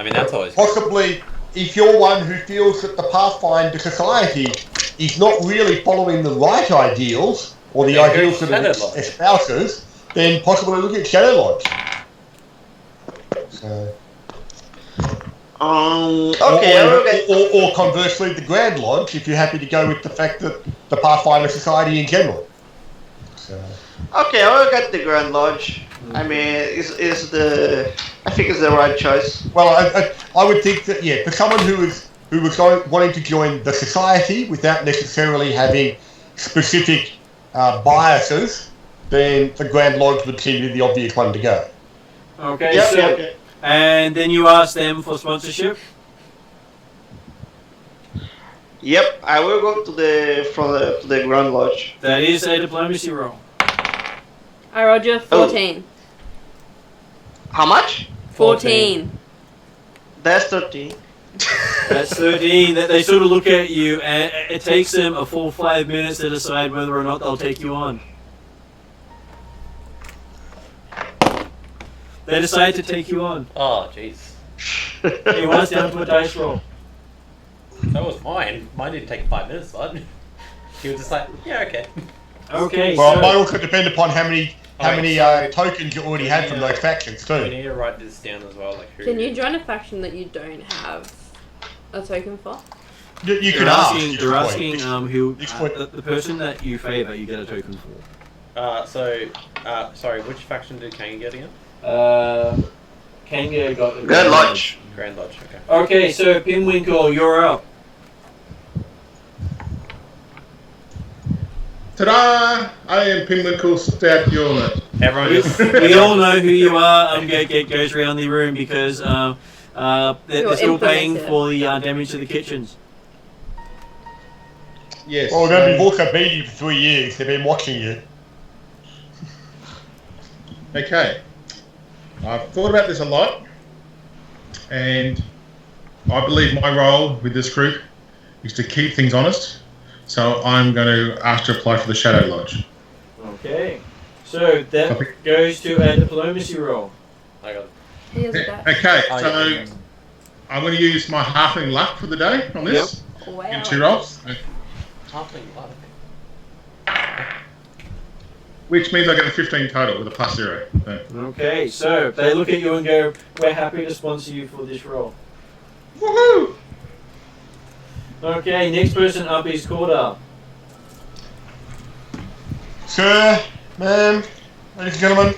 Speaker 1: mean, that's always
Speaker 5: possibly if you're one who feels that the Pathfinder Society is not really following the right ideals or the ideals that it espouses, then possibly look at Shadow Lodge. So.
Speaker 6: Okay.
Speaker 5: Or conversely, the Grand Lodge, if you're happy to go with the fact that the Pathfinder Society in general. So.
Speaker 6: Okay, I will get the Grand Lodge. I mean, I think it's the right choice.
Speaker 5: Well, I would think that for someone who was wanting to join the society without necessarily having specific biases, then the Grand Lodge would seem to be the obvious one to go.
Speaker 2: Okay, and then you ask them for sponsorship?
Speaker 6: Yep, I will go to the Grand Lodge.
Speaker 2: That is a diplomacy roll.
Speaker 3: I rolled you 14.
Speaker 6: How much?
Speaker 3: 14.
Speaker 6: That's 13.
Speaker 2: That's 13. They sort of look at you, and it takes them a full 5 minutes to decide whether or not they'll take you on. They decide to take you on.
Speaker 1: Oh, jeez.
Speaker 2: He was down to a dice roll.
Speaker 1: That was mine. Mine didn't take 5 minutes, but he was just like, yeah, okay.
Speaker 2: Okay.
Speaker 5: Well, it might also depend upon how many tokens you already had from those factions too.
Speaker 1: We need to write this down as well. Like, who
Speaker 3: Can you join a faction that you don't have a token for?
Speaker 5: You can ask.
Speaker 2: They're asking who the person that you favour, you get a token for.
Speaker 1: Sorry, which faction did Kang get again?
Speaker 2: Kanga got the
Speaker 6: Grand Lodge.
Speaker 1: Grand Lodge, okay.
Speaker 2: Okay, so Pinwinkle, you're up.
Speaker 4: Ta-da! I am Pinwinkle Stout Yorma.
Speaker 1: Everyone just...
Speaker 2: We all know who you are. Goes around the room because they're still paying for the damage to the kitchens.
Speaker 4: Yes.
Speaker 5: Well, they've also been you for 3 years. They've been watching you.
Speaker 4: Okay. I've thought about this a lot, and I believe my role with this group is to keep things honest, so I'm going to ask to apply for the Shadow Lodge.
Speaker 2: Okay. So that goes to a diplomacy roll.
Speaker 1: I got
Speaker 4: it. Okay, so I'm going to use my halfling luck for the day on this.
Speaker 3: Yep. Wow.
Speaker 4: In 2 rolls.
Speaker 1: Halfling luck.
Speaker 4: Which means I get a 15 total with a +0. So.
Speaker 2: Okay, so they look at you and go, we're happy to sponsor you for this role.
Speaker 4: Woohoo!
Speaker 2: Okay, next person up is Corda.
Speaker 5: Sir, ma'am, ladies and gentlemen,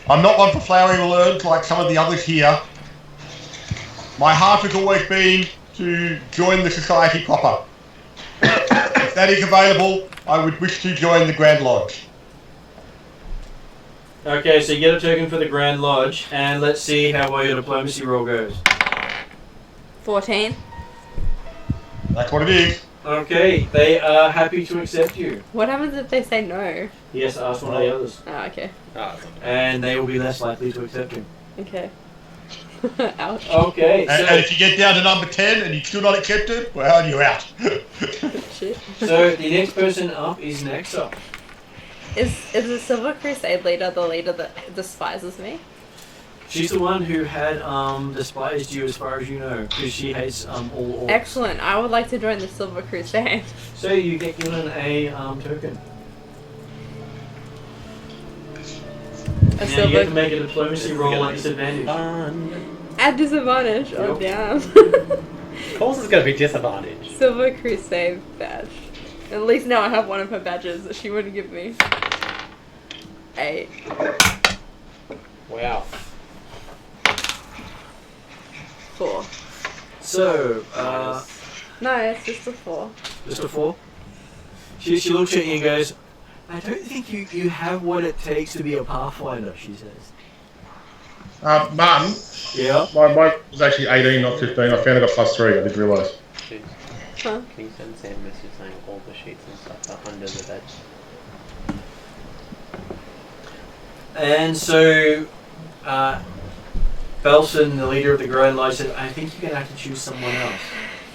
Speaker 5: I'm not one for flowery words like some of the others here. My heart has always been to join the society proper. If that is available, I would wish to join the Grand Lodge.
Speaker 2: Okay, so you get a token for the Grand Lodge, and let's see how well your diplomacy roll goes.
Speaker 3: 14.
Speaker 5: That's what it is.
Speaker 2: Okay, they are happy to accept you.
Speaker 3: What happens if they say no?
Speaker 2: He has to ask one of the others.
Speaker 3: Oh, okay.
Speaker 2: And they will be less likely to accept him.
Speaker 3: Okay. Ouch.
Speaker 2: Okay,
Speaker 5: and if you get down to number 10 and you're still not accepted, well, you're out.
Speaker 3: Shit.
Speaker 2: So the next person up is Nexa.
Speaker 3: Is the Silver Crusade leader the leader that despises me?
Speaker 2: She's the one who had despised you as far as you know, because she hates all orcs.
Speaker 3: Excellent. I would like to join the Silver Crusade.
Speaker 2: So you get given a token. Now you get to make a diplomacy roll at disadvantage.
Speaker 3: At disadvantage?
Speaker 2: Yep.
Speaker 3: Oh, damn.
Speaker 1: Of course it's going to be disadvantage.
Speaker 3: Silver Crusade badge. At least now I have one of her badges that she wouldn't give me. 8.
Speaker 1: Wow.
Speaker 3: 4.
Speaker 2: So,
Speaker 3: No, it's just a 4.
Speaker 2: just a 4. She looks at you and goes, I don't think you have what it takes to be a Pathfinder, she says.
Speaker 4: Martin,
Speaker 2: Yeah?
Speaker 4: my was actually 18, not 15. I found it got +3, I didn't realise.
Speaker 3: Huh?
Speaker 1: Can you send Sam a message saying all the sheets and stuff are under the bed?
Speaker 2: And so, Belson, the leader of the Grand Line, said, I think you're going to have to choose someone else.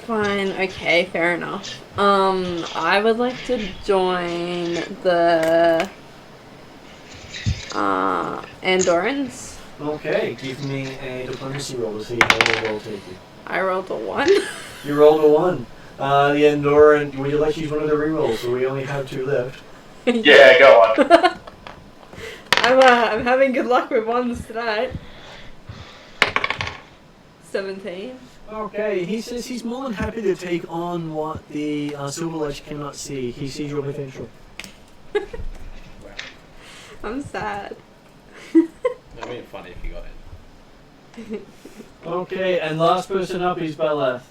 Speaker 3: Fine, okay, fair enough. I would like to join the Andorans.
Speaker 2: Okay, give me a diplomacy roll to see how the roll take you.
Speaker 3: I rolled a 1.
Speaker 2: You rolled a 1. The Andoran, would you like to use one of the rerolls, so we only have 2 left?
Speaker 7: Yeah, go on.
Speaker 3: I'm having good luck with 1s tonight. 17.
Speaker 2: Okay, he says he's more than happy to take on what the Silver Edge cannot see. He sees your potential.
Speaker 3: I'm sad.
Speaker 1: It would be funny if you got in.
Speaker 2: Okay, and last person up is Balath.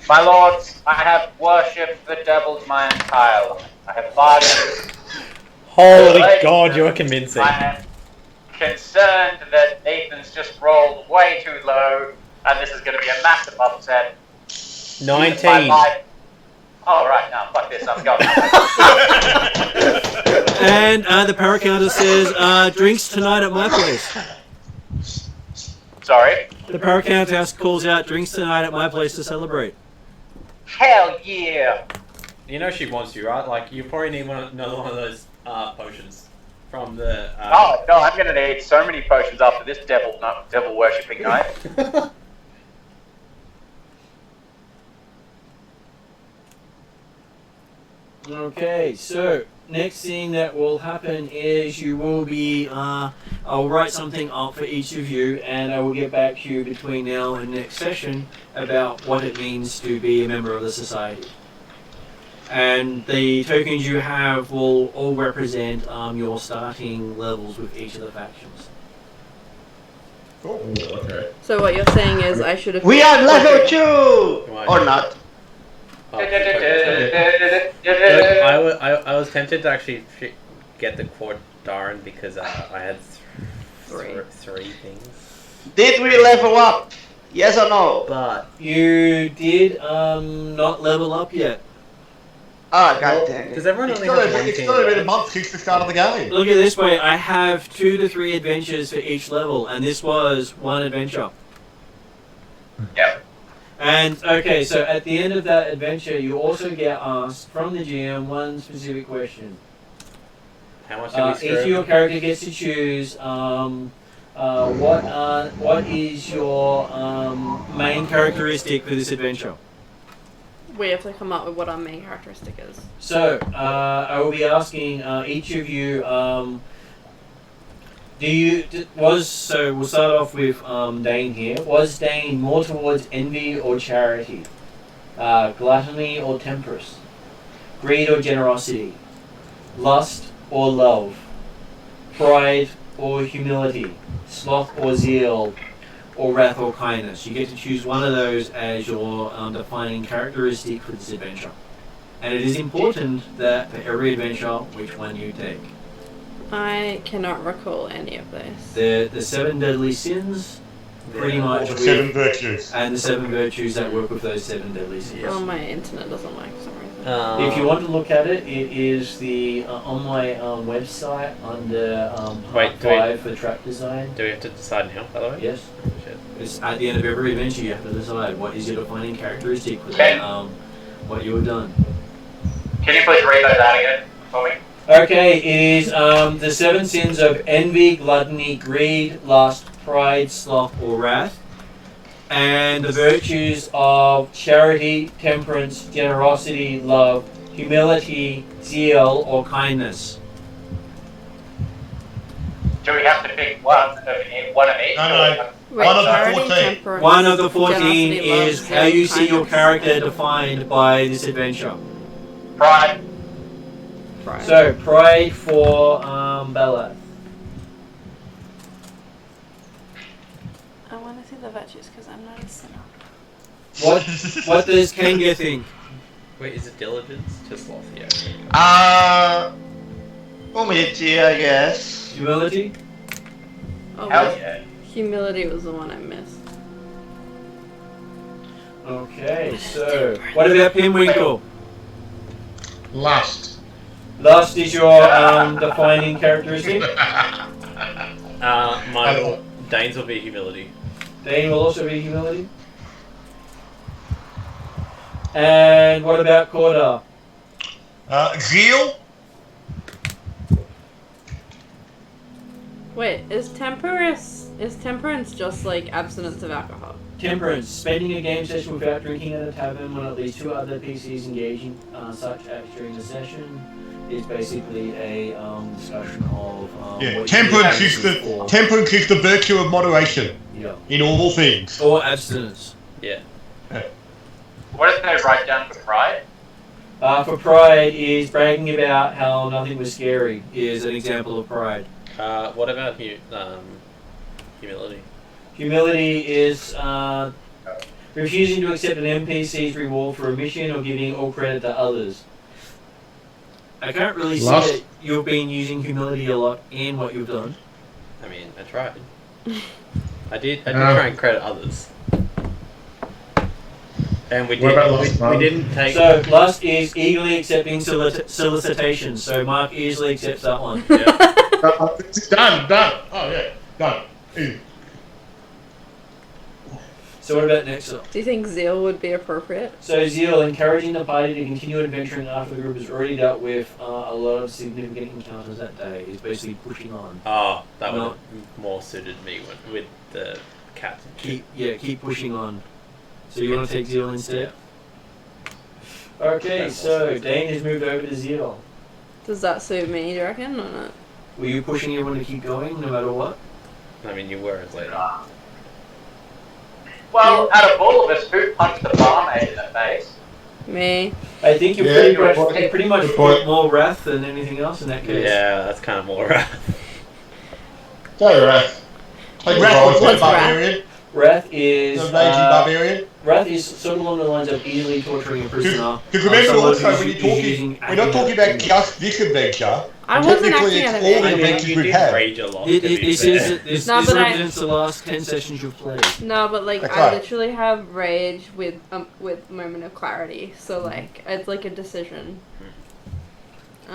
Speaker 10: My lords, I have worshipped the devils my entire life. I have bargained.
Speaker 1: Holy
Speaker 10: Ladies,
Speaker 1: God, you're convincing.
Speaker 10: I am concerned that Ethan's just rolled way too low, and this is going to be a massive upset.
Speaker 1: 19.
Speaker 10: Oh, right, now, fuck this, I'm going.
Speaker 2: And the paracounter says, drinks tonight at my place.
Speaker 10: Sorry?
Speaker 2: The paracounter calls out, drinks tonight at my place to celebrate.
Speaker 10: Hell yeah!
Speaker 1: You know she wants you, right? Like, you probably need another one of those potions from the...
Speaker 10: Oh, no, I'm going to need so many potions after this devil worshipping night.
Speaker 2: Okay, so next thing that will happen is you will be, I'll write something up for each of you and I will get back to you between now and next session about what it means to be a member of the society. And the tokens you have will all represent your starting levels with each of the factions.
Speaker 4: Oh, okay.
Speaker 3: So what you're saying is I should have...
Speaker 6: We are level 2! Or not.
Speaker 1: Oh, I was tempted to actually get the Quad Darn because I had three things.
Speaker 6: Did we level up? Yes or no?
Speaker 1: But
Speaker 2: you did not level up yet.
Speaker 6: Ah, god dang it.
Speaker 1: Does everyone
Speaker 5: It's
Speaker 1: only have one
Speaker 5: still
Speaker 1: team?
Speaker 5: been a month since the start of the game.
Speaker 2: Look at it this way, I have 2 to 3 adventures for each level, and this was one adventure.
Speaker 10: Yep.
Speaker 2: And, okay, so at the end of that adventure, you also get asked from the GM one specific question.
Speaker 1: How much did we screw?
Speaker 2: Each of your character gets to choose what is your main characteristic for this adventure.
Speaker 3: We have to come up with what our main characteristic is.
Speaker 2: So, I will be asking each of you, we'll start off with Dane here. Was Dane more towards envy or charity? Gluttony or temperance? Greed or generosity? Lust or love? Pride or humility? Sloth or zeal? Or wrath or kindness? You get to choose one of those as your defining characteristic for this adventure. And it is important that for every adventure, which one you take.
Speaker 3: I cannot recall any of those.
Speaker 2: The 7 deadly sins, pretty much,
Speaker 5: The 7 virtues.
Speaker 2: and the 7 virtues that work with those 7 deadly sins.
Speaker 3: Oh, my internet doesn't work for some reason.
Speaker 2: If you want to look at it, it is the on my website under
Speaker 1: Wait,
Speaker 2: part 5 for trap design.
Speaker 1: Do we have to decide now, by the way?
Speaker 2: Yes.
Speaker 1: Shit.
Speaker 2: It's at the end of every adventure you have to decide what is your defining characteristic for
Speaker 10: Okay.
Speaker 2: what you have done.
Speaker 10: Can you please read those out again for me?
Speaker 2: Okay, it is the 7 sins of envy, gluttony, greed, lust, pride, sloth, or wrath. And the virtues of charity, temperance, generosity, love, humility, zeal, or kindness.
Speaker 10: Do we have to pick one of each?
Speaker 5: No.
Speaker 3: Wait,
Speaker 5: One of the
Speaker 3: charity,
Speaker 5: 14.
Speaker 3: temperance,
Speaker 2: One of the 14
Speaker 3: generosity, love,
Speaker 2: is
Speaker 3: zeal,
Speaker 2: how you see your
Speaker 3: kindness.
Speaker 2: character defined by this adventure.
Speaker 10: Pride.
Speaker 3: Right.
Speaker 2: So, pride for Bella.
Speaker 8: I want to see the virtues because I'm not a sinner.
Speaker 2: What does Kanga think?
Speaker 1: Wait, is it diligence to sloth? Yeah.
Speaker 6: Humility, I guess.
Speaker 5: Humility?
Speaker 3: Oh,
Speaker 10: Hell
Speaker 3: wait.
Speaker 10: yeah.
Speaker 3: Humility was the one I missed.
Speaker 5: Okay, so what about Pinwinkle?
Speaker 4: Lust.
Speaker 5: Lust is your defining characteristic.
Speaker 1: Dane's will be humility.
Speaker 5: Dane will also be humility. And what about Corda? Zeal.
Speaker 3: Wait, is temperance just like abstinence of alcohol?
Speaker 5: Temperance, spending a game session without drinking at a tavern when at least 2 other PCs engaging such acts during the session is basically a discussion of what
Speaker 11: temperance is the virtue of moderation.
Speaker 5: Yeah.
Speaker 11: In all things.
Speaker 5: Or abstinence.
Speaker 1: Yeah.
Speaker 10: What did they write down for pride?
Speaker 5: For pride is bragging about how nothing was scary is an example of pride.
Speaker 1: What about humility?
Speaker 5: Humility is refusing to accept an NPC's reward for a mission or giving all credit to others. I can't really see that you've been using humility a lot in what you've done.
Speaker 1: I mean, I tried. I did try and credit others. And we didn't take...
Speaker 5: So, lust is eagerly accepting solicitations, so Mark easily accepts that one.
Speaker 1: Yeah.
Speaker 11: Done. Oh yeah, done. Easy.
Speaker 5: So what about next up?
Speaker 3: Do you think zeal would be appropriate?
Speaker 5: So Zeal, encouraging the party to continue adventuring after the group has already dealt with a lot of significant encounters that day, is basically pushing on.
Speaker 1: Oh, that would have more suited me with the cats.
Speaker 5: Keep pushing on. So you want to take Zeal instead? Okay, so Dane has moved over to Zeal.
Speaker 3: Does that suit me, do you reckon, or not?
Speaker 5: Were you pushing everyone to keep going, no matter what?
Speaker 1: I mean, you were as later.
Speaker 10: Well, out of all of us, who punched the barmaid in the face?
Speaker 3: Me.
Speaker 5: I think you pretty much put more wrath than anything else in that case.
Speaker 1: Yeah, that's kind of more wrath.
Speaker 11: Go Wrath. Take Wrath was barbarian.
Speaker 5: Wrath is
Speaker 11: The raging barbarian.
Speaker 5: Wrath is sort of along the lines of easily torturing a prisoner.
Speaker 11: Because remember also when you're talking, we're not talking about just this adventure.
Speaker 3: I wasn't
Speaker 11: Technically,
Speaker 3: acting
Speaker 11: it's
Speaker 3: out of
Speaker 11: all the
Speaker 3: it.
Speaker 11: adventures
Speaker 1: You
Speaker 11: we've
Speaker 1: did
Speaker 11: had.
Speaker 1: rage a lot.
Speaker 5: This
Speaker 3: No, but
Speaker 5: represents the last 10 sessions you've played.
Speaker 3: No, but like
Speaker 11: That's
Speaker 3: I
Speaker 11: right.
Speaker 3: literally have rage with moment of clarity, so like it's like a decision. I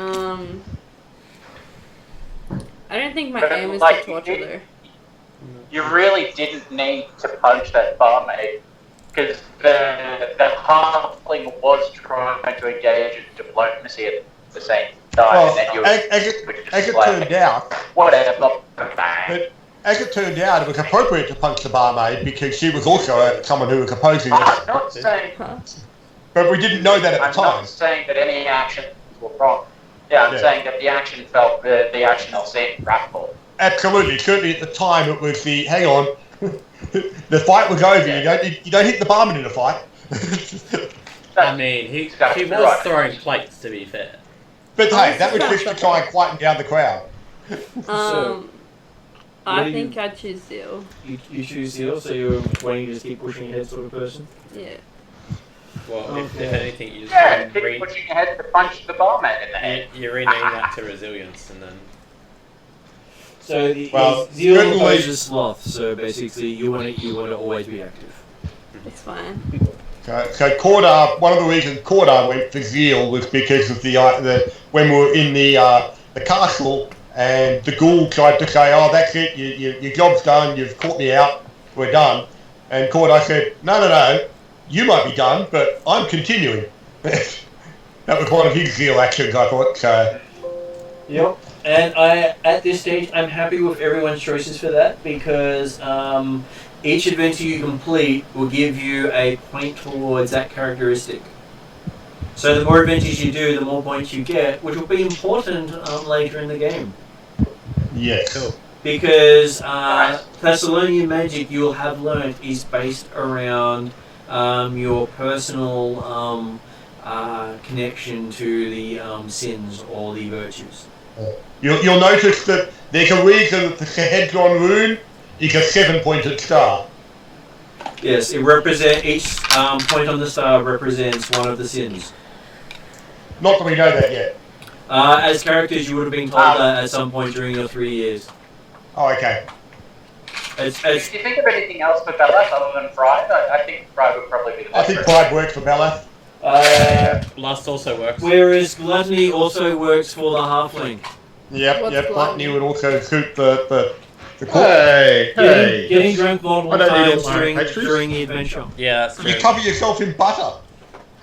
Speaker 3: don't think my
Speaker 10: But,
Speaker 3: aim is
Speaker 10: like,
Speaker 3: to torture though.
Speaker 10: You really didn't need to punch that barmaid, because the halfling was trying to engage in diplomacy at the same time.
Speaker 11: Well,
Speaker 10: and then you
Speaker 11: as it turned out,
Speaker 10: whatever.
Speaker 11: but as it turned out, it was appropriate to punch the barmaid because she was also someone who was opposing
Speaker 10: I'm
Speaker 11: us.
Speaker 10: not saying.
Speaker 11: But we didn't know that at
Speaker 10: I'm
Speaker 11: the time.
Speaker 10: not saying that any actions were wrong. Yeah, I'm saying that the action felt the action seemed wrathful.
Speaker 11: Absolutely, certainly at the time it was the hang on, the fight was over.
Speaker 10: Yeah.
Speaker 11: You don't hit the barman in a fight.
Speaker 1: I mean, he was throwing plates, to be fair.
Speaker 11: But hey, that was just to try and quieten down the crowd.
Speaker 3: I think I'd choose Zeal.
Speaker 5: You choose Zeal, so you're wanting to just keep pushing ahead sort of person?
Speaker 3: Yeah.
Speaker 1: Well, if anything, you just
Speaker 10: keep pushing ahead to punch the barmaid in the head.
Speaker 1: you rename that to resilience, and then.
Speaker 5: So Zeal opposes sloth, so basically you want to always be active.
Speaker 3: It's fine.
Speaker 11: So Cordar, one of the reasons Cordar went for Zeal was because of the when we were in the castle and the ghoul tried to say, "Oh, that's it, your job's done, you've caught me out, we're done." And Cordar said, "No, you might be done, but I'm continuing." That was one of his Zeal actions, I thought. So.
Speaker 5: Yep. And at this stage, I'm happy with everyone's choices for that because each adventure you complete will give you a point towards that characteristic. So the more adventures you do, the more points you get, which will be important later in the game.
Speaker 11: Yes.
Speaker 1: Cool.
Speaker 5: Because Thassilonian magic you will have learned is based around your personal connection to the sins or the virtues.
Speaker 11: You'll notice that there's a reason that the Hedron rune is a 7-pointed star.
Speaker 5: Yes, it represents each point on the star represents one of the sins.
Speaker 11: Not that we know that yet.
Speaker 2: As characters, you would have been told that at some point during your 3 years.
Speaker 11: Oh, okay.
Speaker 2: It's
Speaker 10: Do you think of anything else for Bellas other than Pride? I think Pride would probably be the
Speaker 11: I
Speaker 10: best.
Speaker 11: think Pride works for Bella.
Speaker 1: Lust also works.
Speaker 2: Whereas Gluttony also works for the halfling.
Speaker 11: Yep,
Speaker 3: What's
Speaker 11: yep.
Speaker 3: Gluttony?
Speaker 11: Gluttony would also suit the cook.
Speaker 4: Hey, hey.
Speaker 2: Getting drunk multiple
Speaker 4: I don't need
Speaker 2: times
Speaker 4: all my pastries.
Speaker 2: during the adventure.
Speaker 1: Yeah, that's true.
Speaker 11: You cover yourself in butter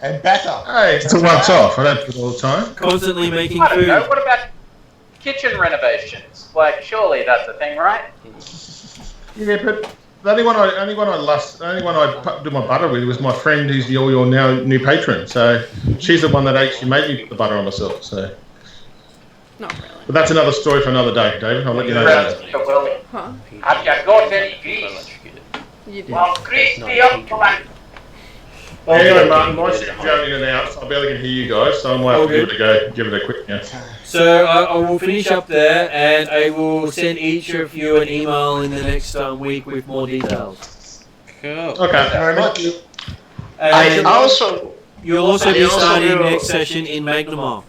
Speaker 11: and batter.
Speaker 4: Hey, it's a once off. I don't do it all the time.
Speaker 2: Constantly making
Speaker 10: I don't
Speaker 2: food.
Speaker 10: know. What about kitchen renovations? Like, surely that's a thing, right?
Speaker 4: Yeah, but the only one I do my butter with was my friend who's your now new patron. So she's the one that actually made me put the butter on myself. So,
Speaker 3: Not really.
Speaker 4: but that's another story for another day, David. I'll let you know later.
Speaker 3: Huh?
Speaker 10: Have you got any grease?
Speaker 3: You did.
Speaker 10: Well, grease me up, man.
Speaker 4: Well, anyway, Martin, my ship's going in and out, so I barely can hear you guys. So I might have to give it a go, give it a quick. Yeah.
Speaker 2: So I will finish up there, and I will send each of you an email in the next week with more details.
Speaker 1: Cool.
Speaker 4: Okay.
Speaker 11: Thank you very much.
Speaker 6: I
Speaker 2: And
Speaker 6: also
Speaker 2: you'll also be
Speaker 6: I also
Speaker 2: starting
Speaker 6: will-
Speaker 2: next session in Magnamar.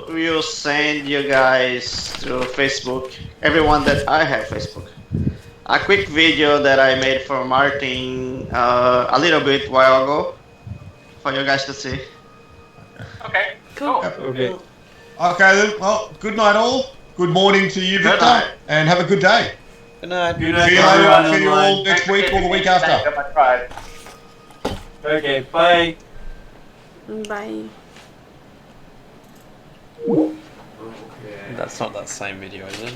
Speaker 6: will send you guys to Facebook, everyone that I have Facebook, a quick video that I made for Martin a little bit while ago for you guys to see.
Speaker 10: Okay,
Speaker 3: Cool.
Speaker 2: Okay.
Speaker 11: Okay then. Well, good night all. Good morning to you,
Speaker 6: Good
Speaker 11: Victor,
Speaker 6: night.
Speaker 11: and have a good day.
Speaker 1: Good night.
Speaker 2: Good night,
Speaker 11: See you
Speaker 2: everyone
Speaker 11: later. See you
Speaker 2: online.
Speaker 11: all next week or the week after.
Speaker 2: Okay, bye.
Speaker 3: Bye.
Speaker 1: That's not that same video, is it?